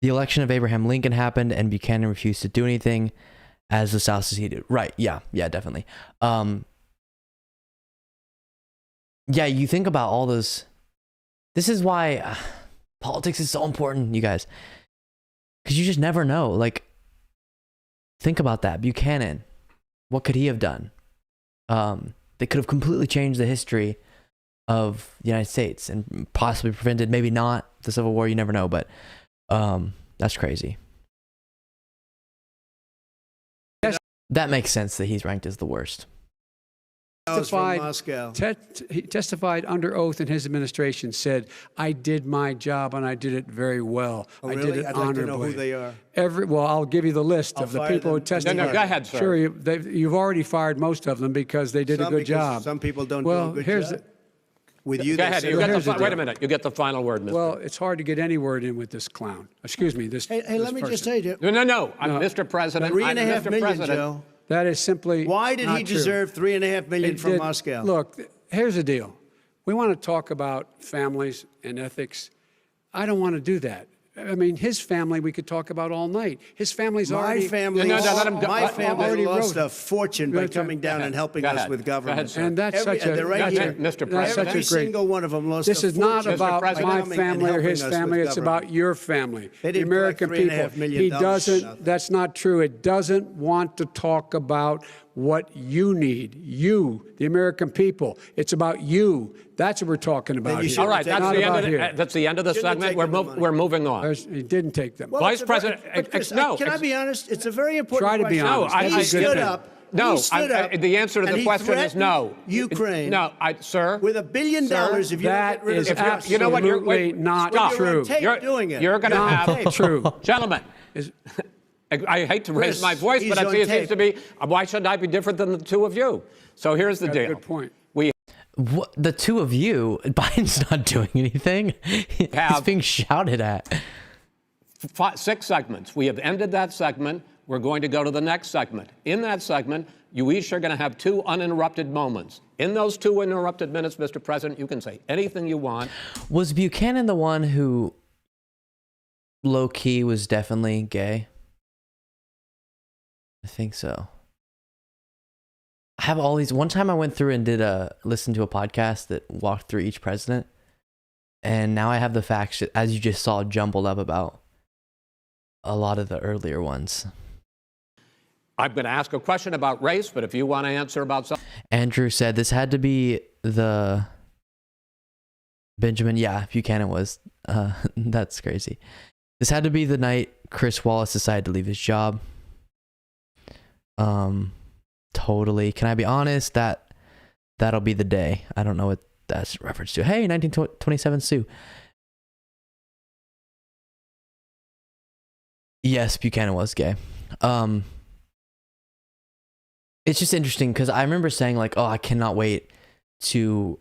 S1: election of Abraham Lincoln happened, and Buchanan refused to do anything as the South seceded. Right? Yeah, definitely. Yeah, you think about all those. This is why politics is so important, you guys, because you just never know. Like, think about that. Buchanan, what could he have done? They could have completely changed the history of the United States and possibly prevented, maybe not the Civil War. You never know, but that's crazy. That makes sense that he's ranked as the worst.
S3: From Moscow.
S4: He testified under oath in his administration, said, I did my job and I did it very well.
S3: Oh,
S4: I
S3: really?
S4: did it
S3: I'd like
S4: honorably.
S3: to know who they are.
S4: Well, I'll give you the list
S3: I'll
S4: of the
S3: fire
S4: people who
S3: them.
S4: testified.
S2: No, go ahead, sir.
S4: Sure, you've already fired most of them because they did a good
S3: Because
S4: job.
S3: Some people don't
S4: Well,
S3: do a good
S4: here's
S3: job. With you,
S2: Go
S3: they
S2: ahead.
S3: say-
S2: You get
S4: here's the
S2: wait a
S4: deal.
S2: minute. You get the final word, Mr.
S4: Well, it's hard to get any word in with this clown. Excuse me, this
S3: Hey,
S4: this
S3: let me just
S4: person.
S3: say,
S2: No. I'm Mr. President. I'm
S3: $3.5
S2: Mr.
S3: million,
S2: President.
S3: Joe.
S4: That is simply
S3: Why did
S4: not
S3: he
S4: true.
S3: deserve $3.5 million
S4: It
S3: from
S4: did-
S3: Moscow?
S4: Look, here's the deal. We want to talk about families and ethics. I don't want to do that. I mean, his family we could talk about all night. His family's
S3: my
S4: already.
S3: family,
S2: No, let him go.
S3: my family
S4: already
S3: lost
S4: wrote-
S3: a fortune by coming down and helping
S2: Go
S3: us
S2: ahead.
S3: with
S2: Go ahead,
S3: government.
S2: sir.
S4: And that's such a.
S3: they're right
S2: That's
S3: here.
S2: it, Mr.
S4: That's
S2: President.
S4: such a
S3: Every
S4: great.
S3: single one of them lost
S4: This
S3: a
S4: is not
S3: fortune
S4: about
S2: President.
S4: my
S3: coming and
S4: family or
S3: helping
S4: his
S3: us with
S4: family. It's
S3: government.
S4: about your family,
S3: They
S4: the
S3: didn't
S4: American
S3: collect
S4: people.
S3: $3.5 million
S4: He
S3: for
S4: doesn't.
S3: nothing.
S4: That's not true. It doesn't want to talk about what you need. You, the American people. It's about you. That's what we're talking about
S3: you
S4: here.
S3: should
S2: All right,
S3: It's
S2: that's
S4: not
S2: the,
S4: about
S2: end
S4: here.
S2: of that's the end of the
S3: Shouldn't have
S2: segment.
S3: taken the money.
S2: We're moving on.
S4: He didn't take them.
S3: Well,
S2: Vice
S3: it's a very-
S2: President,
S3: but Chris,
S2: no,
S3: can I be honest? It's a very important
S4: Try to be
S3: question.
S4: honest.
S2: No,
S3: He
S2: I
S3: stood
S2: didn't.
S3: up.
S2: No,
S3: he stood up,
S2: the answer to
S3: and
S2: the
S3: he
S2: question is no.
S3: threatened Ukraine.
S2: No, sir.
S3: With $1 billion if you
S4: that
S3: don't get rid of
S4: is
S3: the Kurds.
S2: You know what? You're
S4: absolutely not
S2: stop.
S3: You're on
S4: true.
S3: tape doing it.
S2: You're going to
S4: Not
S2: have
S4: true.
S2: gentlemen.
S4: Is-
S2: I hate to raise
S3: Chris,
S2: my voice, but
S3: he's
S2: I see
S3: on
S2: it seems
S3: tape.
S2: to be. Why should I be different than the two of you? So here's the
S4: Got a
S2: deal.
S4: good point.
S2: We
S1: What, the two of you, Biden's not doing anything. He's
S2: Have-
S1: being shouted at.
S2: 6 segments. We have ended that segment. We're going to go to the next segment. In that segment, you each are going to have 2 uninterrupted moments. In those 2 uninterrupted minutes, Mr. President, you can say anything you want.
S1: Was Buchanan the one who low-key was definitely gay? I think so. I have all these. One time I went through and listened to a podcast that walked through each president, and now I have the facts that, as you just saw, jumbled up about a lot of the earlier ones.
S2: I'm going to ask a question about race, but if you want to answer about something.
S1: Andrew said this had to be the Benjamin, yeah, Buchanan was. That's crazy. This had to be the night Chris Wallace decided to leave his job. Totally. Can I be honest? That'll be the day. I don't know what that's a reference to. Hey, 1927 Sioux. Yes, Buchanan was gay. It's just interesting because I remember saying like, oh, I cannot wait to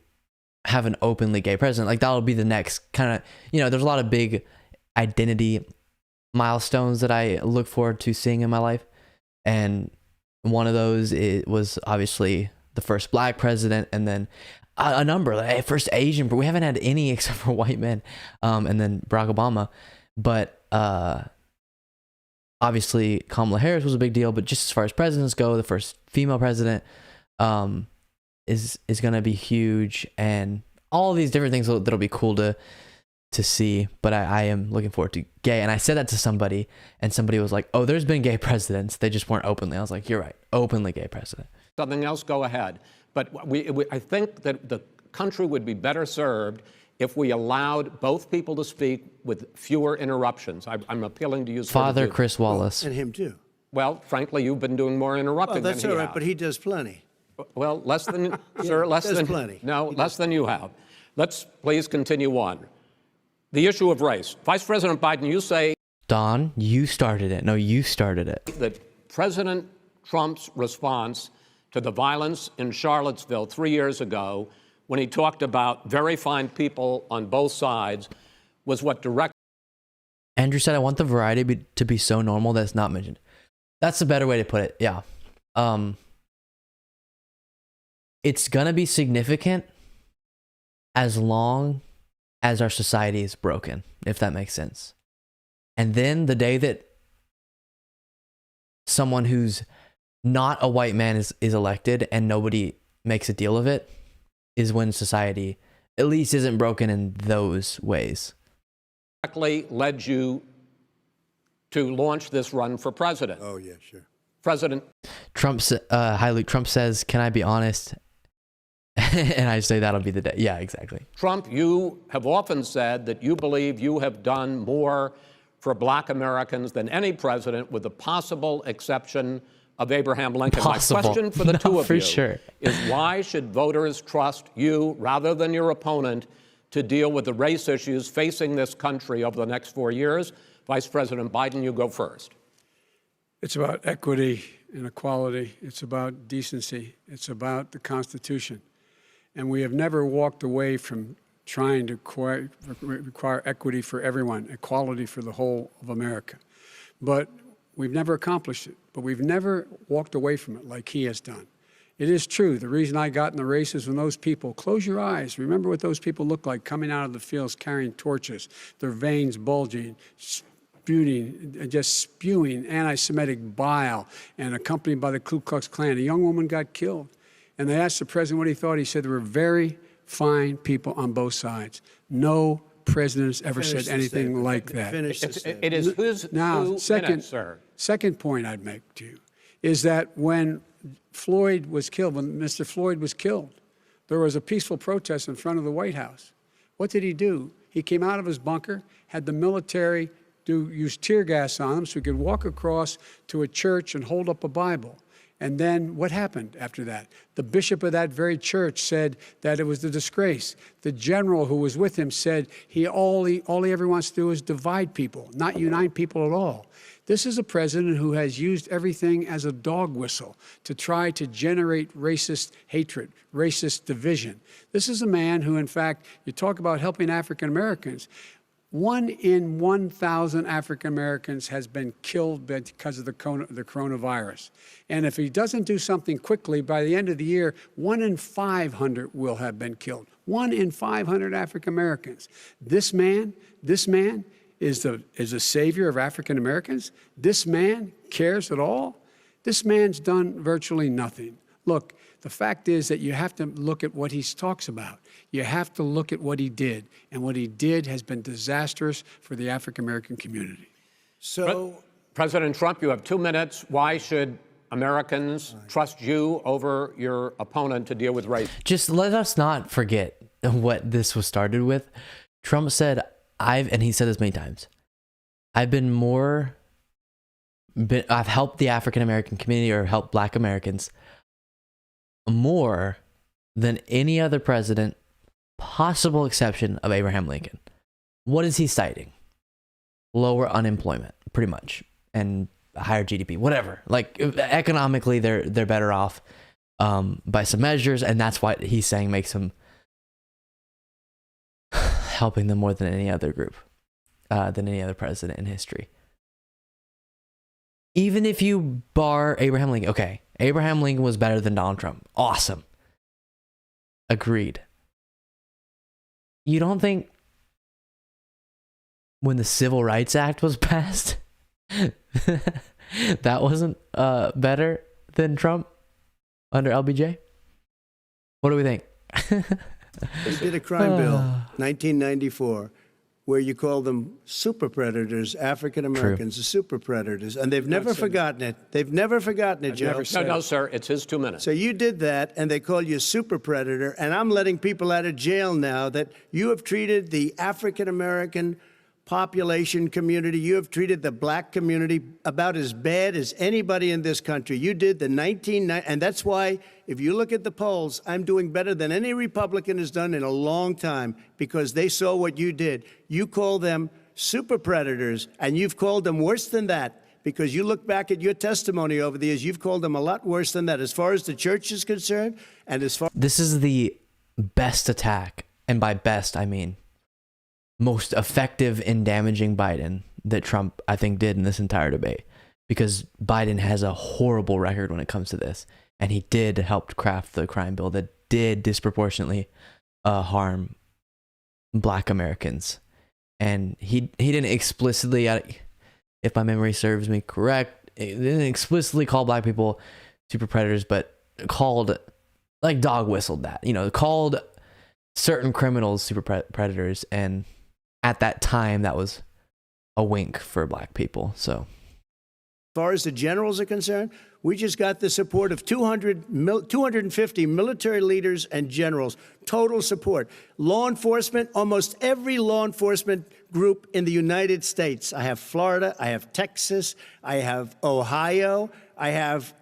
S1: have an openly gay president. Like that'll be the next kind of, there's a lot of big identity milestones that I look forward to seeing in my life. And one of those was obviously the first black president, and then a number, like first Asian, but we haven't had any except for white men. And then Barack Obama. But obviously Kamala Harris was a big deal, but just as far as presidents go, the first female president is going to be huge, and all these different things that'll be cool to see. But I am looking forward to gay. And I said that to somebody, and somebody was like, oh, there's been gay presidents. They just weren't openly. I was like, you're right. Openly gay president.
S2: Something else, go ahead. But I think that the country would be better served if we allowed both people to speak with fewer interruptions. I'm appealing to you.
S1: Father Chris Wallace.
S3: And him too.
S2: Well, frankly, you've been doing more interrupting
S3: That's
S2: than
S3: all
S2: he
S3: right,
S2: has.
S3: but he does plenty.
S2: Well, less than,
S3: Yeah,
S2: sir, less
S3: does
S2: than,
S3: plenty.
S2: no, less than you have. Let's please continue on. The issue of race. Vice President Biden, you say
S1: Don, you started it. No, you started it.
S2: that President Trump's response to the violence in Charlottesville 3 years ago, when he talked about very fine people on both sides, was what directed.
S1: Andrew said, I want the variety to be so normal that it's not mentioned. That's a better way to put it. Yeah. It's going to be significant as long as our society is broken, if that makes sense. And then the day that someone who's not a white man is elected and nobody makes a deal of it is when society at least isn't broken in those ways.
S2: Directly led you to launch this run for president.
S3: Oh, yeah, sure.
S2: President
S1: Hi, Luke. Trump says, can I be honest? And I say that'll be the day. Yeah, exactly.
S2: Trump, you have often said that you believe you have done more for black Americans than any president, with the possible exception of Abraham Lincoln.
S1: Possible.
S2: My question for the two of
S1: for
S2: you
S1: sure.
S2: is, why should voters trust you rather than your opponent to deal with the race issues facing this country over the next 4 years? Vice President Biden, you go first.
S4: It's about equity and equality. It's about decency. It's about the Constitution. And we have never walked away from trying to require equity for everyone, equality for the whole of America. But we've never accomplished it. But we've never walked away from it like he has done. It is true. The reason I got in the race is when those people, close your eyes, remember what those people look like coming out of the fields carrying torches, their veins bulging, just spewing anti-Semitic bile, and accompanied by the Ku Klux Klan. A young woman got killed. And they asked the president what he thought. He said there were very fine people on both sides. No president has ever said anything like that.
S2: It is who's
S4: now,
S2: who
S4: second,
S2: sir.
S4: Second point I'd make to you is that when Floyd was killed, when Mr. Floyd was killed, there was a peaceful protest in front of the White House. What did he do? He came out of his bunker, had the military use tear gas on him so he could walk across to a church and hold up a Bible. And then what happened after that? The bishop of that very church said that it was a disgrace. The general who was with him said all he ever wants to do is divide people, not unite people at all. This is a president who has used everything as a dog whistle to try to generate racist hatred, racist division. This is a man who, in fact, you talk about helping African Americans. 1 in 1,000 African Americans has been killed because of the coronavirus. And if he doesn't do something quickly, by the end of the year, 1 in 500 will have been killed. 1 in 500 African Americans. This man is a savior of African Americans. This man cares at all. This man's done virtually nothing. Look, the fact is that you have to look at what he talks about. You have to look at what he did. And what he did has been disastrous for the African-American community.
S3: So,
S2: President Trump, you have 2 minutes. Why should Americans trust you over your opponent to deal with race?
S1: Just let us not forget what this was started with. Trump said, and he said this many times, I've helped the African American community, or helped Black Americans, more than any other president, possible exception of Abraham Lincoln. What is he citing? Lower unemployment, pretty much, and higher GDP, whatever. Like, economically, they're better off by some measures, and that's why he's saying makes him helping them more than any other group, than any other president in history. Even if you bar Abraham Lincoln, okay, Abraham Lincoln was better than Donald Trump. Awesome. Agreed. You don't think when the Civil Rights Act was passed, that wasn't better than Trump under LBJ? What do we think?
S3: They did a crime bill, 1994, where you call them super predators, African Americans, the super predators, and they've never forgotten it. They've never forgotten it, Joe.
S2: No, sir, it's his 2 minutes.
S3: So you did that, and they call you a super predator, and I'm letting people out of jail now that you have treated the African American population community, you have treated the Black community about as bad as anybody in this country. You did the 1990, and that's why, if you look at the polls, I'm doing better than any Republican has done in a long time, because they saw what you did. You call them super predators, and you've called them worse than that, because you look back at your testimony over the years, you've called them a lot worse than that, as far as the church is concerned, and as far...
S1: This is the best attack, and by best, I mean most effective in damaging Biden that Trump, I think, did in this entire debate, because Biden has a horrible record when it comes to this, and he did help craft the crime bill that did disproportionately harm Black Americans. And he didn't explicitly, if my memory serves me correct, he didn't explicitly call Black people super predators, but called, like, dog whistled that, called certain criminals super predators, and at that time, that was a wink for Black people. So,
S3: as far as the generals are concerned, we just got the support of 250 military leaders and generals, total support. Law enforcement, almost every law enforcement group in the United States. I have Florida, I have Texas, I have Ohio, I have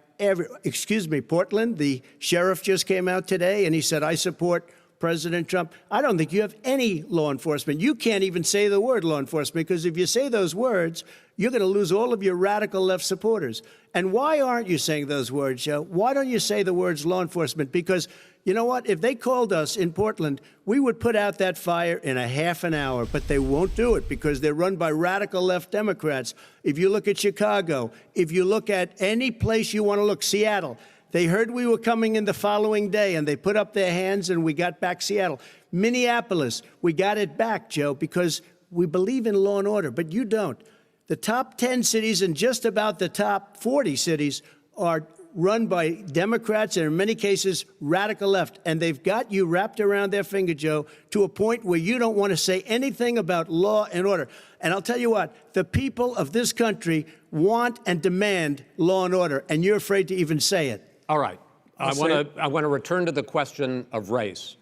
S3: Portland. The sheriff just came out today and he said, I support President Trump. I don't think you have any law enforcement. You can't even say the word law enforcement, because if you say those words, you're going to lose all of your radical left supporters. And why aren't you saying those words, Joe? Why don't you say the words law enforcement? Because you know what? If they called us in Portland, we would put out that fire in a half an hour, but they won't do it because they're run by radical left Democrats. If you look at Chicago, if you look at any place you want to look, Seattle, they heard we were coming in the following day, and they put up their hands, and we got back Seattle. Minneapolis, we got it back, Joe, because we believe in law and order, but you don't. The top 10 cities and just about the top 40 cities are run by Democrats and, in many cases, radical left. And they've got you wrapped around their finger, Joe, to a point where you don't want to say anything about law and order. And I'll tell you what, the people of this country want and demand law and order, and you're afraid to even say it.
S2: All right. I want to return to the question of race.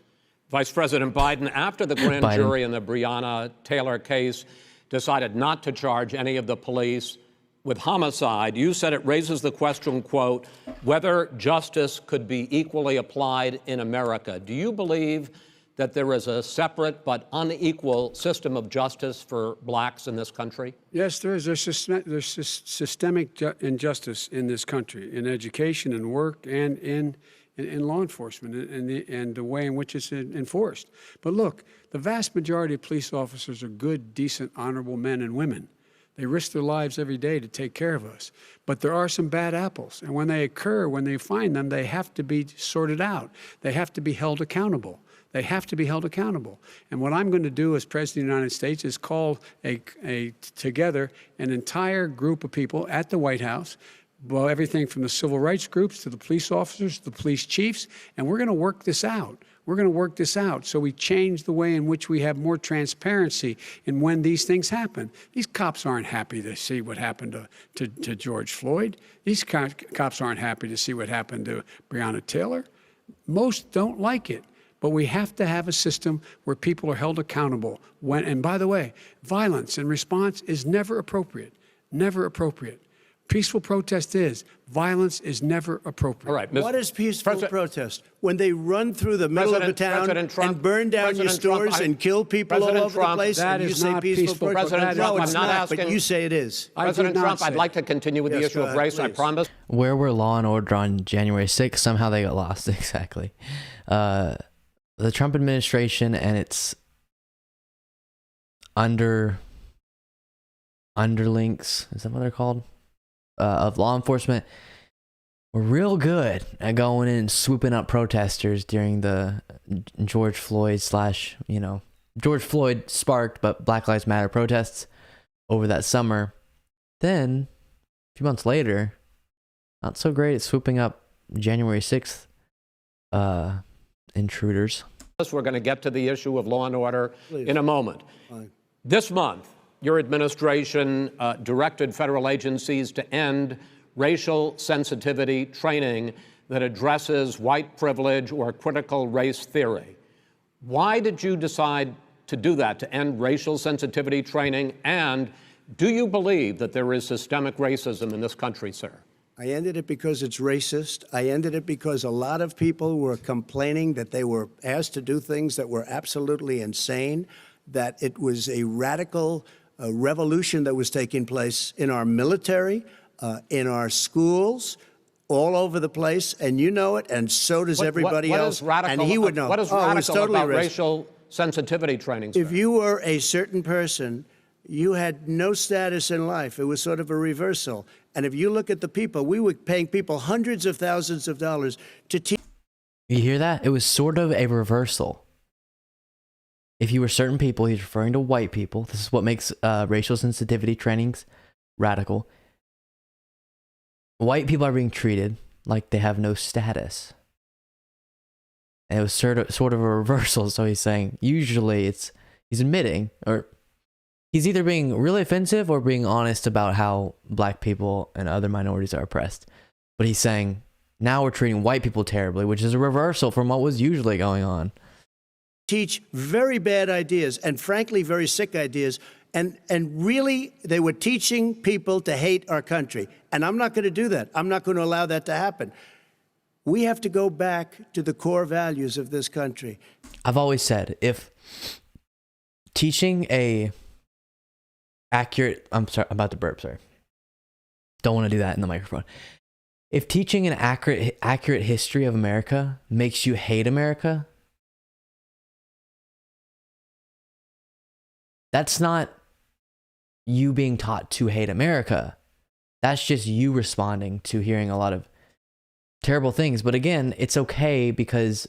S2: Vice President Biden, after the grand jury in the Breonna Taylor case decided not to charge any of the police with homicide, you said it raises the question, quote, whether justice could be equally applied in America. Do you believe that there is a separate but unequal system of justice for blacks in this country?
S4: Yes, there is. There's systemic injustice in this country, in education and work and in law enforcement and the way in which it's enforced. But look, the vast majority of police officers are good, decent, honorable men and women. They risk their lives every day to take care of us. But there are some bad apples. And when they occur, when they find them, they have to be sorted out. They have to be held accountable. They have to be held accountable. And what I'm going to do as President of the United States is call together an entire group of people at the White House, well, everything from the civil rights groups to the police officers, to the police chiefs, and we're going to work this out. We're going to work this out so we change the way in which we have more transparency in when these things happen. These cops aren't happy to see what happened to George Floyd. These cops aren't happy to see what happened to Breonna Taylor. Most don't like it. But we have to have a system where people are held accountable. And by the way, violence in response is never appropriate. Never appropriate. Peaceful protest is. Violence is never appropriate.
S2: All right.
S3: What is peaceful protest? When they run through the middle of the town and burn down your stores and kill people all over the place,
S4: that
S3: and you
S4: is
S3: say
S4: not
S3: peaceful protest?
S2: President Trump,
S3: No, it's
S2: I'm not asking.
S3: but you say it is.
S2: President Trump, I'd like to continue with the
S3: Yes,
S2: issue
S3: go
S2: of
S3: ahead,
S2: race, I
S3: please.
S2: promise.
S1: Where were law and order on January 6th? Somehow they got lost. Exactly. The Trump administration and its underlinks, is that what they're called? Of law enforcement were real good at going in and swooping up protesters during the George Floyd sparked but Black Lives Matter protests over that summer. Then a few months later, not so great at swooping up January 6th intruders.
S2: We're going to get to the issue of law and order in a moment.
S3: Fine.
S2: This month, your administration directed federal agencies to end racial sensitivity training that addresses white privilege or critical race theory. Why did you decide to do that, to end racial sensitivity training? And do you believe that there is systemic racism in this country, sir?
S3: I ended it because it's racist. I ended it because a lot of people were complaining that they were asked to do things that were absolutely insane, that it was a radical revolution that was taking place in our military, in our schools, all over the place, and you know it, and so does everybody
S2: what
S3: else.
S2: Is radical,
S3: and he would know.
S2: What is radical about racial sensitivity training, sir?
S3: If you were a certain person, you had no status in life. It was sort of a reversal. And if you look at the people, we were paying people hundreds of thousands of dollars to teach.
S1: You hear that? It was sort of a reversal. If you were certain people, he's referring to white people. This is what makes racial sensitivity trainings radical. White people are being treated like they have no status. And it was sort of a reversal. So he's saying, usually he's admitting, or he's either being really offensive or being honest about how black people and other minorities are oppressed. But he's saying, now we're treating white people terribly, which is a reversal from what was usually going on.
S3: Teach very bad ideas and frankly very sick ideas, and really they were teaching people to hate our country, and I'm not going to do that. I'm not going to allow that to happen. We have to go back to the core values of this country.
S1: I've always said, if teaching I'm sorry, I'm about to burp, sorry. Don't want to do that in the microphone. If teaching an accurate history of America makes you hate America, that's not you being taught to hate America. That's just you responding to hearing a lot of terrible things. But again, it's okay because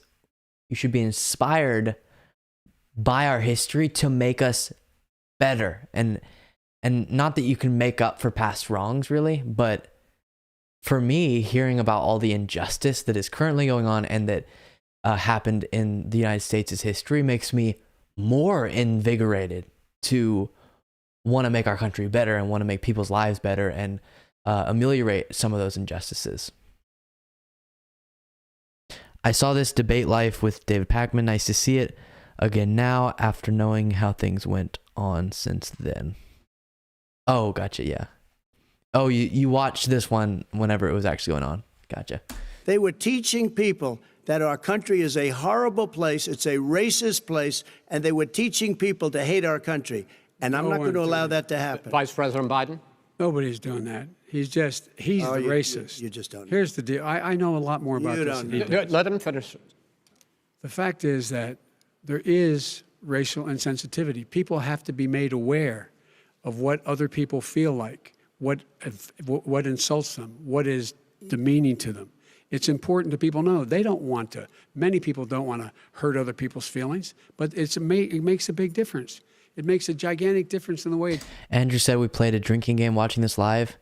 S1: you should be inspired by our history to make us better. And not that you can make up for past wrongs, really, but for me, hearing about all the injustice that is currently going on and that happened in the United States' history makes me more invigorated to want to make our country better and want to make people's lives better and ameliorate some of those injustices. I saw this debate live with David Pakman. Nice to see it again now after knowing how things went on since then. Oh, gotcha, yeah. Oh, you watched this one whenever it was actually going on. Gotcha.
S3: They were teaching people that our country is a horrible place, it's a racist place, and they were teaching people to hate our country. And I'm not going to allow that to happen.
S2: Vice President Biden?
S4: Nobody's doing that. He's the racist.
S3: You just don't know.
S4: Here's the deal. I know a lot more about
S3: You
S4: this
S3: don't
S4: than he
S3: know.
S4: does.
S2: Let him finish.
S4: The fact is that there is racial insensitivity. People have to be made aware of what other people feel like, what insults them, what is demeaning to them. It's important that people know they don't want to. Many people don't want to hurt other people's feelings, but it makes a big difference. It makes a gigantic difference in the way.
S1: Andrew said we played a drinking game watching this live.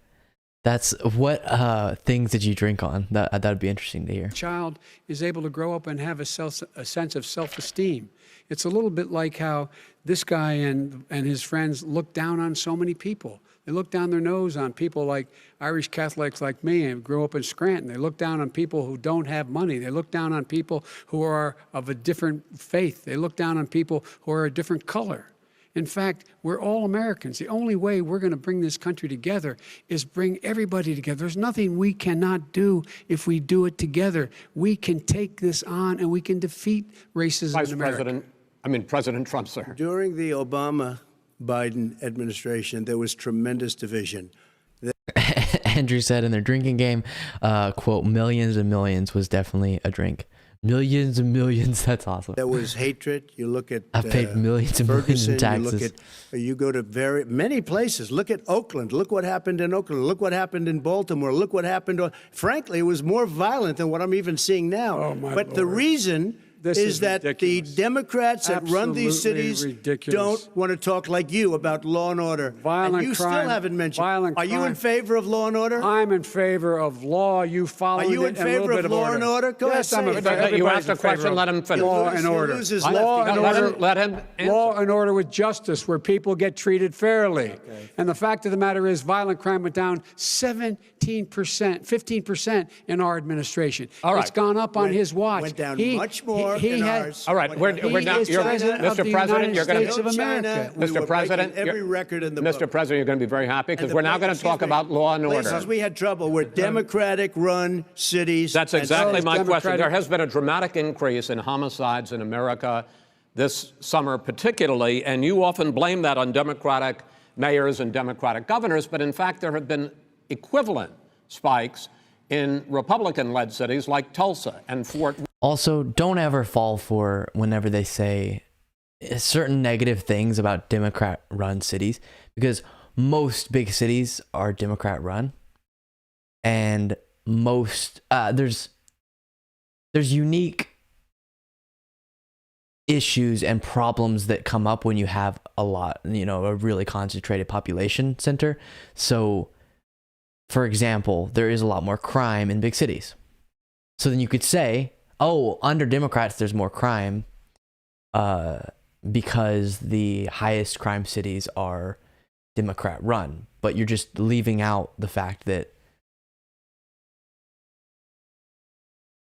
S1: That's what things did you drink on? That'd be interesting to hear.
S4: A child is able to grow up and have a sense of self-esteem. It's a little bit like how this guy and his friends look down on so many people. They look down their nose on people like Irish Catholics like me and grew up in Scranton. They look down on people who don't have money. They look down on people who are of a different faith. They look down on people who are a different color. In fact, we're all Americans. The only way we're going to bring this country together is bring everybody together. There's nothing we cannot do if we do it together. We can take this on and we can defeat racism in America.
S2: President Trump, sir.
S3: During the Obama-Biden administration, there was tremendous division.
S1: Andrew said in their drinking game, quote, millions and millions was definitely a drink. Millions and millions. That's awesome.
S3: There was hatred. You look at
S1: I've paid millions and millions in taxes.
S3: You go to very many places. Look at Oakland. Look what happened in Oakland. Look what happened in Baltimore. Look what happened. Frankly, it was more violent than what I'm even seeing now.
S4: Oh, my
S3: but
S4: Lord.
S3: the reason is that
S4: ridiculous.
S3: the Democrats that run these
S4: Absolutely
S3: cities
S4: ridiculous.
S3: don't want to talk like you about law and order.
S4: Violent
S3: and you
S4: crime,
S3: still haven't mentioned.
S4: violent
S3: Are you in
S4: crime.
S3: favor of law and order?
S4: I'm in favor of law. You follow it.
S3: Are you in
S4: and a little
S3: favor
S4: bit
S3: of law and order? Go
S4: yes,
S3: ahead,
S4: I'm
S3: say
S4: in
S3: it.
S4: favor.
S2: You asked
S4: Everybody's
S2: a
S4: in favor
S2: question,
S4: of
S2: let him finish.
S4: Law and order.
S3: Lose his
S4: Law
S3: left.
S4: and
S2: Let
S4: order.
S2: him- let him answer.
S4: Law and order with justice, where people get treated fairly. And the fact of the matter is, violent crime went down 17%, 15% in our administration.
S2: All right.
S4: It's gone up on his watch.
S3: Went down much more
S4: he
S3: in
S4: had-
S3: ours.
S2: All right, we're
S4: He
S2: now.
S4: is
S2: You're,
S4: president of
S2: Mr.
S4: the
S2: President,
S4: United
S2: you're going
S4: States
S2: to.
S4: of America.
S3: China, we
S2: Mr.
S3: were
S2: President,
S3: breaking every
S2: you're-
S3: record in the book.
S2: Mr. President, you're going to be very happy because
S3: And
S2: we're now going to talk about law and order.
S3: Places we had trouble were Democratic-run cities.
S2: That's
S3: and
S2: exactly
S3: states.
S2: my question.
S4: Democratic-
S2: There has been a dramatic increase in homicides in America this summer, particularly, and you often blame that on Democratic mayors and Democratic governors, but in fact, there have been equivalent spikes in Republican-led cities like Tulsa and Fort Worth.
S1: Also, don't ever fall for whenever they say certain negative things about Democrat-run cities, because most big cities are Democrat-run, and most there's unique issues and problems that come up when you have a really concentrated population center. So, for example, there is a lot more crime in big cities. So then you could say, oh, under Democrats, there's more crime because the highest crime cities are Democrat run. But you're just leaving out the fact that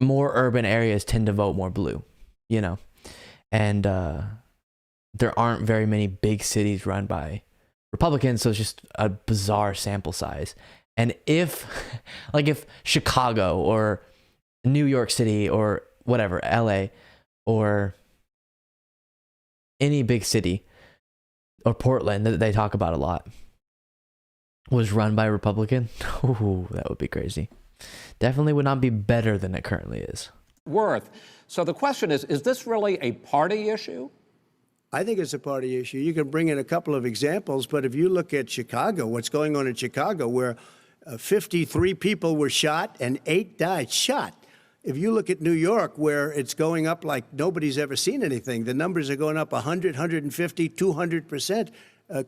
S1: more urban areas tend to vote more blue, and there aren't very many big cities run by Republicans, so it's just a bizarre sample size. And if Chicago or New York City or whatever, LA or any big city or Portland that they talk about a lot was run by a Republican, ooh, that would be crazy. Definitely would not be better than it currently is.
S2: Worth. So the question is this really a party issue?
S3: I think it's a party issue. You can bring in a couple of examples, but if you look at Chicago, what's going on in Chicago, where 53 people were shot and 8 died shot. If you look at New York, where it's going up like nobody's ever seen anything, the numbers are going up 100, 150, 200%.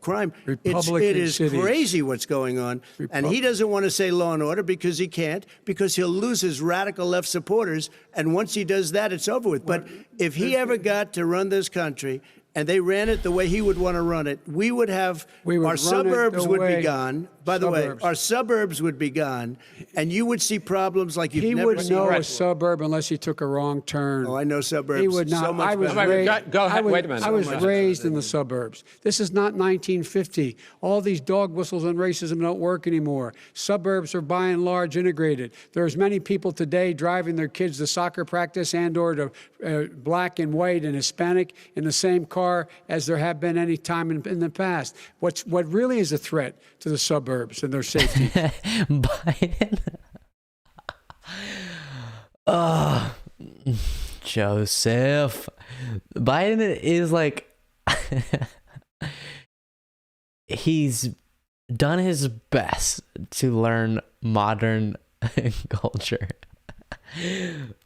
S3: Crime. It is
S4: cities.
S3: crazy what's going on. And he doesn't want to say law and order because he can't, because he'll lose his radical left supporters. And once he does that, it's over with. But if he ever got to run this country and they ran it the way he would want to run it, we would have our suburbs would be gone. By the way, our suburbs would be gone, and you would see problems like you've
S4: He
S3: never
S4: would
S3: seen.
S4: know a suburb unless he took a wrong turn.
S3: Oh, I know suburbs.
S4: He would not.
S3: So much
S4: I was
S3: better.
S4: raised.
S2: Go ahead.
S4: I was,
S2: Wait a minute.
S4: I was
S2: So much
S4: raised in the suburbs. This is not 1950. All these dog whistles on racism don't work anymore. Suburbs are by and large integrated. There's many people today driving their kids to soccer practice and/or to black and white and Hispanic in the same car as there have been any time in the past. What really is a threat to the suburbs and their safety?
S1: Biden. Oh, Joseph. Biden is like, he's done his best to learn modern culture,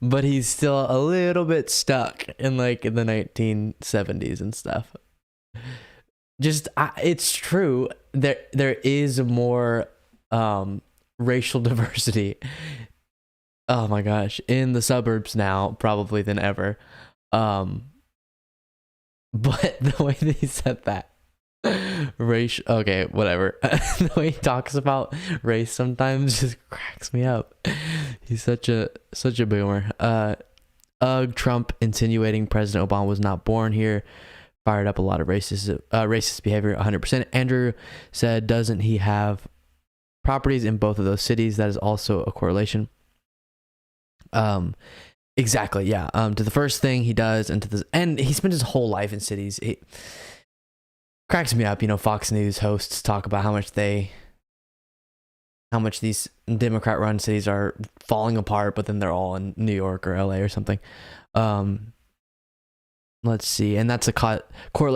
S1: but he's still a little bit stuck in the 1970s and stuff. It's true. There is more racial diversity, oh my gosh, in the suburbs now probably than ever, but the way that he said that, Race. Okay, whatever. The way he talks about race sometimes just cracks me up. He's such a boomer. Trump insinuating President Obama was not born here fired up a lot of racist behavior. 100%. Andrew said, doesn't he have properties in both of those cities? That is also a correlation. Exactly. Yeah. To the first thing he does, and he spent his whole life in cities. It cracks me up. Fox News hosts talk about how much these Democrat-run cities are falling apart, but then they're all in New York or LA or something. Let's see. And that's a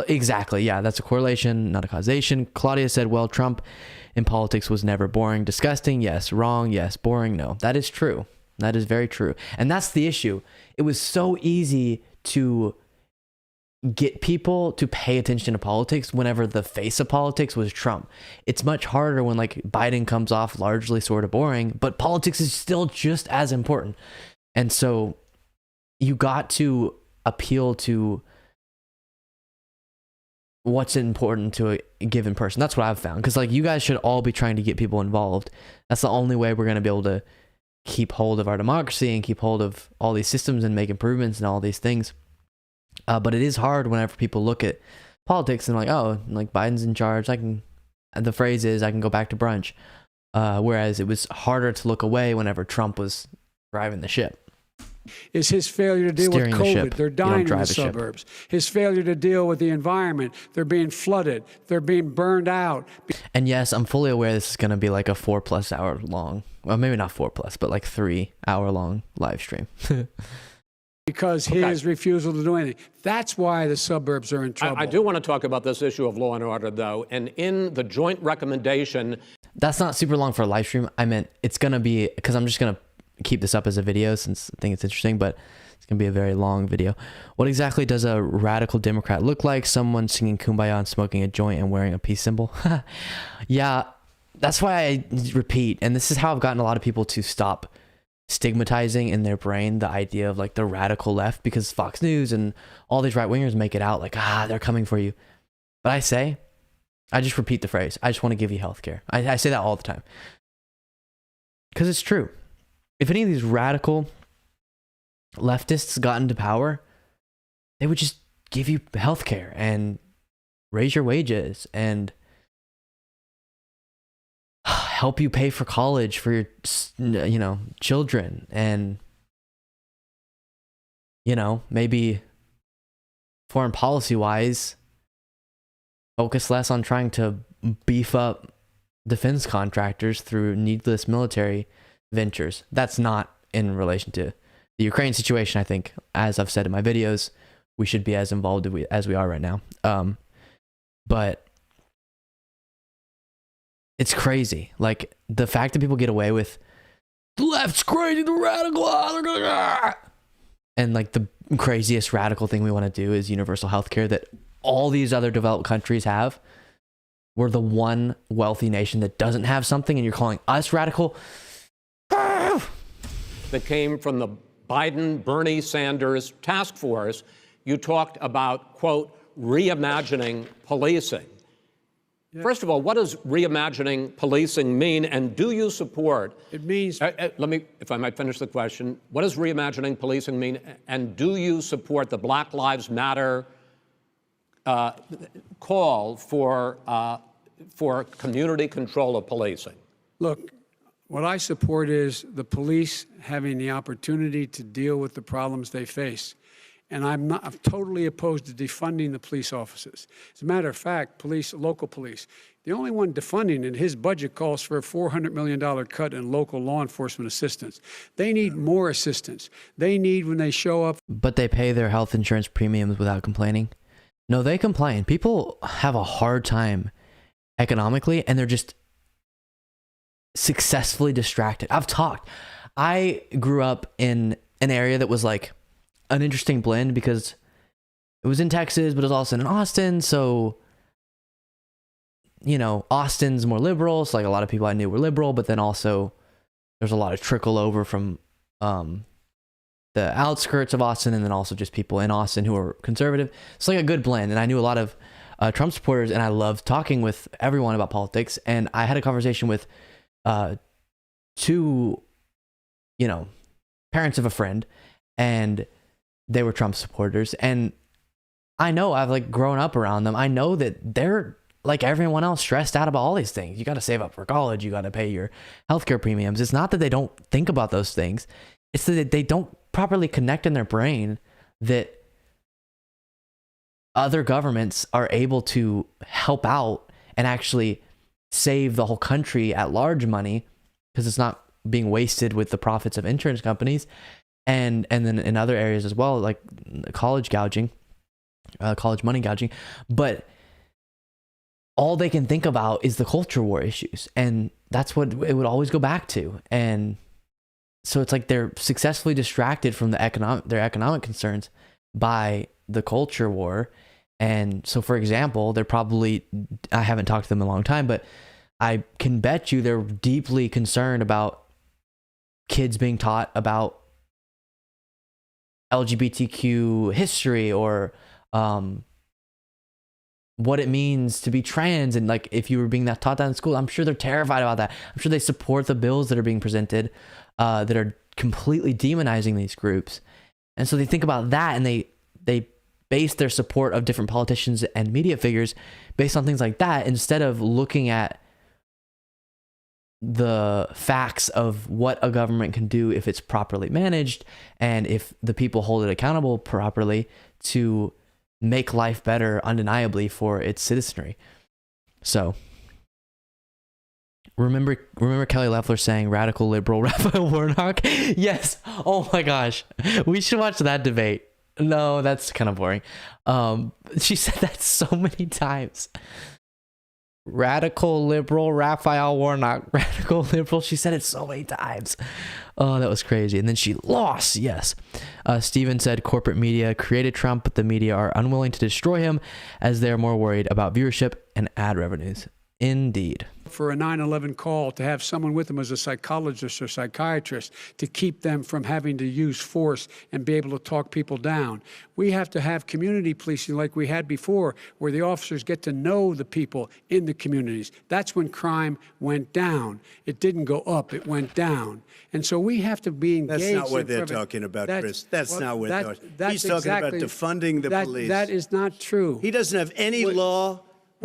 S1: exactly. Yeah, that's a correlation, not a causation. Claudia said, well, Trump in politics was never boring. Disgusting. Yes. Wrong. Yes. Boring. No. That is true. That is very true. And that's the issue. It was so easy to get people to pay attention to politics whenever the face of politics was Trump. It's much harder when like Biden comes off largely sort of boring, but politics is still just as important. And so you got to appeal to what's important to a given person. That's what I've found. Because like you guys should all be trying to get people involved. That's the only way we're going to be able to keep hold of our democracy and keep hold of all these systems and make improvements and all these things. But it is hard whenever people look at politics and like, oh, like Biden's in charge. The phrase is, I can go back to brunch. Whereas it was harder to look away whenever Trump was driving the ship.
S4: Is his failure to deal with COVID. They're dying in the suburbs. His failure to deal with the environment. They're being flooded. They're being burned out.
S1: And yes, I'm fully aware this is going to be like a 4+ hour long, well, maybe not 4+, but like 3 hour long live stream.
S4: Because his refusal to do anything. That's why the suburbs are in trouble.
S2: I do want to talk about this issue of law and order, though. And in the joint recommendation...
S1: That's not super long for a live stream. I meant it's going to be... Because I'm just going to keep this up as a video since I think it's interesting, but it's going to be a very long video. What exactly does a radical Democrat look like? Someone singing Kumbaya and smoking a joint and wearing a peace symbol? Yeah, that's why I repeat. And this is how I've gotten a lot of people to stop stigmatizing in their brain the idea of like the radical left, because Fox News and all these right wingers make it out like, they're coming for you. But I just repeat the phrase. I just want to give you healthcare. I say that all the time because it's true. If any of these radical leftists got into power, they would just give you healthcare and raise your wages and help you pay for college for your, children, and, maybe foreign policy wise, focus less on trying to beef up defense contractors through needless military ventures. That's not in relation to the Ukraine situation. I think, as I've said in my videos, we should be as involved as we are right now. But it's crazy. Like the fact that people get away with the left's crazy, the radical, they're gonna, and like the craziest radical thing we want to do is universal healthcare that all these other developed countries have. We're the one wealthy nation that doesn't have something, and you're calling us radical.
S2: That came from the Biden-Bernie Sanders task force. You talked about, quote, reimagining policing. Yeah. First of all, what does reimagining policing mean, and do you support?
S4: It means...
S2: let me, if I might finish the question. What does reimagining policing mean, and do you support the Black Lives Matter call for community control of policing?
S4: Look, what I support is the police having the opportunity to deal with the problems they face. And I'm totally opposed to defunding the police officers. As a matter of fact, local police, the only one defunding in his budget calls for a $400 million cut in local law enforcement assistance. They need more assistance. They need, when they show up.
S1: But they pay their health insurance premiums without complaining. No, they complain. People have a hard time economically, and they're just successfully distracted. I grew up in an area that was like an interesting blend because it was in Texas, but it was also in Austin. So, Austin's more liberal. So like a lot of people I knew were liberal, but then also there's a lot of trickle over from the outskirts of Austin, and then also just people in Austin who are conservative. It's like a good blend. And I knew a lot of Trump supporters, and I love talking with everyone about politics. And I had a conversation with two, parents of a friend, and they were Trump supporters. And I know I've like grown up around them. I know that they're like everyone else stressed out about all these things. You got to save up for college. You got to pay your healthcare premiums. It's not that they don't think about those things. It's that they don't properly connect in their brain that other governments are able to help out and actually save the whole country at large money, because it's not being wasted with the profits of insurance companies. And then in other areas as well, like college money gouging. But all they can think about is the culture war issues. And that's what it would always go back to. And so it's like they're successfully distracted from their economic concerns by the culture war. And so, for example, I haven't talked to them in a long time, but I can bet you they're deeply concerned about kids being taught about LGBTQ history, or what it means to be trans. And like, if you were being taught that in school, I'm sure they're terrified about that. I'm sure they support the bills that are being presented that are completely demonizing these groups. And so they think about that, and they base their support of different politicians and media figures based on things like that, instead of looking at the facts of what a government can do if it's properly managed, and if the people hold it accountable properly to make life better undeniably for its citizenry. So remember Kelly Loeffler saying radical liberal Raphael Warnock? Yes. Oh my gosh, we should watch that debate. No, that's kind of boring. She said that so many times. Radical liberal Raphael Warnock. Radical liberal. She said it so many times. Oh, that was crazy. And then she lost. Yes. Steven said corporate media created Trump, but the media are unwilling to destroy him as they're more worried about viewership and ad revenues. Indeed.
S4: For a 9/11 call, to have someone with them as a psychologist or psychiatrist to keep them from having to use force and be able to talk people down. We have to have community policing like we had before, where the officers get to know the people in the communities. That's when crime went down. It didn't go up, it went down. And so we have to be engaged.
S3: That's not what they're talking about, Chris. That's not what they're talking about. He's talking about defunding the police.
S4: That is not true.
S3: He doesn't have any law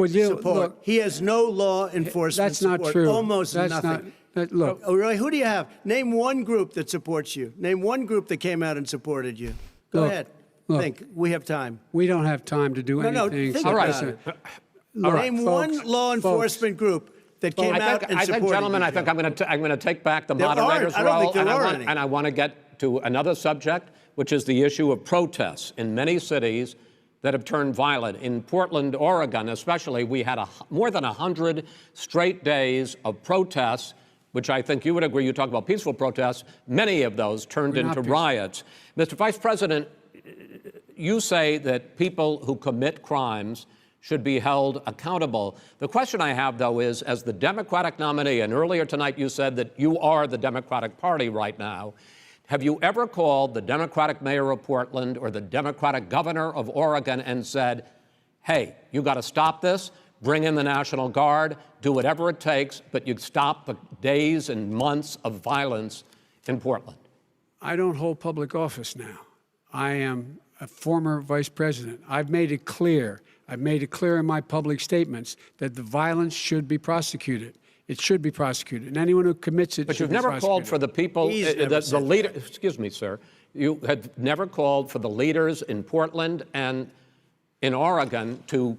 S3: support.
S4: Look,
S3: he has no law enforcement
S4: that's not
S3: support.
S4: true.
S3: Almost
S4: that's
S3: nothing.
S4: Look.
S3: Oh, really? Who do you have? Name one group that supports you. Name one group that came out and supported you. Go ahead. Think. We have time.
S4: We don't have time to do anything.
S3: No, think
S2: All right.
S3: about it. Name one law enforcement group that came out and supported you.
S2: Gentlemen, I think I'm going to take back the moderator's role.
S3: I don't think there are any.
S2: And I want to get to another subject, which is the issue of protests in many cities that have turned violent. In Portland, Oregon, especially, we had more than 100 straight days of protests, which I think you would agree. You talk about peaceful protests. Many of those turned into riots. Mr. Vice President, you say that people who commit crimes should be held accountable. The question I have, though, is, as the Democratic nominee, and earlier tonight you said that you are the Democratic Party right now, have you ever called the Democratic mayor of Portland or the Democratic governor of Oregon and said, hey, you got to stop this, bring in the National Guard, do whatever it takes, but you stop the days and months of violence in Portland?
S4: I don't hold public office now. I am a former vice president. I've made it clear in my public statements that the violence should be prosecuted. It should be prosecuted, and anyone who commits it
S2: but
S4: should
S2: you've never called for the people, the leader. Excuse me, sir. You have never called for the leaders in Portland and in Oregon to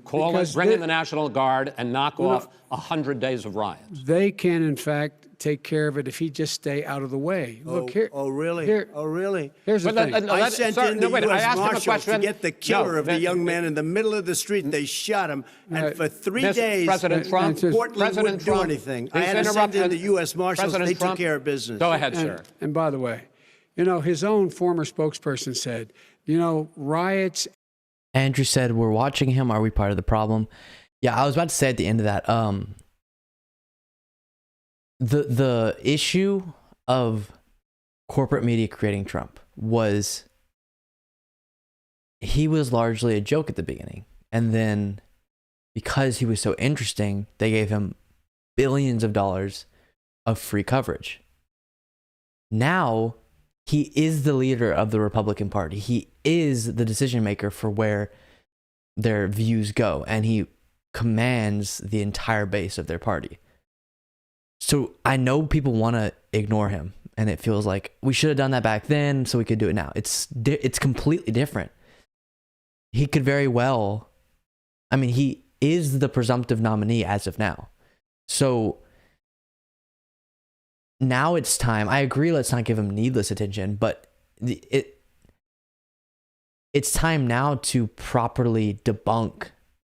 S2: bring in the National Guard and knock off 100 days of riots.
S4: They can, in fact, take care of it if he just stay out of the way. Look here.
S3: Oh, really?
S4: Really? Here's the thing.
S3: I sent in the U.S. Marshals to get the killer of the young man in the middle of the street. They shot him, and for 3 days,
S2: President Trump,
S3: Portland wouldn't do anything. I had to send in the U.S. Marshals. They took care of business.
S2: Go ahead, sir.
S4: And by the way, his own former spokesperson said, riots.
S1: Andrew said, we're watching him. Are we part of the problem? Yeah, I was about to say at the end of that, the issue of corporate media creating Trump was he was largely a joke at the beginning. And then because he was so interesting, they gave him billions of dollars of free coverage. Now he is the leader of the Republican Party. He is the decision maker for where their views go, and he commands the entire base of their party. So I know people want to ignore him, and it feels like we should have done that back then so we could do it now. It's completely different. He could very well, I mean, he is the presumptive nominee as of now. So now it's time. I agree, let's not give him needless attention, but it's time now to properly debunk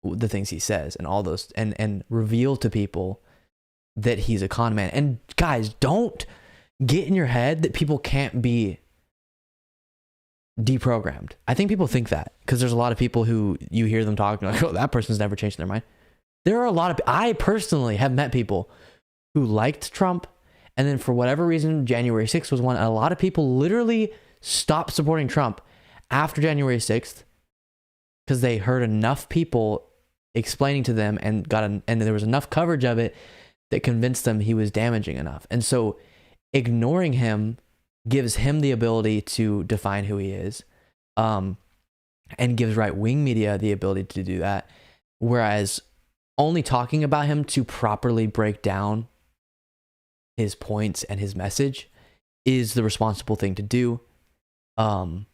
S1: the things he says and all those, and reveal to people that he's a con man. And guys, don't get in your head that people can't be deprogrammed. I think people think that because there's a lot of people who you hear them talking like, oh, that person's never changed their mind. There are a lot of, I personally have met people who liked Trump, and then for whatever reason, January 6th was one. And a lot of people literally stopped supporting Trump after January 6th because they heard enough people explaining to them and there was enough coverage of it that convinced them he was damaging enough. And so ignoring him gives him the ability to define who he is, and gives right-wing media the ability to do that. Whereas only talking about him to properly break down his points and his message is the responsible thing to do. And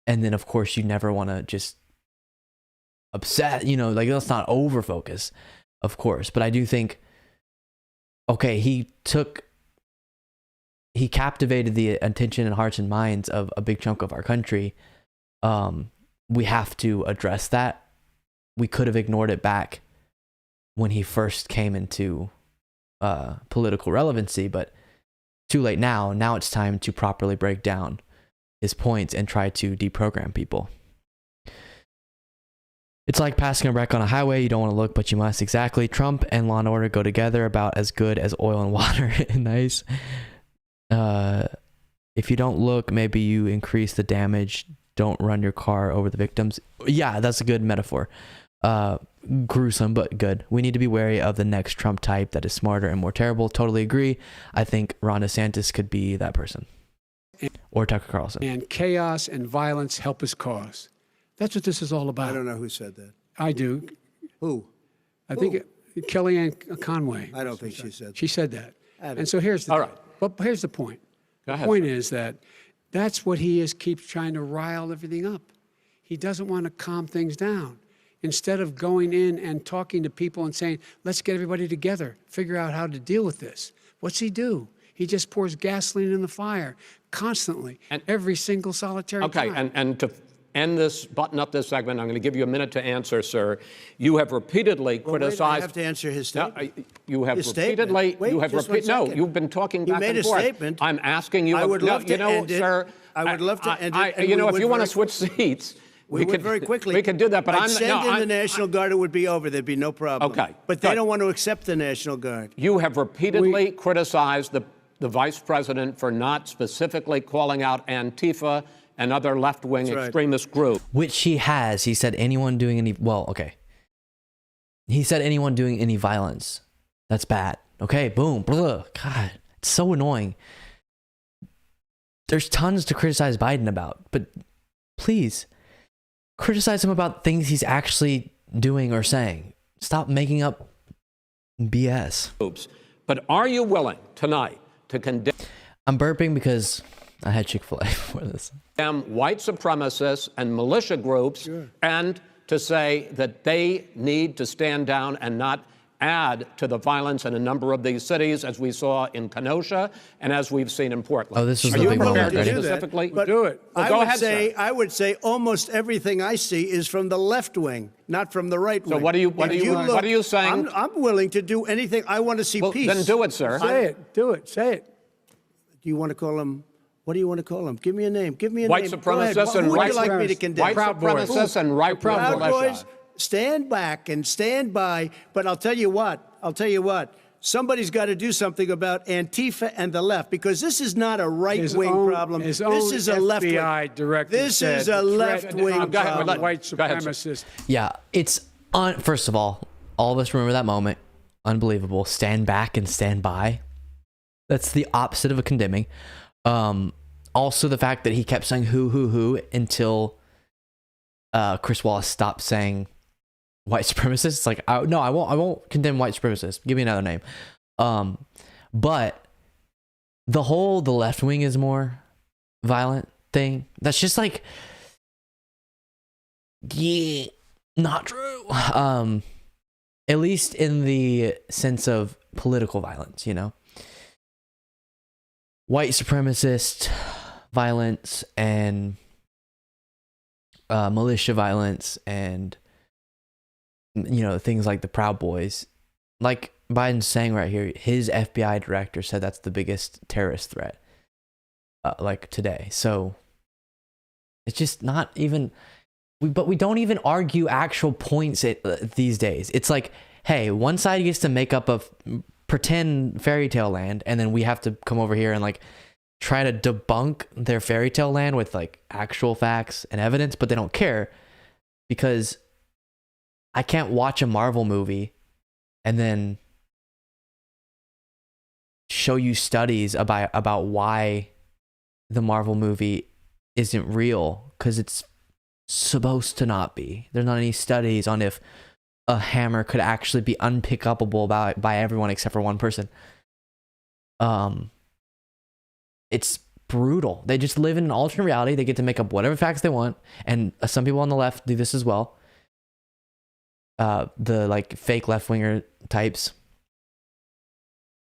S1: then of course you never want to just upset, like let's not over focus, of course. But I do think, okay, he captivated the attention and hearts and minds of a big chunk of our country. We have to address that. We could have ignored it back when he first came into political relevancy, but too late now. Now it's time to properly break down his points and try to deprogram people. It's like passing a wreck on a highway. You don't want to look, but you must. Exactly. Trump and Law and Order go together about as good as oil and water. Nice. If you don't look, maybe you increase the damage. Don't run your car over the victims. Yeah, that's a good metaphor. Gruesome, but good. We need to be wary of the next Trump type that is smarter and more terrible. Totally agree. I think Ron DeSantis could be that person. Or Tucker Carlson.
S4: And chaos and violence help us cause. That's what this is all about.
S3: I don't know who said that.
S4: I do.
S3: Who?
S4: I think Kellyanne Conway.
S3: I don't think she said that.
S4: She said that. And so here's the
S2: all right.
S4: But here's the point.
S2: Go ahead,
S4: the point
S2: sir.
S4: is that that's what he is, keeps trying to rile everything up. He doesn't want to calm things down. Instead of going in and talking to people and saying, let's get everybody together, figure out how to deal with this. What's he do? He just pours gasoline in the fire constantly, every single solitary time.
S2: Okay, and to end this, button up this segment, I'm going to give you a minute to answer, sir. You have repeatedly criticized.
S3: I have to answer his statement.
S2: No, you have
S3: His
S2: repeatedly.
S3: statement. Wait,
S2: you have
S3: just 1
S2: No,
S3: second.
S2: you've been talking
S3: You
S2: back
S3: made
S2: and
S3: a
S2: forth.
S3: statement.
S2: I'm asking you.
S3: I would love to end it.
S2: Sir.
S3: I would love to end it. and
S2: You
S3: we
S2: know, if
S3: would
S2: you want to
S3: very-
S2: switch seats,
S3: we would very quickly.
S2: We could do that, but
S3: I'd send in the National Guard. It would be over. There'd be no problem.
S2: Okay,
S3: but they
S2: good.
S3: don't want to accept the National Guard.
S2: You have repeatedly criticized the vice president for not specifically calling out Antifa and other left-wing extremist groups.
S1: Which he has. He said anyone doing any, well, okay. He said anyone doing any violence. That's bad. Okay, boom. Blah. God, it's so annoying. There's tons to criticize Biden about, but please criticize him about things he's actually doing or saying. Stop making up BS.
S2: But are you willing tonight to condemn
S1: I'm burping because I had Chick-fil-A before this.
S2: white supremacists and militia groups and to say that they need to stand down and not add to the violence in a number of these cities, as we saw in Kenosha and as we've seen in Portland?
S1: Oh, this was
S2: Are
S1: the
S2: you
S1: big
S2: prepared
S1: moment.
S2: to
S1: Ready?
S2: specifically
S3: But
S4: do it.
S2: Well,
S3: I
S2: go
S3: would
S2: ahead,
S3: say
S2: sir.
S3: I would say almost everything I see is from the left wing, not from the right wing.
S2: So what are you saying?
S3: I'm willing to do anything. I want to see
S2: Well,
S3: peace.
S2: then do it, sir.
S4: Say it. Do it. Say it.
S3: Do you want to call him? What do you want to call him? Give me a name. Give me a
S2: White
S3: name. Go ahead.
S2: supremacists and
S3: Who would
S2: right
S3: you like me to condemn?
S2: White
S4: Proud Boys.
S2: supremacists and right-wing
S3: Proud
S2: militia.
S3: Boys, stand back and stand by. But I'll tell you what. Somebody's got to do something about Antifa and the left, because this is not a right-wing problem.
S4: His
S3: This
S4: own
S3: is a left-wing.
S4: FBI director
S3: This
S4: said
S3: is a
S4: the threat
S3: left-wing
S4: of
S2: Go ahead,
S3: problem.
S4: white
S2: go ahead, sir.
S4: supremacists.
S1: Yeah, it's on. First of all, all of us remember that moment. Unbelievable. Stand back and stand by. That's the opposite of a condemning. Also, the fact that he kept saying who until Chris Wallace stopped saying white supremacists. It's like, no, I won't condemn white supremacists. Give me another name. But the left wing is more violent thing. That's just like, yeah, not true. At least in the sense of political violence, you know, white supremacist violence and militia violence and, you know, things like the Proud Boys. Like Biden's saying right here, his FBI director said that's the biggest terrorist threat, like today. So it's just not even, but we don't even argue actual points these days. It's like, hey, one side gets to make up a pretend fairy tale land, and then we have to come over here and like try to debunk their fairy tale land with like actual facts and evidence, but they don't care because I can't watch a Marvel movie and then show you studies about why the Marvel movie isn't real, because it's supposed to not be. There's not any studies on if a hammer could actually be unpickupable by everyone except for one person. It's brutal. They just live in an alternate reality. They get to make up whatever facts they want, and some people on the left do this as well. The like fake left-winger types.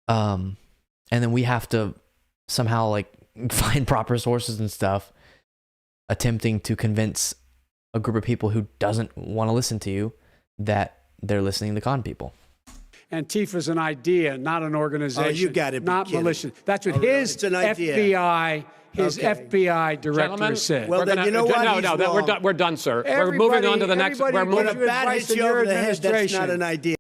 S1: And then we have to somehow like find proper sources and stuff, attempting to convince a group of people who doesn't want to listen to you that they're listening to con people.
S4: Antifa's an idea, not an organization.
S3: Oh, you got it.
S4: Not militia. That's what his FBI, FBI director
S2: Gentlemen,
S4: said.
S3: Well, then you know what?
S2: No, we're done, sir. We're moving on to the next. We're
S3: When
S2: moving.
S3: a bat hits you over the head, that's not an idea.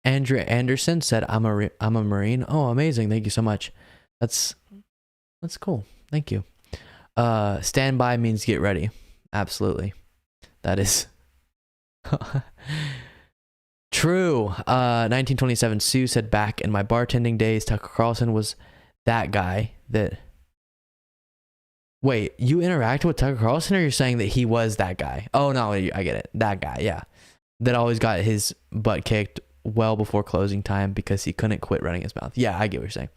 S1: Andrea Anderson said, I'm a Marine. Oh, amazing. Thank you so much. That's cool. Thank you. Stand by means get ready. Absolutely. That is true. 1927, Sue said, back in my bartending days, Tucker Carlson was that guy that... Wait, you interacted with Tucker Carlson, or you're saying that he was that guy? Oh, no, I get it. That guy, yeah. That always got his butt kicked well before closing time because he couldn't quit running his mouth. Yeah, I get what you're saying.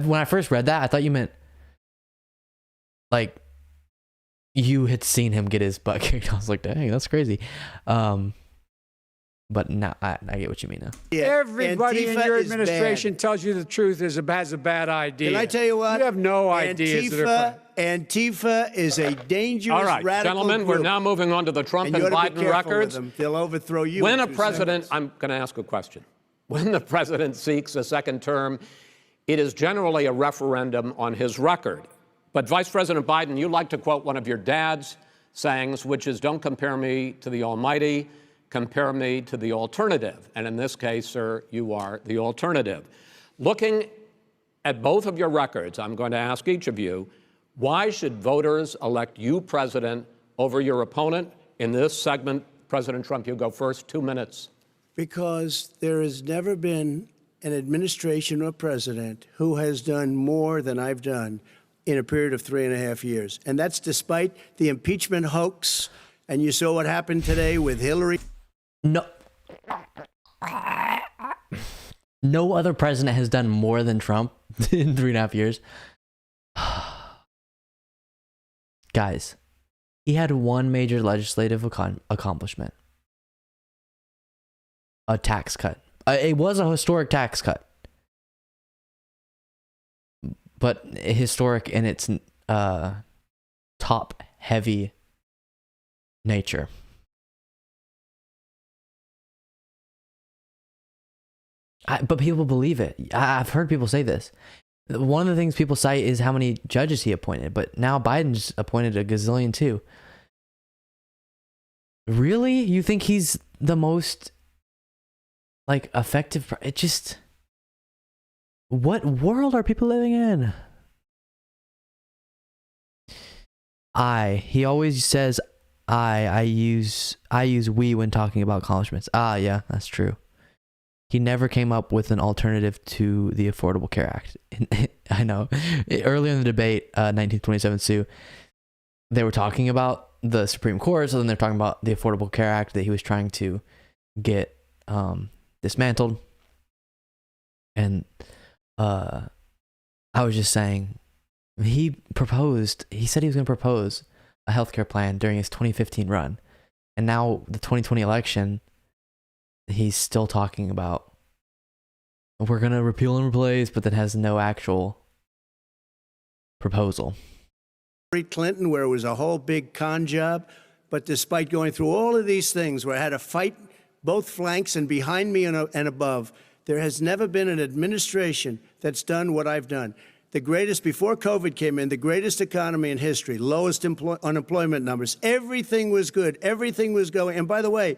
S1: When I first read that, I thought you meant like you had seen him get his butt kicked. I was like, dang, that's crazy. But now I get what you mean now.
S3: Yeah,
S4: Everybody
S3: Antifa
S4: in your
S3: is
S4: administration
S3: bad.
S4: tells you the truth has a bad idea.
S3: Can I tell you what?
S4: You have no ideas.
S3: Antifa is a dangerous
S2: All right,
S3: radical
S2: gentlemen,
S3: group.
S2: we're now moving on to the Trump and
S3: you ought to be
S2: Biden
S3: careful with
S2: records.
S3: them. They'll overthrow you.
S2: When
S3: in
S2: a
S3: 2
S2: president,
S3: seconds.
S2: I'm going to ask a question. When the president seeks a second term, it is generally a referendum on his record. But Vice President Biden, you like to quote one of your dad's sayings, which is, don't compare me to the almighty, compare me to the alternative. And in this case, sir, you are the alternative. Looking at both of your records, I'm going to ask each of you, why should voters elect you president over your opponent? In this segment, President Trump, you go first, 2 minutes.
S3: Because there has never been an administration or president who has done more than I've done in a period of 3.5 years. And that's despite the impeachment hoax. And you saw what happened today with Hillary.
S1: No other president has done more than Trump in 3.5 years. Guys, he had one major legislative accomplishment. A tax cut. It was a historic tax cut. But historic in its top-heavy nature. But people believe it. I've heard people say this. One of the things people cite is how many judges he appointed, but now Biden's appointed a gazillion too. Really? You think he's the most like effective? It just... What world are people living in? He always says I use we when talking about accomplishments. Yeah, that's true. He never came up with an alternative to the Affordable Care Act. I know. Earlier in the debate, 1927 Sue, they were talking about the Supreme Court, so then they're talking about the Affordable Care Act that he was trying to get dismantled. And I was just saying, he said he was going to propose a healthcare plan during his 2015 run. And now the 2020 election, he's still talking about, we're going to repeal and replace, but that has no actual proposal.
S3: Clinton, where it was a whole big con job. But despite going through all of these things where I had to fight both flanks and behind me and above, there has never been an administration that's done what I've done. The greatest, before COVID came in, the greatest economy in history, lowest unemployment numbers. Everything was good. Everything was going. And by the way,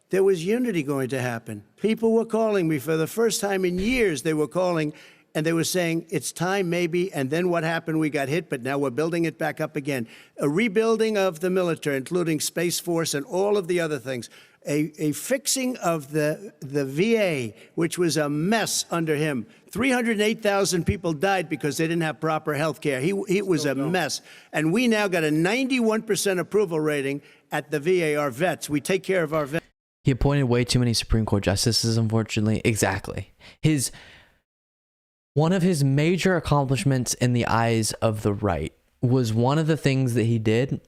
S3: there was unity going to happen. People were calling me for the first time in years. They were calling and they were saying, it's time maybe. And then what happened? We got hit, but now we're building it back up again. A rebuilding of the military, including Space Force and all of the other things. A fixing of the VA, which was a mess under him. 308,000 people died because they didn't have proper health care. It was a mess. And we now got a 91% approval rating at the VA, our vets. We take care of our vets.
S1: He appointed way too many Supreme Court justices, unfortunately. Exactly. One of his major accomplishments in the eyes of the right was one of the things that he did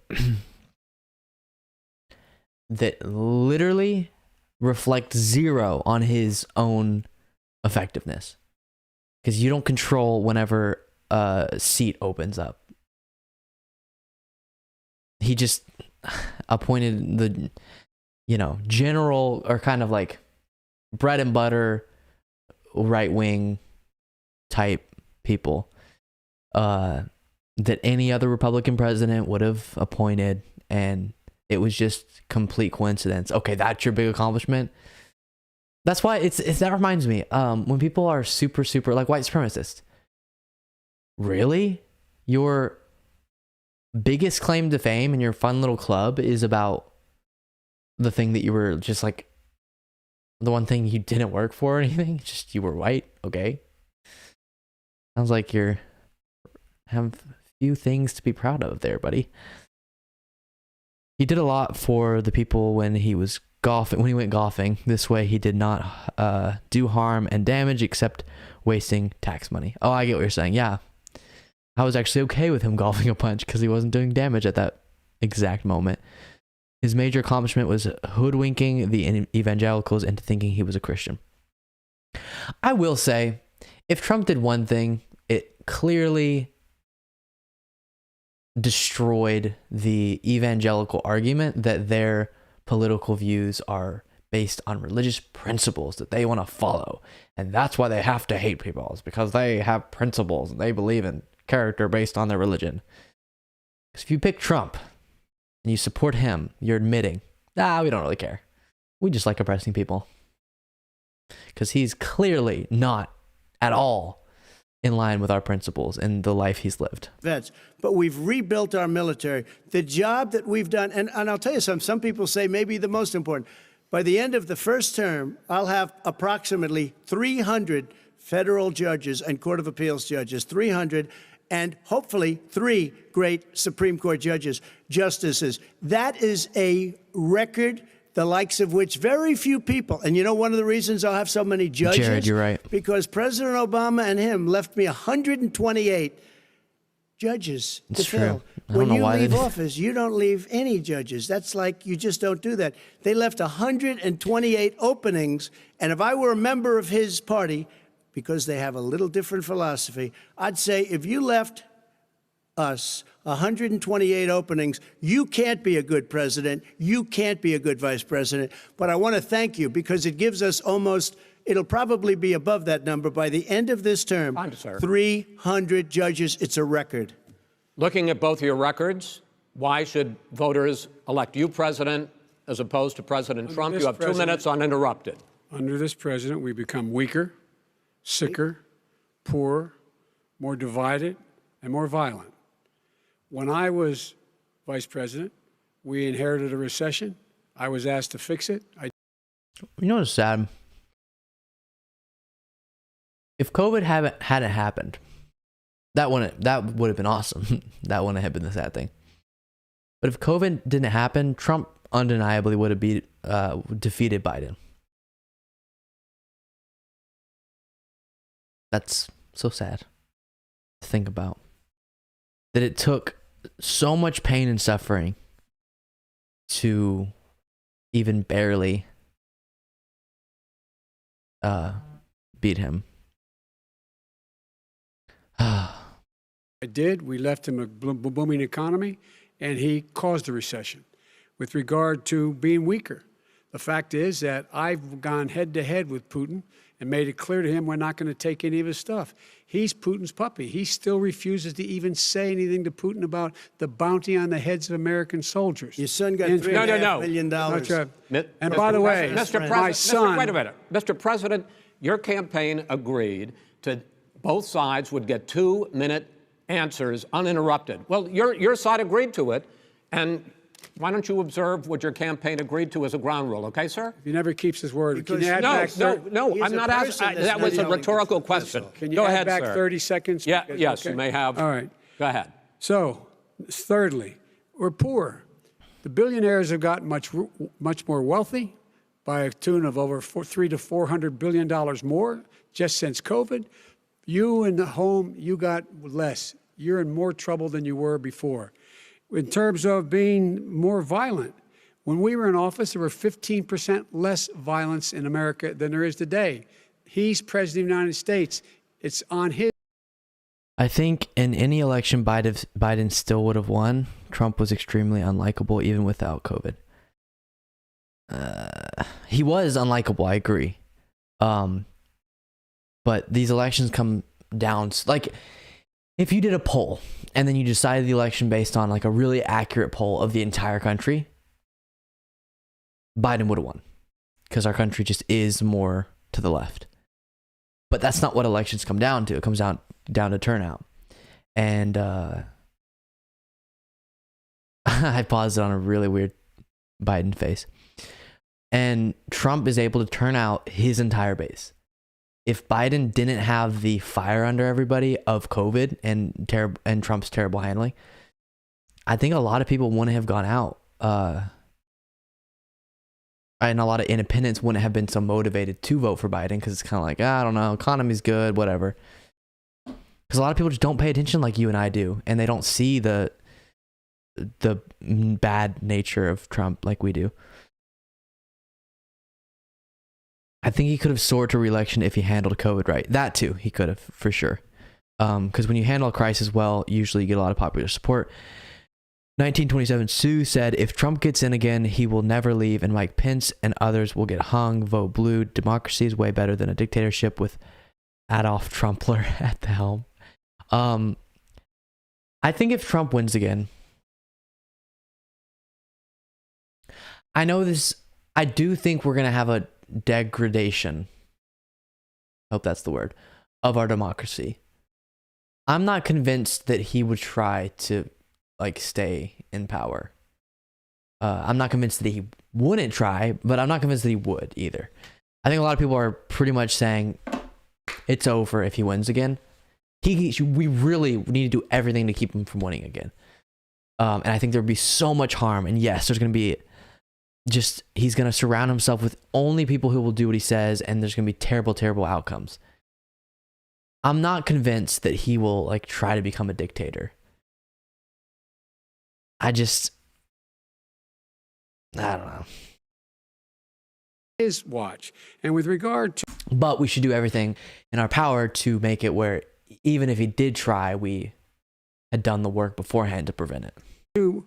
S1: that literally reflect zero on his own effectiveness, because you don't control whenever a seat opens up. He just appointed the, general, or kind of like bread and butter right wing type people that any other Republican president would have appointed, and it was just complete coincidence. Okay, that's your big accomplishment. That's why that reminds me, when people are super like white supremacists, really? Your biggest claim to fame in your fun little club is about the thing that you were just like, the one thing you didn't work for or anything? Just you were white, okay? Sounds like you have a few things to be proud of there, buddy. He did a lot for the people when he was golfing. When he went golfing, this way he did not do harm and damage except wasting tax money. Oh, I get what you're saying. Yeah, I was actually okay with him golfing a bunch because he wasn't doing damage at that exact moment. His major accomplishment was hoodwinking the evangelicals into thinking he was a Christian. I will say, if Trump did one thing, it clearly destroyed the evangelical argument that their political views are based on religious principles that they want to follow. And that's why they have to hate people, is because they have principles and they believe in character based on their religion. Because if you pick Trump and you support him, you're admitting, we don't really care. We just like oppressing people. Because he's clearly not at all in line with our principles and the life he's lived.
S3: Vets, but we've rebuilt our military. The job that we've done, and I'll tell you something, some people say maybe the most important. By the end of the first term, I'll have approximately 300 federal judges and Court of Appeals judges, 300, and hopefully 3 great Supreme Court justices. That is a record, the likes of which very few people, and one of the reasons I'll have so many judges?
S1: Jared, you're right.
S3: Because President Obama and him left me 128 judges to fill. When you leave office, you don't leave any judges. That's like, you just don't do that. They left 128 openings, and if I were a member of his party, because they have a little different philosophy, I'd say if you left us 128 openings, you can't be a good president, you can't be a good vice president. But I want to thank you, because it gives us it'll probably be above that number by the end of this term. 300 judges. It's a record.
S2: Looking at both your records, why should voters elect you president as opposed to President Trump? You have 2 minutes uninterrupted.
S4: Under this president, we become weaker, sicker, poorer, more divided, and more violent. When I was vice president, we inherited a recession. I was asked to fix it.
S1: You know what's sad? If COVID hadn't happened, that would have been awesome. That wouldn't have been the sad thing. But if COVID didn't happen, Trump undeniably would have defeated Biden. That's so sad to think about. That it took so much pain and suffering to even barely beat him.
S4: I did. We left him a booming economy, and he caused a recession. With regard to being weaker, the fact is that I've gone head-to-head with Putin and made it clear to him we're not going to take any of his stuff. He's Putin's puppy. He still refuses to even say anything to Putin about the bounty on the heads of American soldiers.
S3: Your son got $3.5 million.
S4: And by the way, my son...
S2: Wait a minute. Mr. President, your campaign agreed to both sides would get 2-minute answers uninterrupted. Well, your side agreed to it, and why don't you observe what your campaign agreed to as a ground rule, okay, sir?
S4: He never keeps his word.
S3: Because
S4: Can you add back
S2: no, I'm not asking. That was a rhetorical question.
S4: Can you
S2: Go
S4: add
S2: ahead,
S4: back
S2: sir.
S4: 30 seconds?
S2: Yeah,
S4: Because-
S2: yes,
S4: okay.
S2: you may have.
S4: All right.
S2: Go ahead.
S4: So, thirdly, we're poor. The billionaires have gotten much more wealthy by a tune of over $300 to $400 billion more just since COVID. You in the home, you got less. You're in more trouble than you were before. In terms of being more violent, when we were in office, there were 15% less violence in America than there is today. He's president of the United States. It's on his.
S1: I think in any election, Biden still would have won. Trump was extremely unlikable even without COVID. He was unlikable, I agree. But these elections come down, like, if you did a poll and then you decided the election based on like a really accurate poll of the entire country, Biden would have won because our country just is more to the left. But that's not what elections come down to. It comes down to turnout. And I paused it on a really weird Biden face. And Trump is able to turn out his entire base. If Biden didn't have the fire under everybody of COVID and Trump's terrible handling, I think a lot of people wouldn't have gone out. And a lot of independents wouldn't have been so motivated to vote for Biden because it's kind of like, I don't know, economy's good, whatever. Because a lot of people just don't pay attention like you and I do, and they don't see the bad nature of Trump like we do. I think he could have soared to re-election if he handled COVID right. That too, he could have, for sure. Because when you handle a crisis well, usually you get a lot of popular support. 1927, Sue said, if Trump gets in again, he will never leave, and Mike Pence and others will get hung. Vote blue. Democracy is way better than a dictatorship with Adolf Trumpler at the helm. I think if Trump wins again, I do think we're going to have a degradation, I hope that's the word, of our democracy. I'm not convinced that he would try to like stay in power. I'm not convinced that he wouldn't try, but I'm not convinced that he would either. I think a lot of people are pretty much saying it's over if he wins again. We really need to do everything to keep him from winning again. And I think there'd be so much harm. And yes, there's going to be he's going to surround himself with only people who will do what he says, and there's going to be terrible, terrible outcomes. I'm not convinced that he will like try to become a dictator. I don't know.
S4: His watch. And with regard to...
S1: But we should do everything in our power to make it where even if he did try, we had done the work beforehand to prevent it.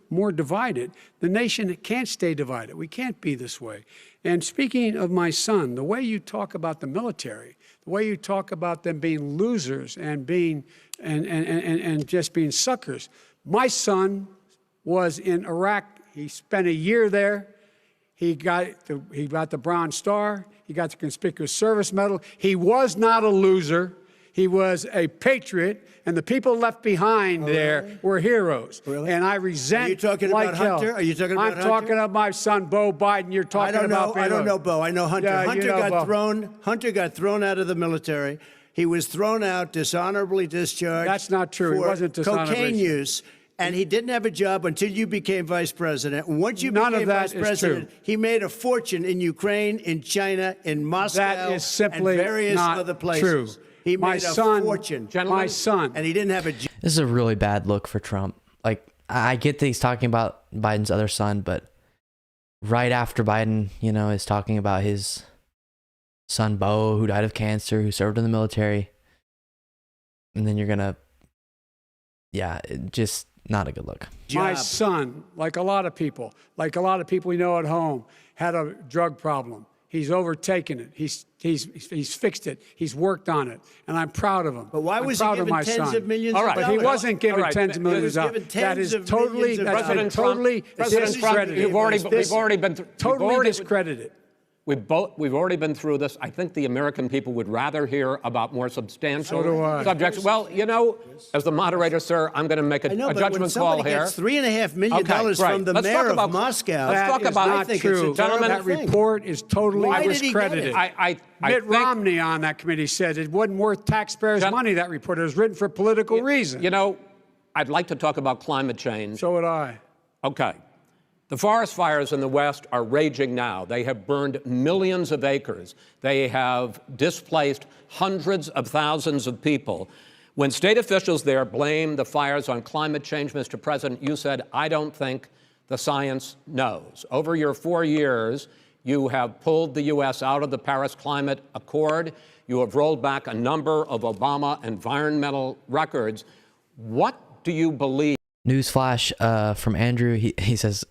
S4: More divided, the nation can't stay divided. We can't be this way. And speaking of my son, the way you talk about the military, the way you talk about them being losers and being and just being suckers. My son was in Iraq. He spent a year there. He got the Bronze Star. He got the Conspicuous Service Medal. He was not a loser. He was a patriot, and the people left behind there were heroes.
S3: Really?
S4: And I resent.
S3: Are you talking
S4: like
S3: about Hunter?
S4: hell.
S3: Are you talking about Hunter?
S4: I'm talking about my son, Beau Biden. You're talking about.
S3: I don't know Beau. I know Hunter.
S4: Yeah,
S3: Hunter
S4: you know
S3: got
S4: Beau.
S3: thrown. Hunter got thrown out of the military. He was thrown out, dishonorably discharged.
S4: That's not true. He
S3: for
S4: wasn't dishonorably
S3: cocaine
S4: discharged.
S3: use. And he didn't have a job until you became vice president. And once you
S4: None of
S3: became
S4: that
S3: vice
S4: is
S3: president,
S4: true.
S3: he made a fortune in Ukraine, in China, in Moscow,
S4: That is simply
S3: and various
S4: not
S3: other places.
S4: true.
S3: He
S4: My
S3: made
S4: son-
S3: a fortune.
S2: Gentlemen,
S4: My son.
S3: And he didn't have a job.
S1: This is a really bad look for Trump. Like, I get that he's talking about Biden's other son, but right after Biden, you know, is talking about his son Bo, who died of cancer, who served in the military, and then you're gonna, just not a good look.
S4: My
S3: Job.
S4: son, like a lot of people we know at home, had a drug problem. He's overtaken it. He's fixed it. He's worked on it, and I'm proud of him.
S3: But why
S4: I'm
S3: was he
S4: proud of
S3: given
S4: my
S3: tens
S4: son.
S3: of millions
S2: All
S3: of
S2: right.
S3: dollars?
S4: But he wasn't given
S2: All right.
S4: tens of
S2: He
S4: millions
S3: was
S4: of
S3: given
S4: dollars. That
S3: tens
S4: is
S3: of
S4: totally,
S3: millions of
S4: that's been
S2: President Trump-
S4: totally
S2: President Trump,
S4: discredited.
S2: you've already been
S4: Totally discredited.
S2: We've already been through this. I think the American people would rather hear about more substantial
S4: So do I.
S2: subjects. Well, you know, as the moderator, sir, I'm going to make a
S3: I know, but when
S2: judgment call
S3: somebody
S2: here.
S3: gets $3.5 million
S2: Okay, great.
S3: from the
S2: Let's talk
S3: mayor
S2: about-
S3: of Moscow,
S2: let's
S4: That
S2: talk
S4: is
S2: about-
S3: I
S4: not
S3: think
S4: true.
S3: it's a terrible
S4: That
S3: thing.
S4: report is totally
S3: Why did he get
S4: discredited.
S3: it?
S2: I
S4: Mitt
S2: think,
S4: Romney on that committee said it wasn't worth taxpayers' money, that report. It was written for political reasons.
S2: you know, I'd like to talk about climate change.
S4: So would I.
S2: Okay. The forest fires in the West are raging now. They have burned millions of acres. They have displaced hundreds of thousands of people. When state officials there blame the fires on climate change, Mr. President, you said, I don't think the science knows. Over your 4 years, you have pulled the U.S. out of the Paris Climate Accord. You have rolled back a number of Obama environmental records. What do you believe?
S1: Newsflash from Andrew. He says,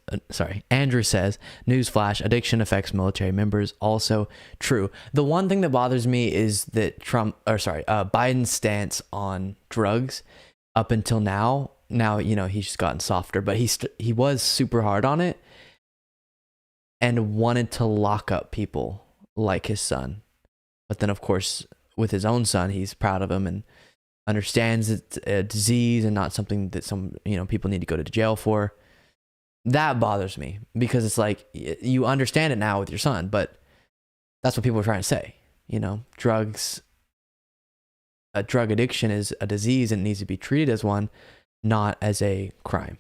S1: Andrew says, newsflash, addiction affects military members. Also true. The one thing that bothers me is that Biden's stance on drugs up until now, you know, he's just gotten softer, but he was super hard on it and wanted to lock up people like his son. But then, of course, with his own son, he's proud of him and understands it's a disease and not something that people need to go to jail for. That bothers me because it's like you understand it now with your son, but that's what people are trying to say. You know, drug addiction is a disease and needs to be treated as one, not as a crime.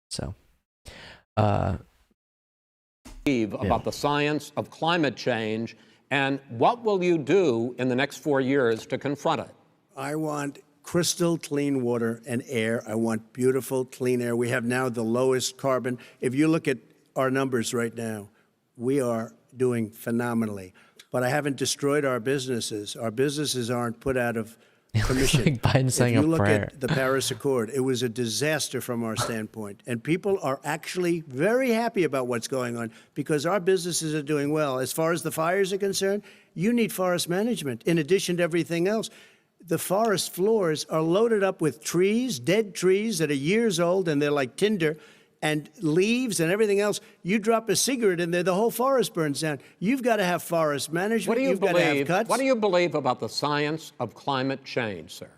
S1: So,
S2: about the science of climate change, and what will you do in the next 4 years to confront it?
S3: I want crystal clean water and air. I want beautiful, clean air. We have now the lowest carbon. If you look at our numbers right now, we are doing phenomenally. But I haven't destroyed our businesses. Our businesses aren't put out of commission.
S1: like Biden saying
S3: if
S1: a
S3: you look
S1: prayer.
S3: at the Paris Accord, it was a disaster from our standpoint. And people are actually very happy about what's going on because our businesses are doing well. As far as the fires are concerned, you need forest management in addition to everything else. The forest floors are loaded up with trees, dead trees that are years old, and they're like tinder, and leaves and everything else. You drop a cigarette in there, the whole forest burns down. You've got to have forest management.
S2: What do you
S3: You've got to have
S2: believe?
S3: cuts.
S2: What do you believe about the science of climate change, sir?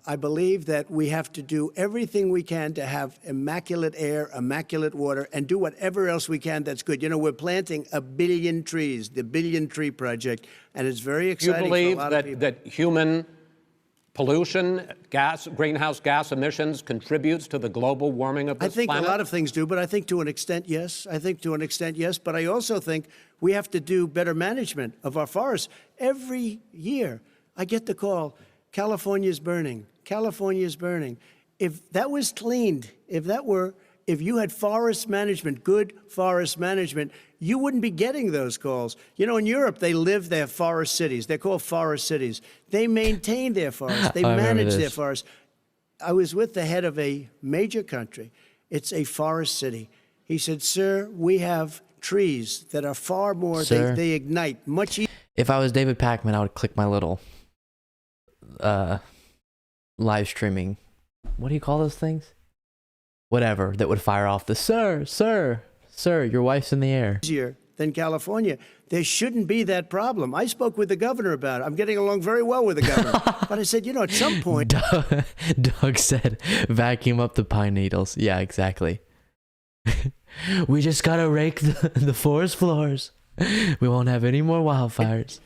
S3: I believe that we have to do everything we can to have immaculate air, immaculate water, and do whatever else we can that's good. You know, we're planting 1 billion trees, the Billion Tree Project, and it's very
S2: Do you
S3: exciting
S2: believe
S3: for a lot of people.
S2: that human pollution, greenhouse gas emissions contributes to the global warming of this
S3: I think
S2: planet?
S3: a lot of things do, but I think to an extent, yes. But I also think we have to do better management of our forests. Every year, I get the call, California's burning. California's burning. If that was cleaned, if you had forest management, good forest management, you wouldn't be getting those calls. You know, in Europe, they have forest cities. They're called forest cities. They maintain their forests. They manage their forests. I was with the head of a major country. It's a forest city. He said, sir, we have trees that are far more, they ignite much easier.
S1: If I was David Pakman, I would click my little live streaming. What do you call those things? Whatever, that would fire off the sir, your wife's in the air.
S3: Than California. There shouldn't be that problem. I spoke with the governor about it. I'm getting along very well with the governor. But I said, you know, at some point.
S1: Doug said, vacuum up the pine needles. Yeah, exactly. We just gotta rake the forest floors. We won't have any more wildfires.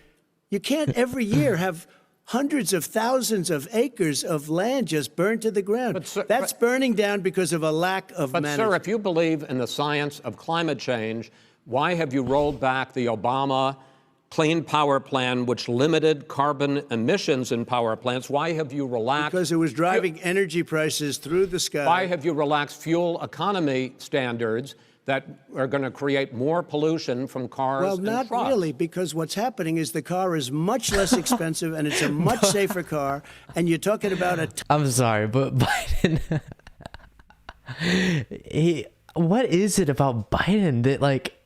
S3: You can't every year have hundreds of thousands of acres of land just burned to the ground.
S2: But, sir,
S3: That's burning down because of a lack of
S2: But,
S3: management.
S2: sir, if you believe in the science of climate change, why have you rolled back the Obama Clean Power Plan, which limited carbon emissions in power plants? Why have you relaxed?
S3: Because it was driving energy prices through the sky.
S2: Why have you relaxed fuel economy standards that are going to create more pollution from cars
S3: Well,
S2: and
S3: not
S2: trucks?
S3: really, because what's happening is the car is much less expensive and it's a much safer car. And you're talking about a
S1: I'm sorry, but Biden, what is it about Biden that, like,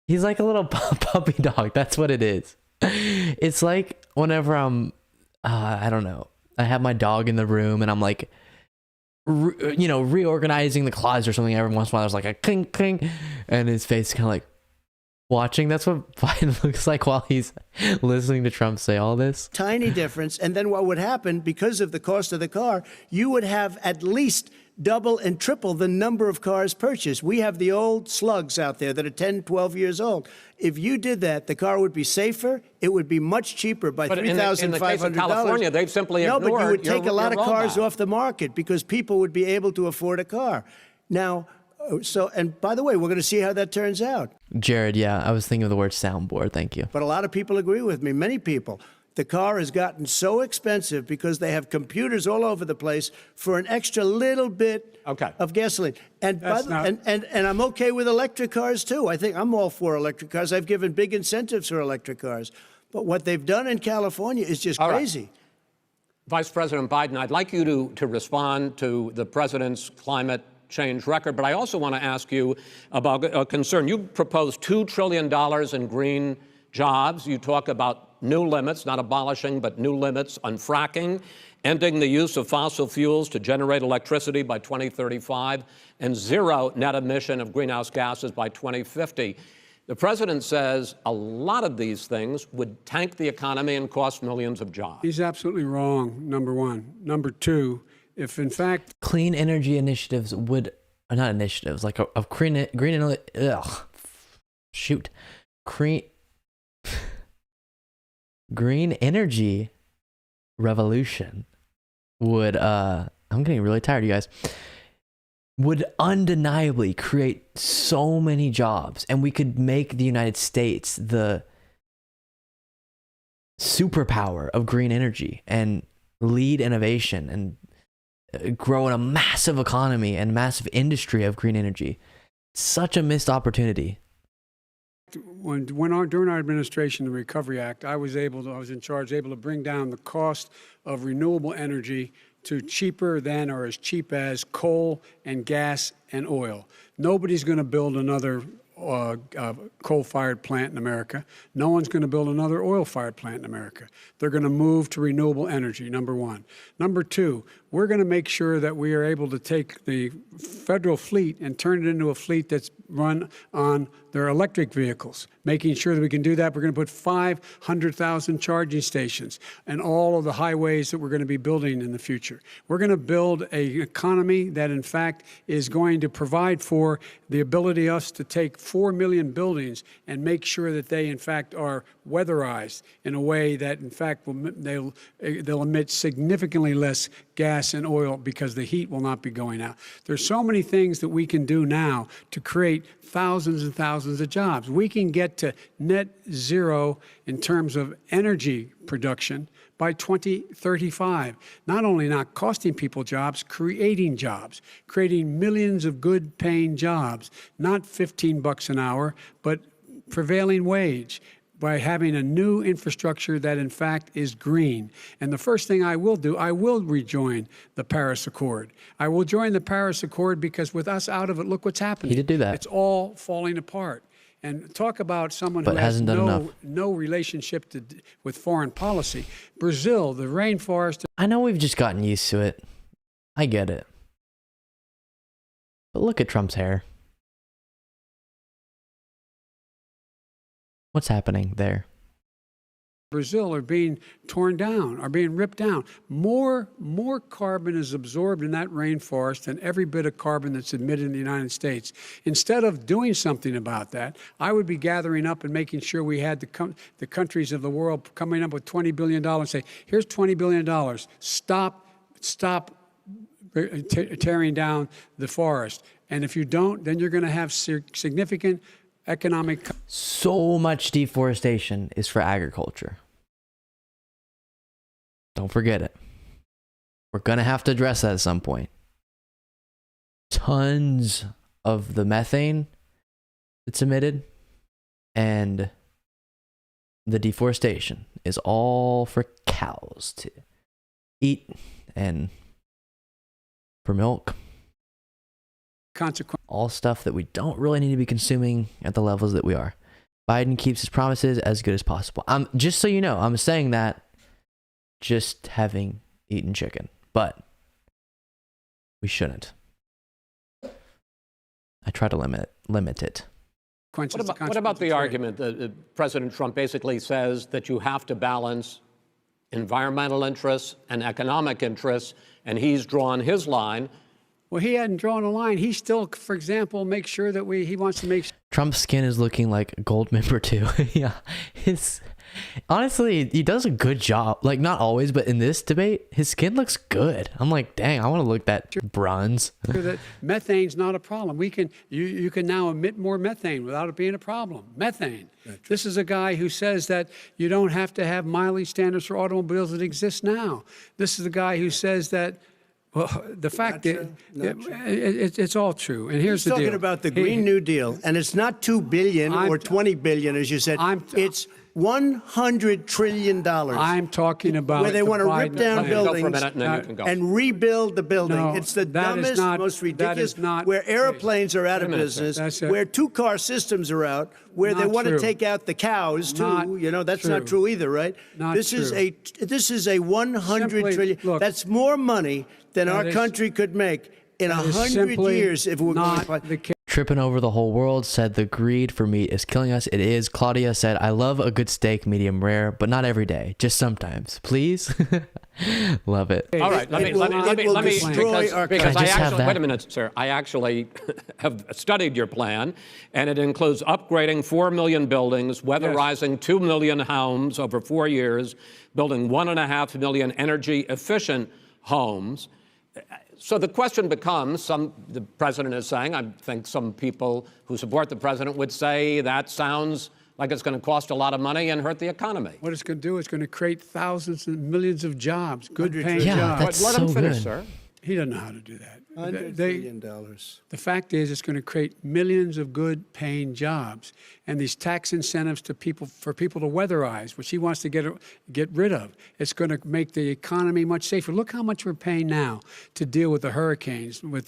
S1: he's like a little puppy dog. That's what it is. It's like whenever I'm, I don't know, I have my dog in the room and I'm like, reorganizing the closet or something. Every once in a while there's like a clink, clink, and his face is kind of like watching. That's what Biden looks like while he's listening to Trump say all this.
S3: tiny difference. And then what would happen, because of the cost of the car, you would have at least double and triple the number of cars purchased. We have the old slugs out there that are 10, 12 years old. If you did that, the car would be safer. It would be much cheaper by $3,500.
S2: In the case of California, they've simply
S3: No,
S2: ignored
S3: but you would take a lot of
S2: your
S3: cars
S2: rollback.
S3: off the market because people would be able to afford a car. Now, and by the way, we're going to see how that turns out.
S1: Jared, yeah, I was thinking of the word soundboard. Thank you.
S3: But a lot of people agree with me, many people. The car has gotten so expensive because they have computers all over the place for an extra little bit of gasoline. And, and I'm okay with electric cars, too. I think I'm all for electric cars. I've given big incentives for electric cars. But what they've done in California is just crazy.
S2: Right. Vice President Biden, I'd like you to respond to the president's climate change record, but I also want to ask you about a concern. You proposed $2 trillion in green jobs. You talk about new limits, not abolishing, but new limits on fracking, ending the use of fossil fuels to generate electricity by 2035, and zero net emission of greenhouse gases by 2050. The president says a lot of these things would tank the economy and cost millions of jobs.
S4: He's absolutely wrong, number one. Number two, if in fact
S1: Clean energy initiatives would, not initiatives, like a green energy revolution would, I'm getting really tired, you guys, would undeniably create so many jobs, and we could make the United States the superpower of green energy and lead innovation and grow in a massive economy and massive industry of green energy. Such a missed opportunity.
S4: during our administration, the Recovery Act, I was in charge, able to bring down the cost of renewable energy to cheaper than or as cheap as coal and gas and oil. Nobody's going to build another coal-fired plant in America. No one's going to build another oil-fired plant in America. They're going to move to renewable energy, number one. Number two, we're going to make sure that we are able to take the federal fleet and turn it into a fleet that's run on their electric vehicles. Making sure that we can do that, we're going to put 500,000 charging stations and all of the highways that we're going to be building in the future. We're going to build an economy that, in fact, is going to provide for the ability of us to take 4 million buildings and make sure that they, in fact, are weatherized in a way that, in fact, they'll emit significantly less gas and oil because the heat will not be going out. There's so many things that we can do now to create thousands and thousands of jobs. We can get to net zero in terms of energy production by 2035. Not only not costing people jobs, creating millions of good paying jobs, not $15 an hour, but prevailing wage, by having a new infrastructure that, in fact, is green. And the first thing I will do, I will rejoin the Paris Accord. I will join the Paris Accord because with us out of it, look what's happening.
S1: He did do that.
S4: It's all falling apart. And talk about someone who has no relationship with foreign policy. Brazil, the rainforest.
S1: I know we've just gotten used to it. I get it. But look at Trump's hair. What's happening there?
S4: Brazil are being torn down, are being ripped down. More carbon is absorbed in that rainforest than every bit of carbon that's emitted in the United States. Instead of doing something about that, I would be gathering up and making sure we had the countries of the world coming up with $20 billion and say, here's $20 billion. Stop tearing down the forest. And if you don't, then you're going to have significant economic.
S1: So much deforestation is for agriculture. Don't forget it. We're going to have to address that at some point. Tons of the methane that's emitted and the deforestation is all for cows to eat and for milk. All stuff that we don't really need to be consuming at the levels that we are. Biden keeps his promises as good as possible. Just so you know, I'm saying that just having eaten chicken, but we shouldn't. I try to limit it.
S2: What about the argument that President Trump basically says that you have to balance environmental interests and economic interests, and he's drawn his line?
S4: Well, he hadn't drawn a line. He still, for example, makes sure that he wants to make sure.
S1: Trump's skin is looking like a gold member too. Yeah, honestly, he does a good job. Like, not always, but in this debate, his skin looks good. I'm like, dang, I want to look that bronze.
S4: That methane's not a problem. You can now emit more methane without it being a problem. Methane. This is a guy who says that you don't have to have mileage standards for automobiles that exist now. This is a guy who says that. Well, the fact that it's all true. And here's the deal.
S3: He's talking about the Green New Deal, and it's not $2 billion or $20 billion, as you said. It's $100 trillion.
S4: I'm talking about
S3: where they want to rip down buildings
S2: and
S3: rebuild the building.
S4: No,
S3: it's the dumbest, most ridiculous. Where airplanes are out of business, where two-car systems are out, where they want to take out the cows too. You know, that's not true either, right? This is a $100 trillion.
S4: Look,
S3: that's more money than our country could make in 100 years if we're going to.
S1: Tripping over the whole world said the greed for meat is killing us. It is. Claudia said, I love a good steak, medium rare, but not every day, just sometimes. Please. Love it.
S2: All right, let me
S3: destroy our
S2: because
S1: I actually,
S2: wait a minute, sir. I actually have studied your plan, and it includes upgrading 4 million buildings, weatherizing 2 million homes over 4 years, building 1.5 million energy-efficient homes. So the question becomes, the president is saying, I think some people who support the president would say that sounds like it's going to cost a lot of money and hurt the economy.
S4: What it's going to do is going to create thousands and millions of jobs, good paying
S1: jobs.
S4: That's
S2: Let him finish, sir.
S4: He doesn't know how to do that.
S3: $100 billion.
S4: The fact is, it's going to create millions of good-paying jobs, and these tax incentives for people to weatherize, which he wants to get rid of. It's going to make the economy much safer. Look how much we're paying now to deal with the hurricanes. By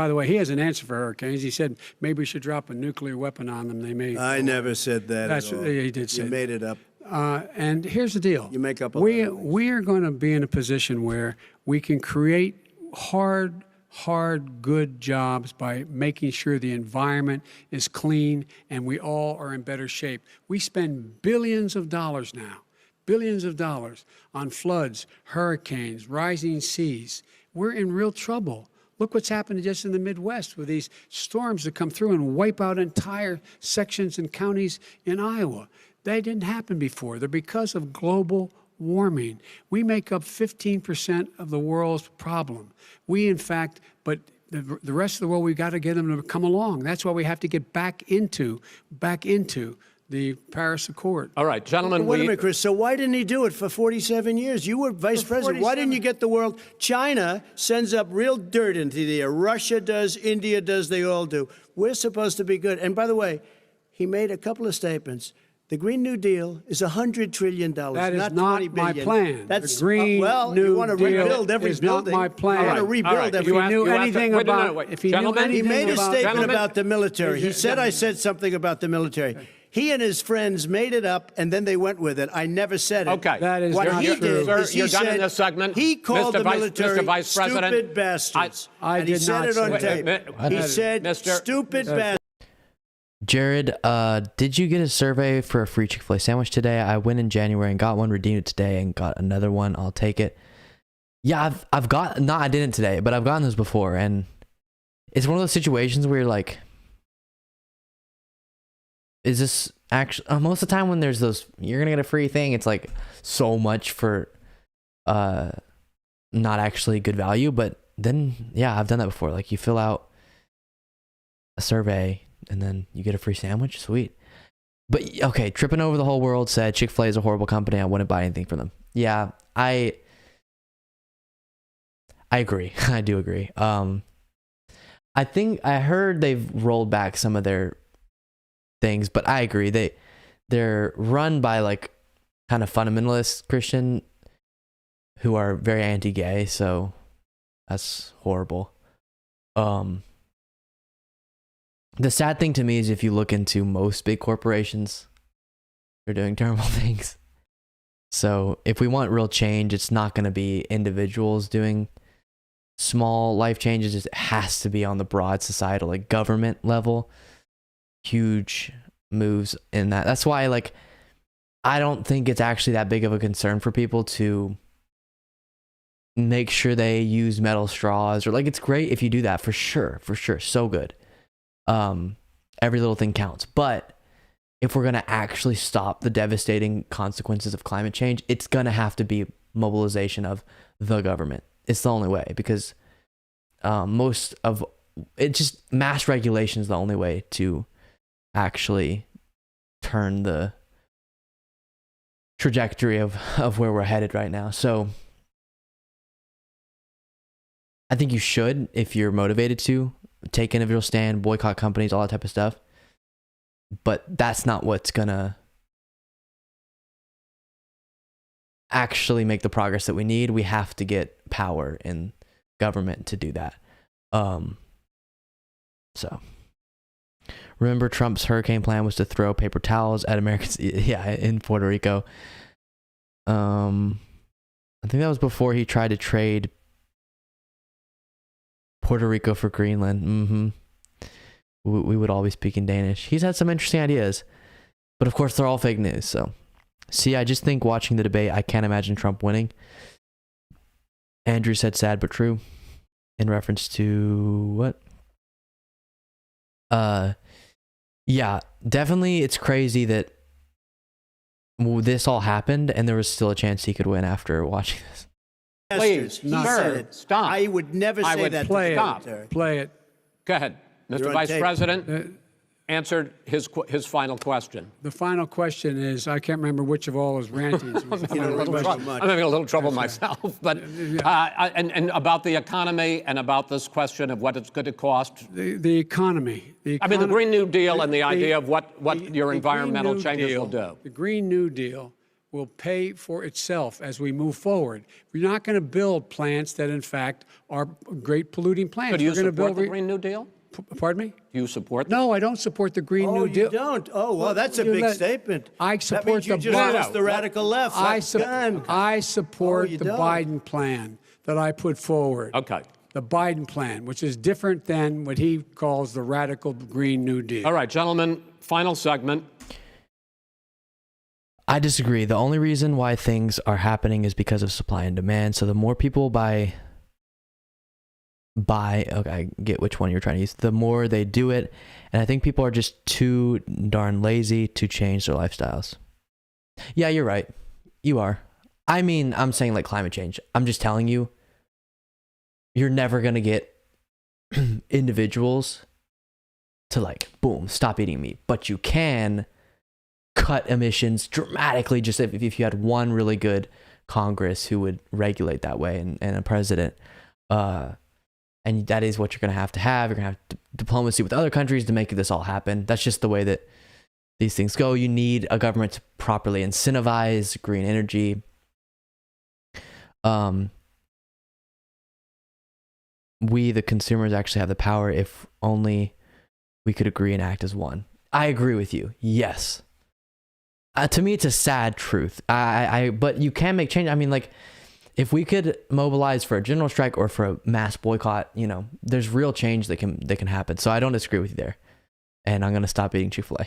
S4: the way, he has an answer for hurricanes. He said maybe we should drop a nuclear weapon on them. They may.
S3: I never said that.
S4: That's
S3: at all.
S4: He did say.
S3: You made it up.
S4: And here's the deal.
S3: You make up.
S4: We are going to be in a position where we can create hard, good jobs by making sure the environment is clean and we all are in better shape. We spend billions of dollars now, on floods, hurricanes, rising seas. We're in real trouble. Look what's happened just in the Midwest with these storms that come through and wipe out entire sections and counties in Iowa. They didn't happen before. They're because of global warming. We make up 15% of the world's problem. But the rest of the world, we've got to get them to come along. That's why we have to get back into the Paris Accord.
S2: All right, gentlemen.
S3: Wait a minute, Chris. So why didn't he do it for 47 years? You were vice president. Why didn't you get the world? China sends up real dirt into the air. Russia does. India does. They all do. We're supposed to be good. And by the way, he made a couple of statements. The Green New Deal is $100 trillion,
S4: that is
S3: not $20
S4: my
S3: billion.
S4: plan.
S3: That's
S4: the Green New
S3: you want to
S4: Deal
S3: rebuild every
S4: is
S3: building.
S4: Not my plan.
S3: I want to rebuild every.
S4: If he knew anything about,
S3: he made a statement about the military. He said I said something about the military. He and his friends made it up, and then they went with it. I never said it.
S2: Okay.
S4: That is
S3: what
S4: not
S3: he
S4: true.
S3: did
S2: Sir,
S3: is he
S2: you're done in
S3: said
S2: this segment.
S3: he called the military
S2: Mr. Vice President,
S3: stupid bastards.
S4: I
S3: and he
S4: did
S3: said
S4: not
S3: it on
S4: say
S3: tape. He said stupid bastards.
S1: Jared, did you get a survey for a free Chick-fil-A sandwich today? I went in January and got one, redeemed it today and got another one. I'll take it. Yeah, I've got, no, I didn't today, but I've gotten those before. And it's one of those situations where you're like, is this actually, most of the time when there's those, you're going to get a free thing, it's like so much for not actually good value. But then, yeah, I've done that before. Like you fill out a survey and then you get a free sandwich. Sweet. But okay, Tripping Over the Whole World said Chick-fil-A is a horrible company. I wouldn't buy anything from them. Yeah, I agree. I do agree. I think I heard they've rolled back some of their things, but I agree. They're run by like kind of fundamentalist Christian who are very anti-gay, so that's horrible. The sad thing to me is if you look into most big corporations, they're doing terrible things. So if we want real change, it's not going to be individuals doing small life changes. It has to be on the broad societal, like government level. Huge moves in that. That's why, like, I don't think it's actually that big of a concern for people to make sure they use metal straws, or like, it's great if you do that for sure, so good. Every little thing counts. But if we're going to actually stop the devastating consequences of climate change, it's going to have to be mobilization of the government. It's the only way, because most of it, just mass regulation is the only way to actually turn the trajectory of where we're headed right now. So I think you should, if you're motivated to, take individual stand, boycott companies, all that type of stuff. But that's not what's gonna actually make the progress that we need. We have to get power in government to do that. So remember, Trump's hurricane plan was to throw paper towels at Americans. Yeah, in Puerto Rico. I think that was before he tried to trade Puerto Rico for Greenland. We would all be speaking Danish. He's had some interesting ideas, but of course they're all fake news. So, see, I just think watching the debate, I can't imagine Trump winning. Andrew said sad but true in reference to what? Yeah, definitely. It's crazy that this all happened and there was still a chance he could win after watching this.
S2: Please, sir, stop.
S3: I would never say that.
S4: Play
S2: Stop.
S4: it. Play it.
S2: Go ahead. Mr. Vice President answered his final question.
S4: The final question is, I can't remember which of all his rantings.
S2: I'm having a little trouble myself. But and about the economy and about this question of what it's going to cost.
S4: The economy.
S2: I mean, the Green New Deal and the idea of what your environmental changes will do.
S4: The Green New Deal will pay for itself as we move forward. We're not going to build plants that, in fact, are great polluting plants.
S2: So do you support the Green New Deal?
S4: Pardon me?
S2: Do you support
S4: No, I don't support the Green New Deal.
S3: Oh, you don't? Oh, well, that's a big statement.
S4: I support
S3: that means you just lost the radical left.
S4: I support the Biden plan that I put forward.
S2: Okay.
S4: The Biden plan, which is different than what he calls the radical Green New Deal.
S2: All right, gentlemen, final segment.
S1: I disagree. The only reason why things are happening is because of supply and demand. So the more people buy, okay, I get which one you're trying to use, the more they do it. And I think people are just too darn lazy to change their lifestyles. Yeah, you're right. You are. I mean, I'm saying like climate change. I'm just telling you, you're never going to get individuals to like, boom, stop eating meat. But you can cut emissions dramatically just if you had one really good Congress who would regulate that way, and a president. And that is what you're going to have. You're going to have diplomacy with other countries to make this all happen. That's just the way that these things go. You need a government to properly incentivize green energy. We, the consumers, actually have the power if only we could agree and act as one. I agree with you. Yes. To me, it's a sad truth. But you can make change. I mean, like, if we could mobilize for a general strike or for a mass boycott, there's real change that can happen. So I don't disagree with you there. and I'm going to stop eating Chick-fil-A.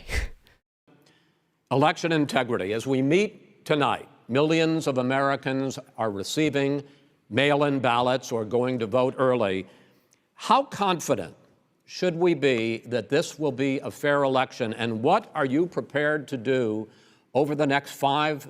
S2: Election integrity. As we meet tonight, millions of Americans are receiving mail-in ballots or going to vote early. How confident should we be that this will be a fair election, and what are you prepared to do over the next 5+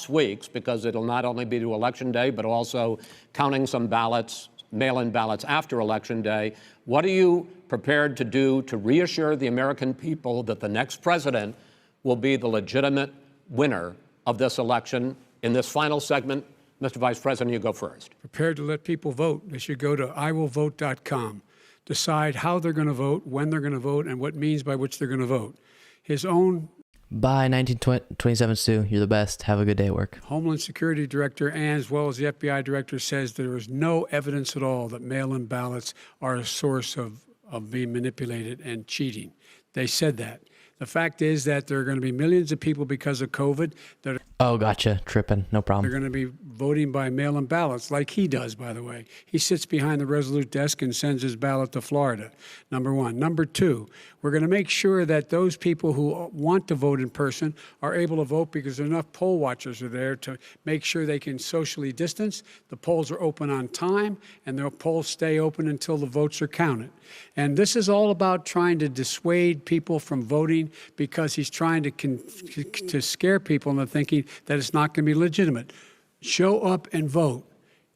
S2: weeks, because it'll not only be to Election Day, but also counting some ballots, mail-in ballots after Election Day? What are you prepared to do to reassure the American people that the next president will be the legitimate winner of this election? In this final segment, Mr. Vice President, you go first.
S4: Prepared to let people vote. They should go to iwillvote.com, decide how they're going to vote, when they're going to vote, and what means by which they're going to vote. His own
S1: Bye, 1927 Stu. You're the best. Have a good day at work.
S4: Homeland Security Director, and as well as the FBI Director, says there is no evidence at all that mail-in ballots are a source of being manipulated and cheating. They said that. The fact is that there are going to be millions of people because of COVID that
S1: Oh, gotcha. Tripping. No
S4: are
S1: problem.
S4: going to be voting by mail-in ballots, like he does, by the way. He sits behind the Resolute desk and sends his ballot to Florida, number one. Number two, we're going to make sure that those people who want to vote in person are able to vote, because enough poll watchers are there to make sure they can socially distance. The polls are open on time, and the polls stay open until the votes are counted. And this is all about trying to dissuade people from voting, because he's trying to scare people into thinking that it's not going to be legitimate. Show up and vote.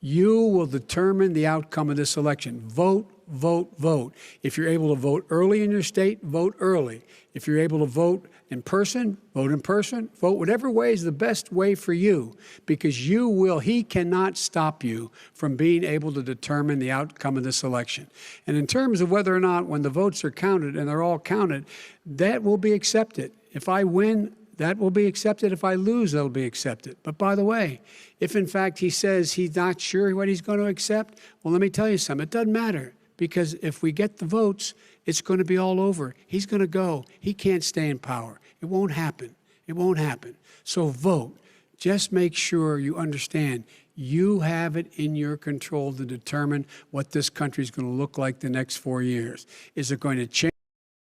S4: You will determine the outcome of this election. Vote, vote, vote. If you're able to vote early in your state, vote early. If you're able to vote in person, vote in person. Vote whatever way is the best way for you, because he cannot stop you from being able to determine the outcome of this election. And in terms of whether or not, when the votes are counted, and they're all counted, that will be accepted. If I win, that will be accepted. If I lose, that'll be accepted. But by the way, if in fact he says he's not sure what he's going to accept, well, let me tell you something. It doesn't matter, because if we get the votes, it's going to be all over. He's going to go. He can't stay in power. It won't happen. It won't happen. So vote. Just make sure you understand you have it in your control to determine what this country is going to look like the next 4 years. Is it going to change?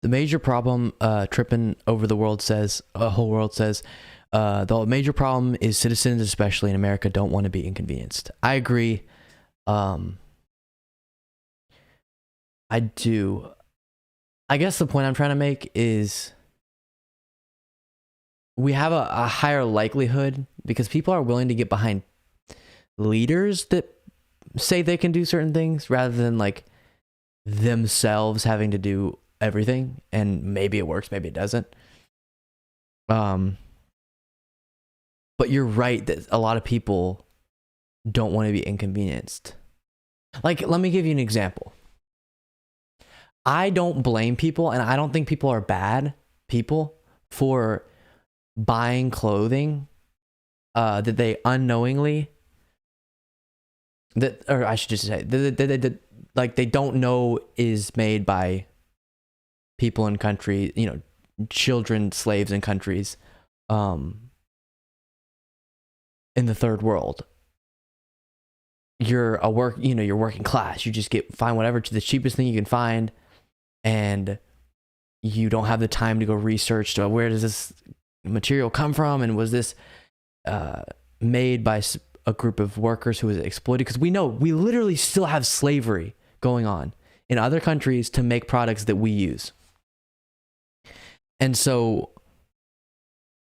S1: The major problem, tripping over the world says, whole world says, the major problem is citizens, especially in America, don't want to be inconvenienced. I agree. I do. I guess the point I'm trying to make is we have a higher likelihood, because people are willing to get behind leaders that say they can do certain things, rather than like themselves having to do everything. And maybe it works, maybe it doesn't. But you're right that a lot of people don't want to be inconvenienced. Like, let me give you an example. I don't blame people, and I don't think people are bad people for buying clothing that they unknowingly, or I should just say, that like they don't know is made by people in country, children, slaves in countries in the third world. You're you're working class. You just find whatever, to the cheapest thing you can find, and you don't have the time to go research to where does this material come from, and was this made by a group of workers who was exploited? Because we literally still have slavery going on in other countries to make products that we use. And so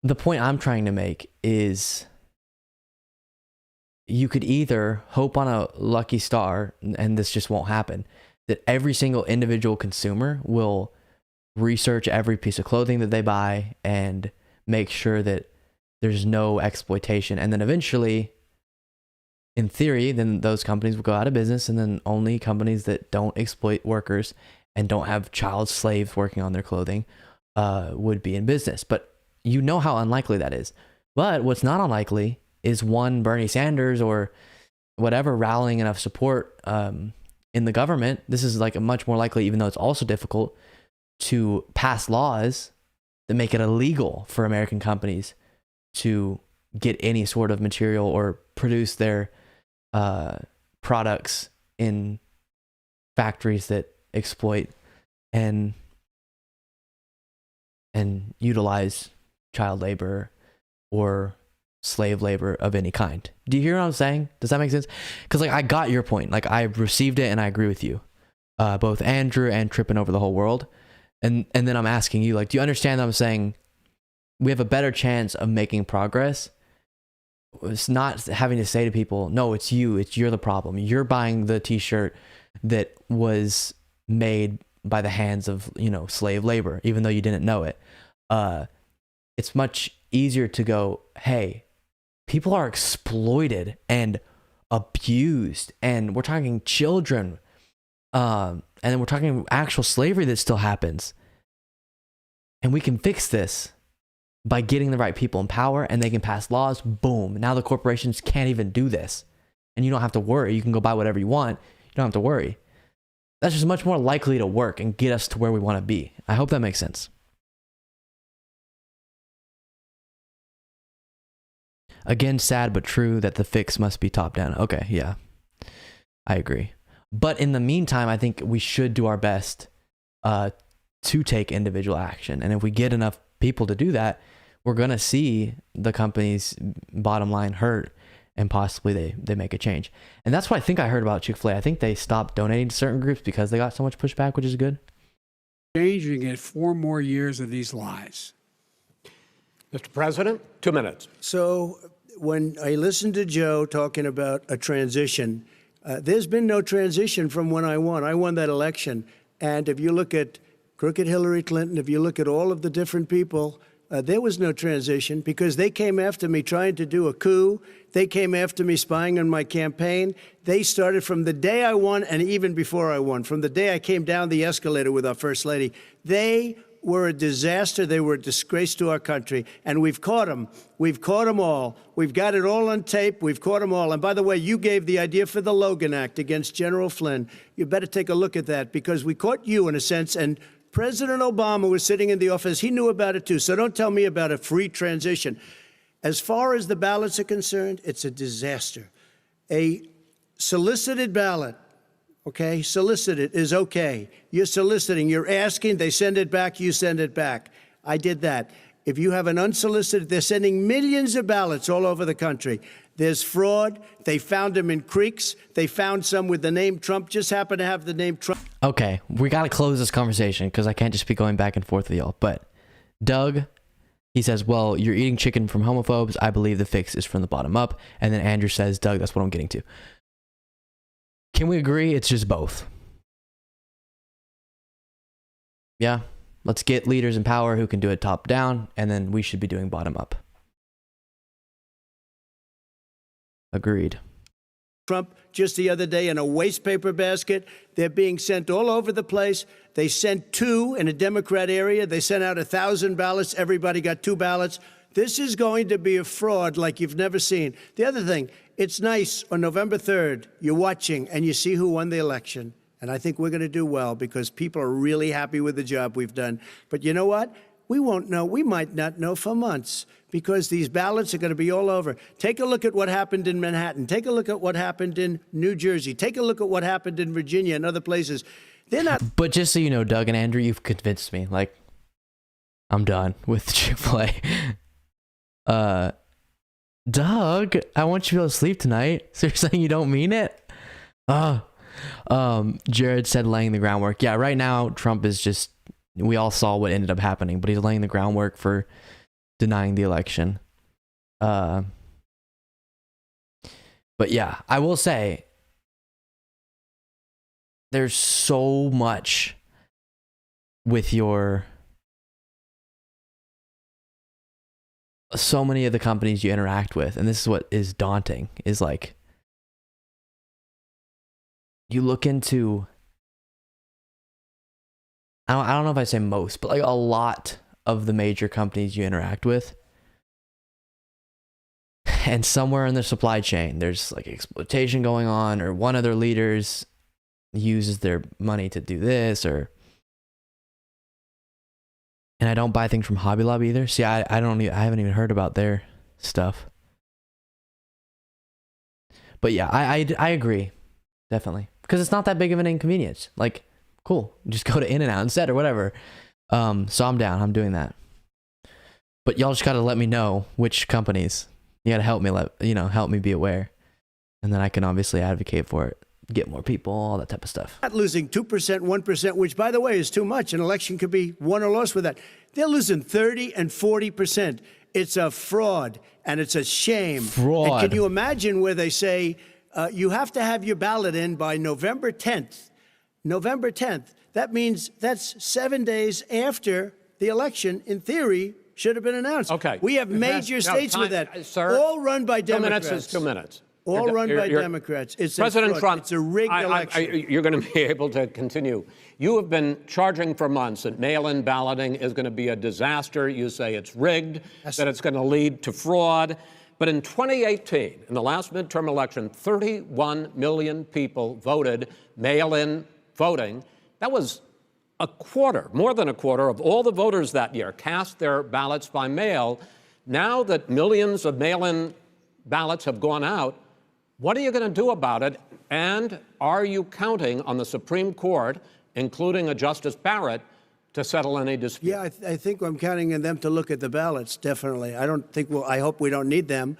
S1: the point I'm trying to make is, you could either hope on a lucky star, and this just won't happen, that every single individual consumer will research every piece of clothing that they buy and make sure that there's no exploitation. And then eventually, in theory, then those companies will go out of business, and then only companies that don't exploit workers and don't have child slaves working on their clothing would be in business. But you know how unlikely that is. But what's not unlikely is one Bernie Sanders or whatever rallying enough support in the government. This is like a much more likely, even though it's also difficult, to pass laws that make it illegal for American companies to get any sort of material or produce their products in factories that exploit and and utilize child labor or slave labor of any kind. Do you hear what I'm saying? Does that make sense? Because like I got your point. Like I received it and I agree with you. Both Andrew and tripping over the whole world. And then I'm asking you, like, do you understand that I'm saying we have a better chance of making progress? It's not having to say to people, no, it's you're the problem. You're buying the t-shirt that was made by the hands of, slave labor, even though you didn't know it. It's much easier to go, hey, people are exploited and abused, and we're talking children, and then we're talking actual slavery that still happens, and we can fix this by getting the right people in power, and they can pass laws. Boom, now the corporations can't even do this, and you don't have to worry. You can go buy whatever you want. You don't have to worry. That's just much more likely to work and get us to where we want to be. I hope that makes sense. Again, sad but true that the fix must be top down. Okay, yeah, I agree. But in the meantime, I think we should do our best to take individual action. And if we get enough people to do that, we're going to see the company's bottom line hurt, and possibly they make a change. And that's what I think I heard about Chick-fil-A. I think they stopped donating to certain groups because they got so much pushback, which is good.
S4: Changing it 4 more years of these lies.
S2: Mr. President, 2 minutes.
S3: So when I listened to Joe talking about a transition, there's been no transition from when I won. I won that election. And if you look at crooked Hillary Clinton, if you look at all of the different people, there was no transition because they came after me trying to do a coup. They came after me spying on my campaign. They started from the day I won and even before I won, from the day I came down the escalator with our First Lady. They were a disaster. They were a disgrace to our country. And we've caught them. We've caught them all. We've got it all on tape. We've caught them all. And by the way, you gave the idea for the Logan Act against General Flynn. You better take a look at that because we caught you in a sense. And President Obama was sitting in the office. He knew about it too. So don't tell me about a free transition. As far as the ballots are concerned, it's a disaster. A solicited ballot, okay, solicited is okay. You're soliciting, you're asking, they send it back, you send it back. I did that. If you have an unsolicited, they're sending millions of ballots all over the country. There's fraud. They found them in creeks. They found some with the name Trump, just happened to have the name Trump.
S1: Okay, we got to close this conversation because I can't just be going back and forth with y'all. But Doug, he says, well, you're eating chicken from homophobes. I believe the fix is from the bottom up. And then Andrew says, Doug, that's what I'm getting to. Can we agree it's just both? Yeah, let's get leaders in power who can do it top down, and then we should be doing bottom up. Agreed.
S3: Trump just the other day in a waste paper basket. They're being sent all over the place. They sent 2 in a Democrat area. They sent out 1,000 ballots. Everybody got 2 ballots. This is going to be a fraud like you've never seen. The other thing, it's nice on November 3rd, you're watching and you see who won the election. And I think we're going to do well because people are really happy with the job we've done. But you know what? We won't know. We might not know for months because these ballots are going to be all over. Take a look at what happened in Manhattan. Take a look at what happened in New Jersey. Take a look at what happened in Virginia and other places. They're not.
S1: But just so you know, Doug and Andrew, you've convinced me. Like, I'm done with Chick-fil-A. Doug, I want you to be able to sleep tonight. So you're saying you don't mean it? Jared said laying the groundwork. Yeah, right now, Trump is just, we all saw what ended up happening, but he's laying the groundwork for denying the election. But yeah, I will say there's so much with so many of the companies you interact with, and this is what is daunting, is like you look into, I don't know if I say most, but like a lot of the major companies you interact with, and somewhere in the supply chain there's like exploitation going on, or one of their leaders uses their money to do this, or, and I don't buy things from Hobby Lobby either. See, I haven't even heard about their stuff. But yeah, I agree, definitely, because it's not that big of an inconvenience. Like, cool, just go to In-N-Out instead or whatever. So I'm down. I'm doing that. But y'all just got to let me know which companies. You got to help me help me be aware. And then I can obviously advocate for it, get more people, all that type of stuff.
S3: Not losing 2%, 1%, which, by the way, is too much. An election could be won or lost with that. They're losing 30 and 40%. It's a fraud, and it's a shame.
S1: Fraud.
S3: And can you imagine where they say you have to have your ballot in by November 10th? November 10th. That means that's 7 days after the election, in theory, should have been announced.
S2: Okay.
S3: We have major states with that,
S2: sir,
S3: all run by
S2: 2
S3: Democrats.
S2: minutes is 2 minutes.
S3: All run by Democrats. It's
S2: President Trump,
S3: it's a rigged election.
S2: you're going to be able to continue. You have been charging for months that mail-in balloting is going to be a disaster. You say it's rigged, that it's going to lead to fraud. But in 2018, in the last midterm election, 31 million people voted mail-in voting. That was a quarter, more than a quarter, of all the voters that year cast their ballots by mail. Now that millions of mail-in ballots have gone out, what are you going to do about it? And are you counting on the Supreme Court, including a Justice Barrett, to settle any dispute?
S3: Yeah, I think I'm counting on them to look at the ballots, definitely. I hope we don't need them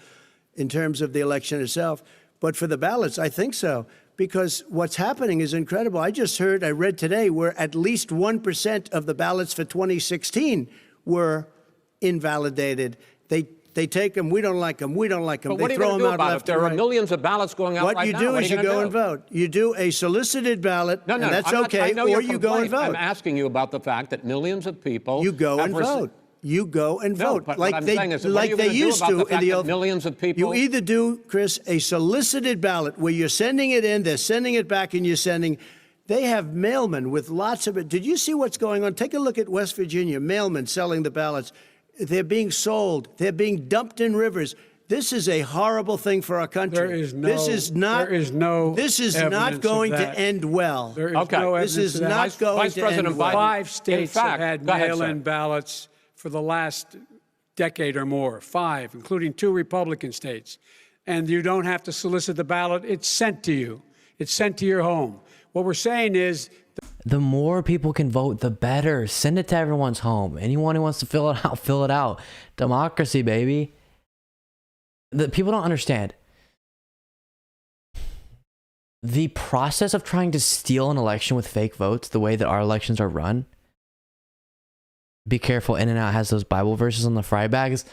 S3: in terms of the election itself. But for the ballots, I think so. Because what's happening is incredible. I read today, where at least 1% of the ballots for 2016 were invalidated. They take them, we don't like them, we don't like them.
S2: But what
S3: they
S2: are you
S3: throw
S2: going to
S3: them
S2: do
S3: out
S2: about it?
S3: left
S2: There
S3: and
S2: are
S3: right.
S2: millions of ballots going out
S3: What
S2: right
S3: you
S2: now.
S3: do
S2: What
S3: is
S2: are
S3: you
S2: gonna
S3: go
S2: do?
S3: and vote. You do a solicited ballot,
S2: No,
S3: and that's
S2: I
S3: okay,
S2: know
S3: or
S2: your
S3: you go and
S2: complaint.
S3: vote.
S2: I'm asking you about the fact that millions of people
S3: You go and vote. You go and
S2: No,
S3: vote.
S2: but
S3: like
S2: what I'm
S3: they,
S2: saying is, what are
S3: like
S2: you
S3: they
S2: gonna do
S3: used
S2: about
S3: to
S2: the fact
S3: in the
S2: that
S3: old.
S2: millions of people?
S3: You either do, Chris, a solicited ballot where you're sending it in, they're sending it back, and you're sending. They have mailmen with lots of it. Did you see what's going on? Take a look at West Virginia. Mailmen selling the ballots. They're being sold. They're being dumped in rivers. This is a horrible thing for our country. This is not going to end well.
S4: There is no evidence
S3: This is
S4: of that.
S3: not going to end well.
S4: 5 states have had mail-in
S2: sir.
S4: ballots for the last decade or more. 5, including 2 Republican states. And you don't have to solicit the ballot. It's sent to you. It's sent to your home. What we're saying is,
S1: The more people can vote, the better. Send it to everyone's home. Anyone who wants to fill it out, fill it out. Democracy, baby. The people don't understand. The process of trying to steal an election with fake votes, the way that our elections are run. Be careful, In-N-Out has those Bible verses on the fry bags.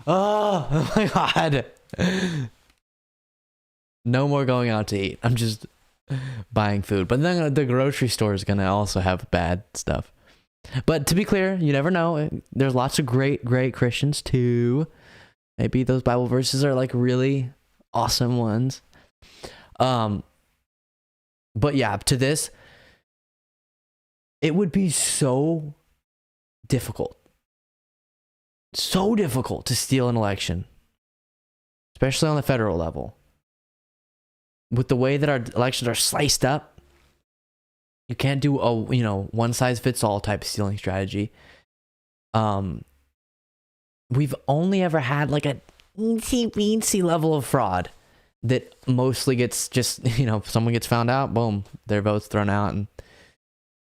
S1: Oh my God. No more going out to eat. I'm just buying food. But then the grocery store is going to also have bad stuff. But to be clear, you never know. There's lots of great, great Christians too. Maybe those Bible verses are like really awesome ones. But yeah, to this, it would be so difficult to steal an election, especially on the federal level. With the way that our elections are sliced up, you can't do a one size fits all type of stealing strategy. We've only ever had like a teensy level of fraud that mostly gets just, someone gets found out, boom, their vote's thrown out and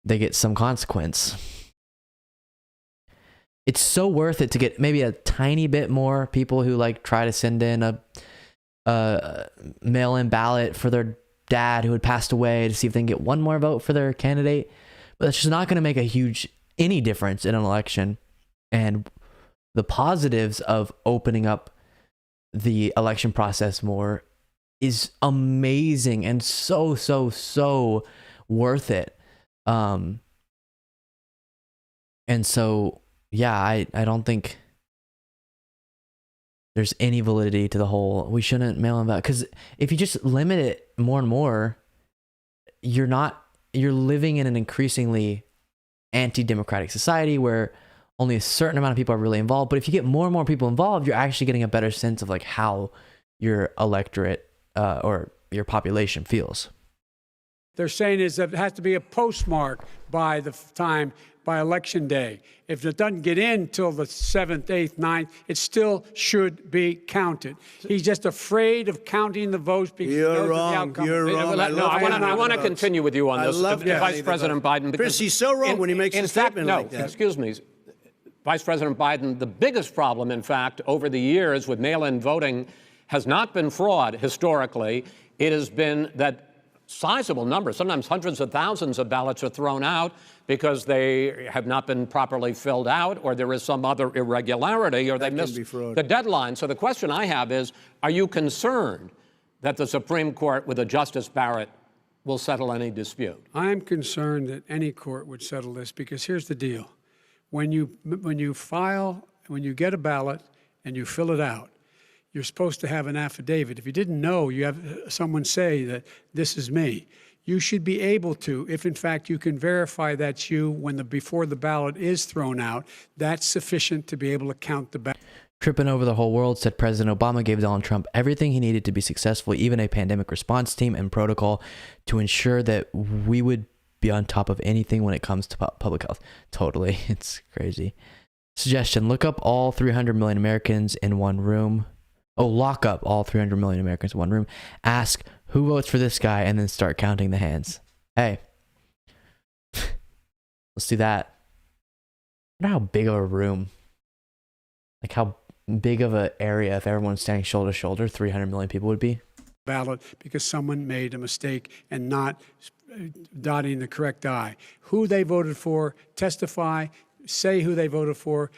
S1: they get some consequence. It's so worth it to get maybe a tiny bit more people who like try to send in a mail-in ballot for their dad who had passed away to see if they can get one more vote for their candidate. But it's just not going to make any difference in an election. And the positives of opening up the election process more is amazing and so worth it. And so, yeah, I don't think there's any validity to the whole, we shouldn't mail in ballot. Because if you just limit it more and more, you're living in an increasingly anti-democratic society where only a certain amount of people are really involved. But if you get more and more people involved, you're actually getting a better sense of like how your electorate or your population feels.
S4: they're saying is that it has to be a postmark by election day. If it doesn't get in till the 7th, 8th, 9th, it still should be counted. He's just afraid of counting the votes because he knows the outcome.
S3: You're wrong.
S2: I want to continue with you on this, Vice President Biden.
S3: Chris, he's so wrong when he makes a statement like that.
S2: Excuse me. Vice President Biden, the biggest problem, in fact, over the years with mail-in voting has not been fraud historically. It has been that sizable numbers, sometimes hundreds of thousands of ballots are thrown out because they have not been properly filled out, or there is some other irregularity, or they missed the deadline. So the question I have is, are you concerned that the Supreme Court with a Justice Barrett will settle any dispute?
S4: I'm concerned that any court would settle this, because here's the deal. When you get a ballot and you fill it out, you're supposed to have an affidavit. If you didn't know, you have someone say that this is me. You should be able to, if in fact you can verify that's you before the ballot is thrown out, that's sufficient to be able to count the ballot.
S1: Tripping over the whole world said President Obama gave Donald Trump everything he needed to be successful, even a pandemic response team and protocol to ensure that we would be on top of anything when it comes to public health. Totally. It's crazy. Suggestion, look up all 300 million Americans in one room. Oh, lock up all 300 million Americans in one room. Ask who votes for this guy and then start counting the hands. Hey, let's do that. I wonder how big of a room, like how big of an area, if everyone's standing shoulder to shoulder, 300 million people would be.
S4: Ballot because someone made a mistake and not dotting the correct I. Who they voted for, testify, say who they voted for,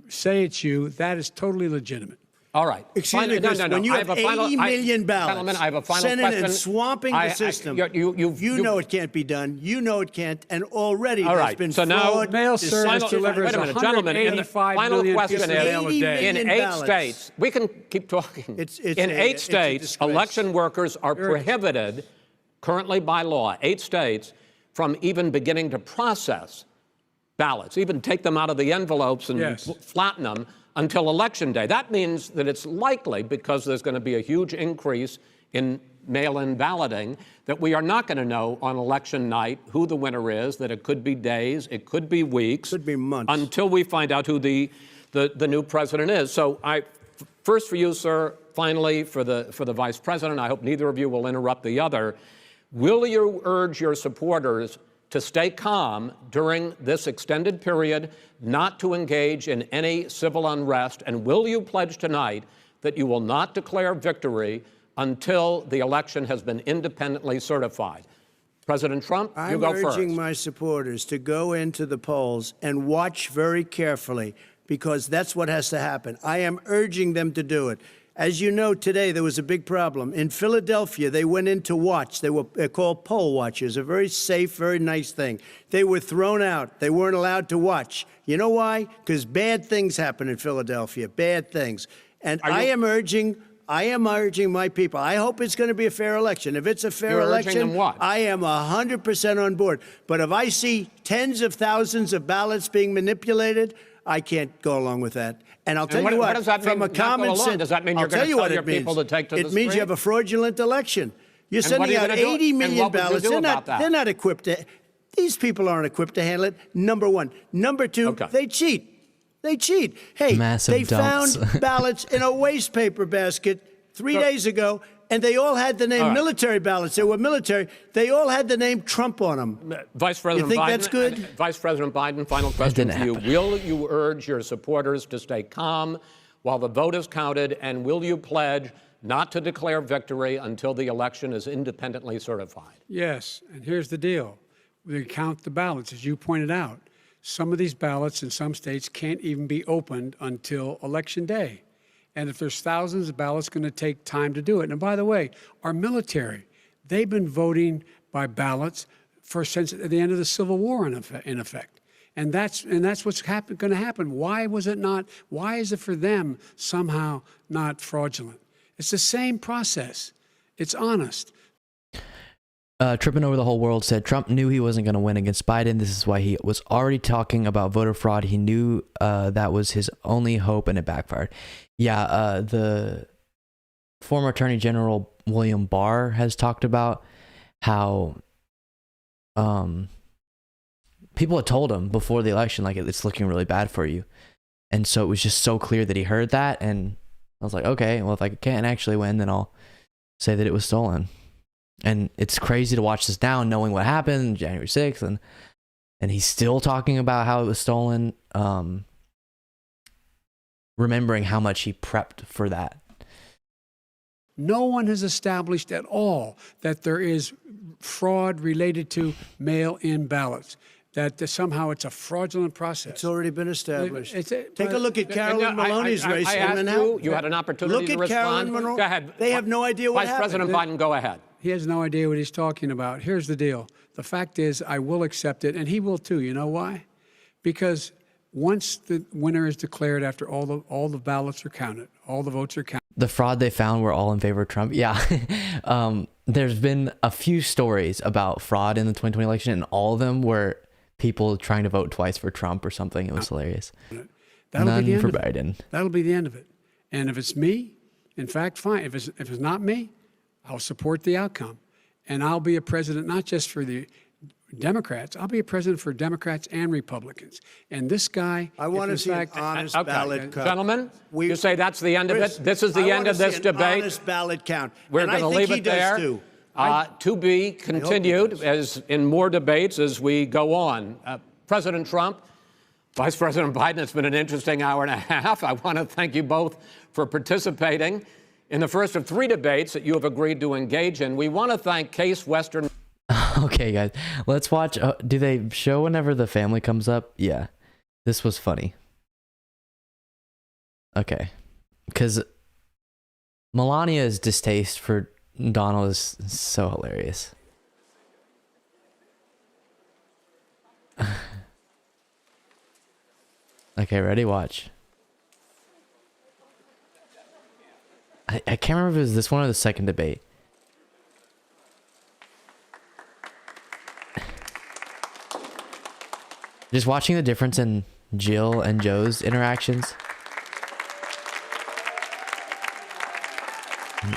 S4: say it's you. That is totally legitimate.
S2: All right.
S3: Excuse me, Chris, when you have 80 million ballots,
S2: I have a final
S3: sending
S2: question.
S3: and swamping the system, you know it can't be done. You know it can't, and already there's been
S2: so
S3: fraud.
S2: Now,
S4: mail service delivers
S2: wait a minute, gentlemen. In the final question in 8 states, we can keep talking. In 8 states, election workers are prohibited currently by law, 8 states, from even beginning to process ballots, even take them out of the envelopes and flatten them until Election Day. That means that it's likely, because there's going to be a huge increase in mail-in balloting, that we are not going to know on election night who the winner is, that it could be days, it could be weeks.
S3: Could be months.
S2: Until we find out who the new president is. So first for you, sir, finally for the vice president, I hope neither of you will interrupt the other. Will you urge your supporters to stay calm during this extended period, not to engage in any civil unrest? And will you pledge tonight that you will not declare victory until the election has been independently certified? President Trump, you go first.
S3: I'm urging my supporters to go into the polls and watch very carefully, because that's what has to happen. I am urging them to do it. As you know, today there was a big problem. In Philadelphia, they went in to watch. They're called poll watchers, a very safe, very nice thing. They were thrown out. They weren't allowed to watch. You know why? Because bad things happen in Philadelphia, bad things. And I am urging my people. I hope it's going to be a fair election. If it's a fair election, I am 100% on board. But if I see tens of thousands of ballots being manipulated, I can't go along with that. And I'll tell you what,
S2: does that
S3: from
S2: mean,
S3: a common sense,
S2: does that mean you're going to tell your people to take to the street?
S3: It means you have a fraudulent election. You're sending out 80 million ballots. They're not equipped to. These people aren't equipped to handle it. Number one. Number two, they cheat. They cheat. Hey, they found ballots in a waste paper basket 3 days ago, and they all had the name military ballots. They were military. They all had the name Trump on them.
S2: Vice President
S3: you think
S2: Biden,
S3: that's good?
S2: Vice President Biden, final question for you. Will you urge your supporters to stay calm while the vote is counted, and will you pledge not to declare victory until the election is independently certified?
S4: Yes, and here's the deal. We count the ballots, as you pointed out. Some of these ballots in some states can't even be opened until Election Day. And if there's thousands of ballots, it's going to take time to do it. And by the way, our military, they've been voting by ballots since the end of the Civil War, in effect. And that's what's going to happen. Why was it not? Why is it for them somehow not fraudulent? It's the same process. It's honest.
S1: Tripping over the whole world said Trump knew he wasn't going to win against Biden. This is why he was already talking about voter fraud. He knew that was his only hope, and it backfired. Yeah, the former Attorney General William Barr has talked about how people had told him before the election, like, it's looking really bad for you. And so it was just so clear that he heard that. And I was like, okay, well, if I can't actually win, then I'll say that it was stolen. And it's crazy to watch this now, knowing what happened January 6th, and he's still talking about how it was stolen. remembering how much he prepped for that.
S4: No one has established at all that there is fraud related to mail-in ballots, that somehow it's a fraudulent process.
S3: It's already been established. Take a
S4: but-
S3: look at Carolyn Maloney's race
S2: I
S3: in
S2: asked
S3: Manhattan.
S2: you had an opportunity
S3: Look
S2: to
S3: at
S2: respond.
S3: Carolyn Monroe.
S2: Go ahead.
S3: They have no idea what
S2: Vice
S3: happened.
S2: President Biden, go ahead.
S4: He has no idea what he's talking about. Here's the deal. The fact is, I will accept it, and he will too. You know why? Because once the winner is declared, after all the ballots are counted, all the votes are counted.
S1: The fraud they found were all in favor of Trump. Yeah. There's been a few stories about fraud in the 2020 election, and all of them were people trying to vote twice for Trump or something. It was hilarious. None for Biden.
S4: That'll be the end of it. And if it's me, in fact, fine. If it's not me, I'll support the outcome. And I'll be a president not just for the Democrats. I'll be a president for Democrats and Republicans. And this guy,
S3: I want to
S4: if in
S3: see an
S4: fact,
S3: honest
S2: Okay.
S3: ballot count.
S2: Gentlemen, you say that's the end of
S3: Chris,
S2: it? This is
S3: I
S2: the
S3: want
S2: end
S3: to
S2: of this
S3: see an
S2: debate?
S3: honest ballot count.
S2: We're
S3: And I
S2: going to
S3: think
S2: leave
S3: he
S2: it
S3: does
S2: there.
S3: too.
S2: To be continued as in more debates as we go on. President Trump, Vice President Biden, it's been an interesting hour and a half. I want to thank you both for participating in the first of 3 debates that you have agreed to engage in. We want to thank Case Western.
S1: Okay, guys, let's watch. Do they show whenever the family comes up? Yeah, this was funny. Okay, because Melania's distaste for Donald is so hilarious. Okay, ready? Watch. I can't remember if it was this one or the second debate. Just watching the difference in Jill and Joe's interactions.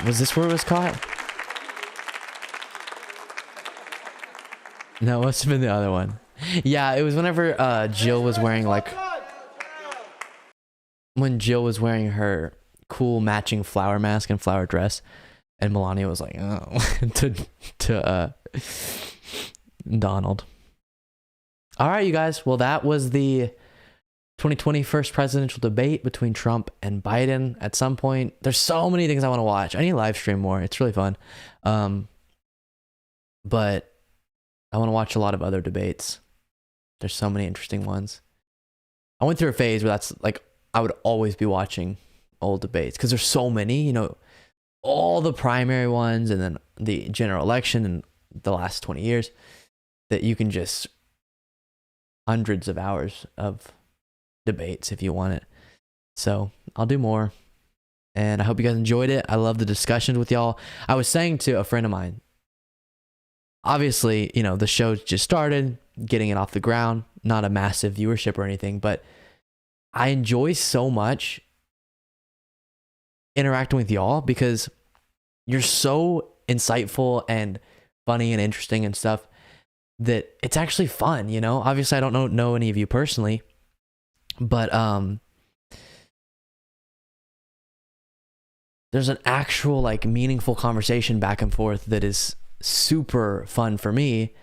S1: Was this where it was caught? No, it must have been the other one. Yeah, it was whenever Jill was wearing when Jill was wearing her cool matching flower mask and flower dress, and Melania was like, oh, to Donald. All right, you guys. Well, that was the 2020 first presidential debate between Trump and Biden. At some point, there's so many things I want to watch. I need to live stream more. It's really fun. But I want to watch a lot of other debates. There's so many interesting ones. I went through a phase where that's like, I would always be watching old debates because there's so many, you know, all the primary ones and then the general election in the last 20 years that you can just hundreds of hours of debates if you want it. So I'll do more. And I hope you guys enjoyed it. I love the discussions with y'all. I was saying to a friend of mine, obviously, you know, the show just started, getting it off the ground, not a massive viewership or anything, but I enjoy so much interacting with y'all because you're so insightful and funny and interesting and stuff that it's actually fun, you know? Obviously, I don't know any of you personally, but there's an actual like meaningful conversation back and forth that is super fun for me.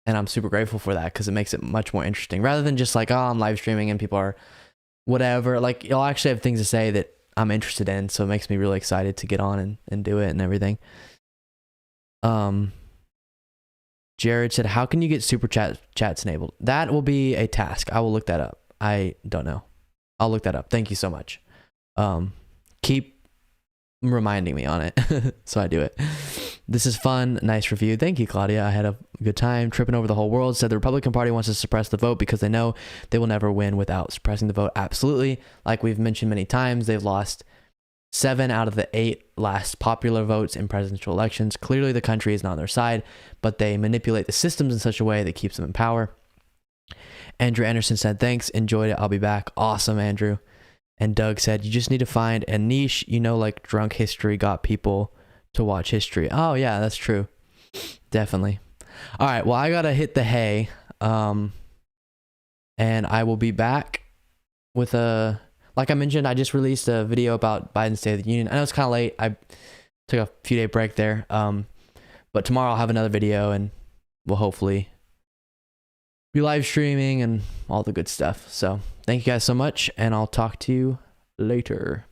S1: And I'm super grateful for that because it makes it much more interesting rather than just like, oh, I'm live streaming and people are whatever. Like, you'll actually have things to say that I'm interested in. So it makes me really excited to get on and do it and everything. Jared said, how can you get super chats enabled? That will be a task. I will look that up. I don't know. I'll look that up. Thank you so much. Keep reminding me on it so I do it. This is fun. Nice review. Thank you, Claudia. I had a good time tripping over the whole world. Said the Republican Party wants to suppress the vote because they know they will never win without suppressing the vote. Absolutely. Like we've mentioned many times, they've lost 7 out of the 8 last popular votes in presidential elections. Clearly the country is not on their side, but they manipulate the systems in such a way that keeps them in power. Andrew Anderson said, thanks. Enjoyed it. I'll be back. Awesome, Andrew. And Doug said, you just need to find a niche, you know, like drunk history got people to watch history. Oh yeah, that's true. Definitely. All right. Well, I got to hit the hay. And I will be back with like I mentioned, I just released a video about Biden's State of the Union. I know it's kind of late. I took a few day break there. But tomorrow I'll have another video and we'll hopefully be live streaming and all the good stuff. So thank you guys so much, and I'll talk to you later.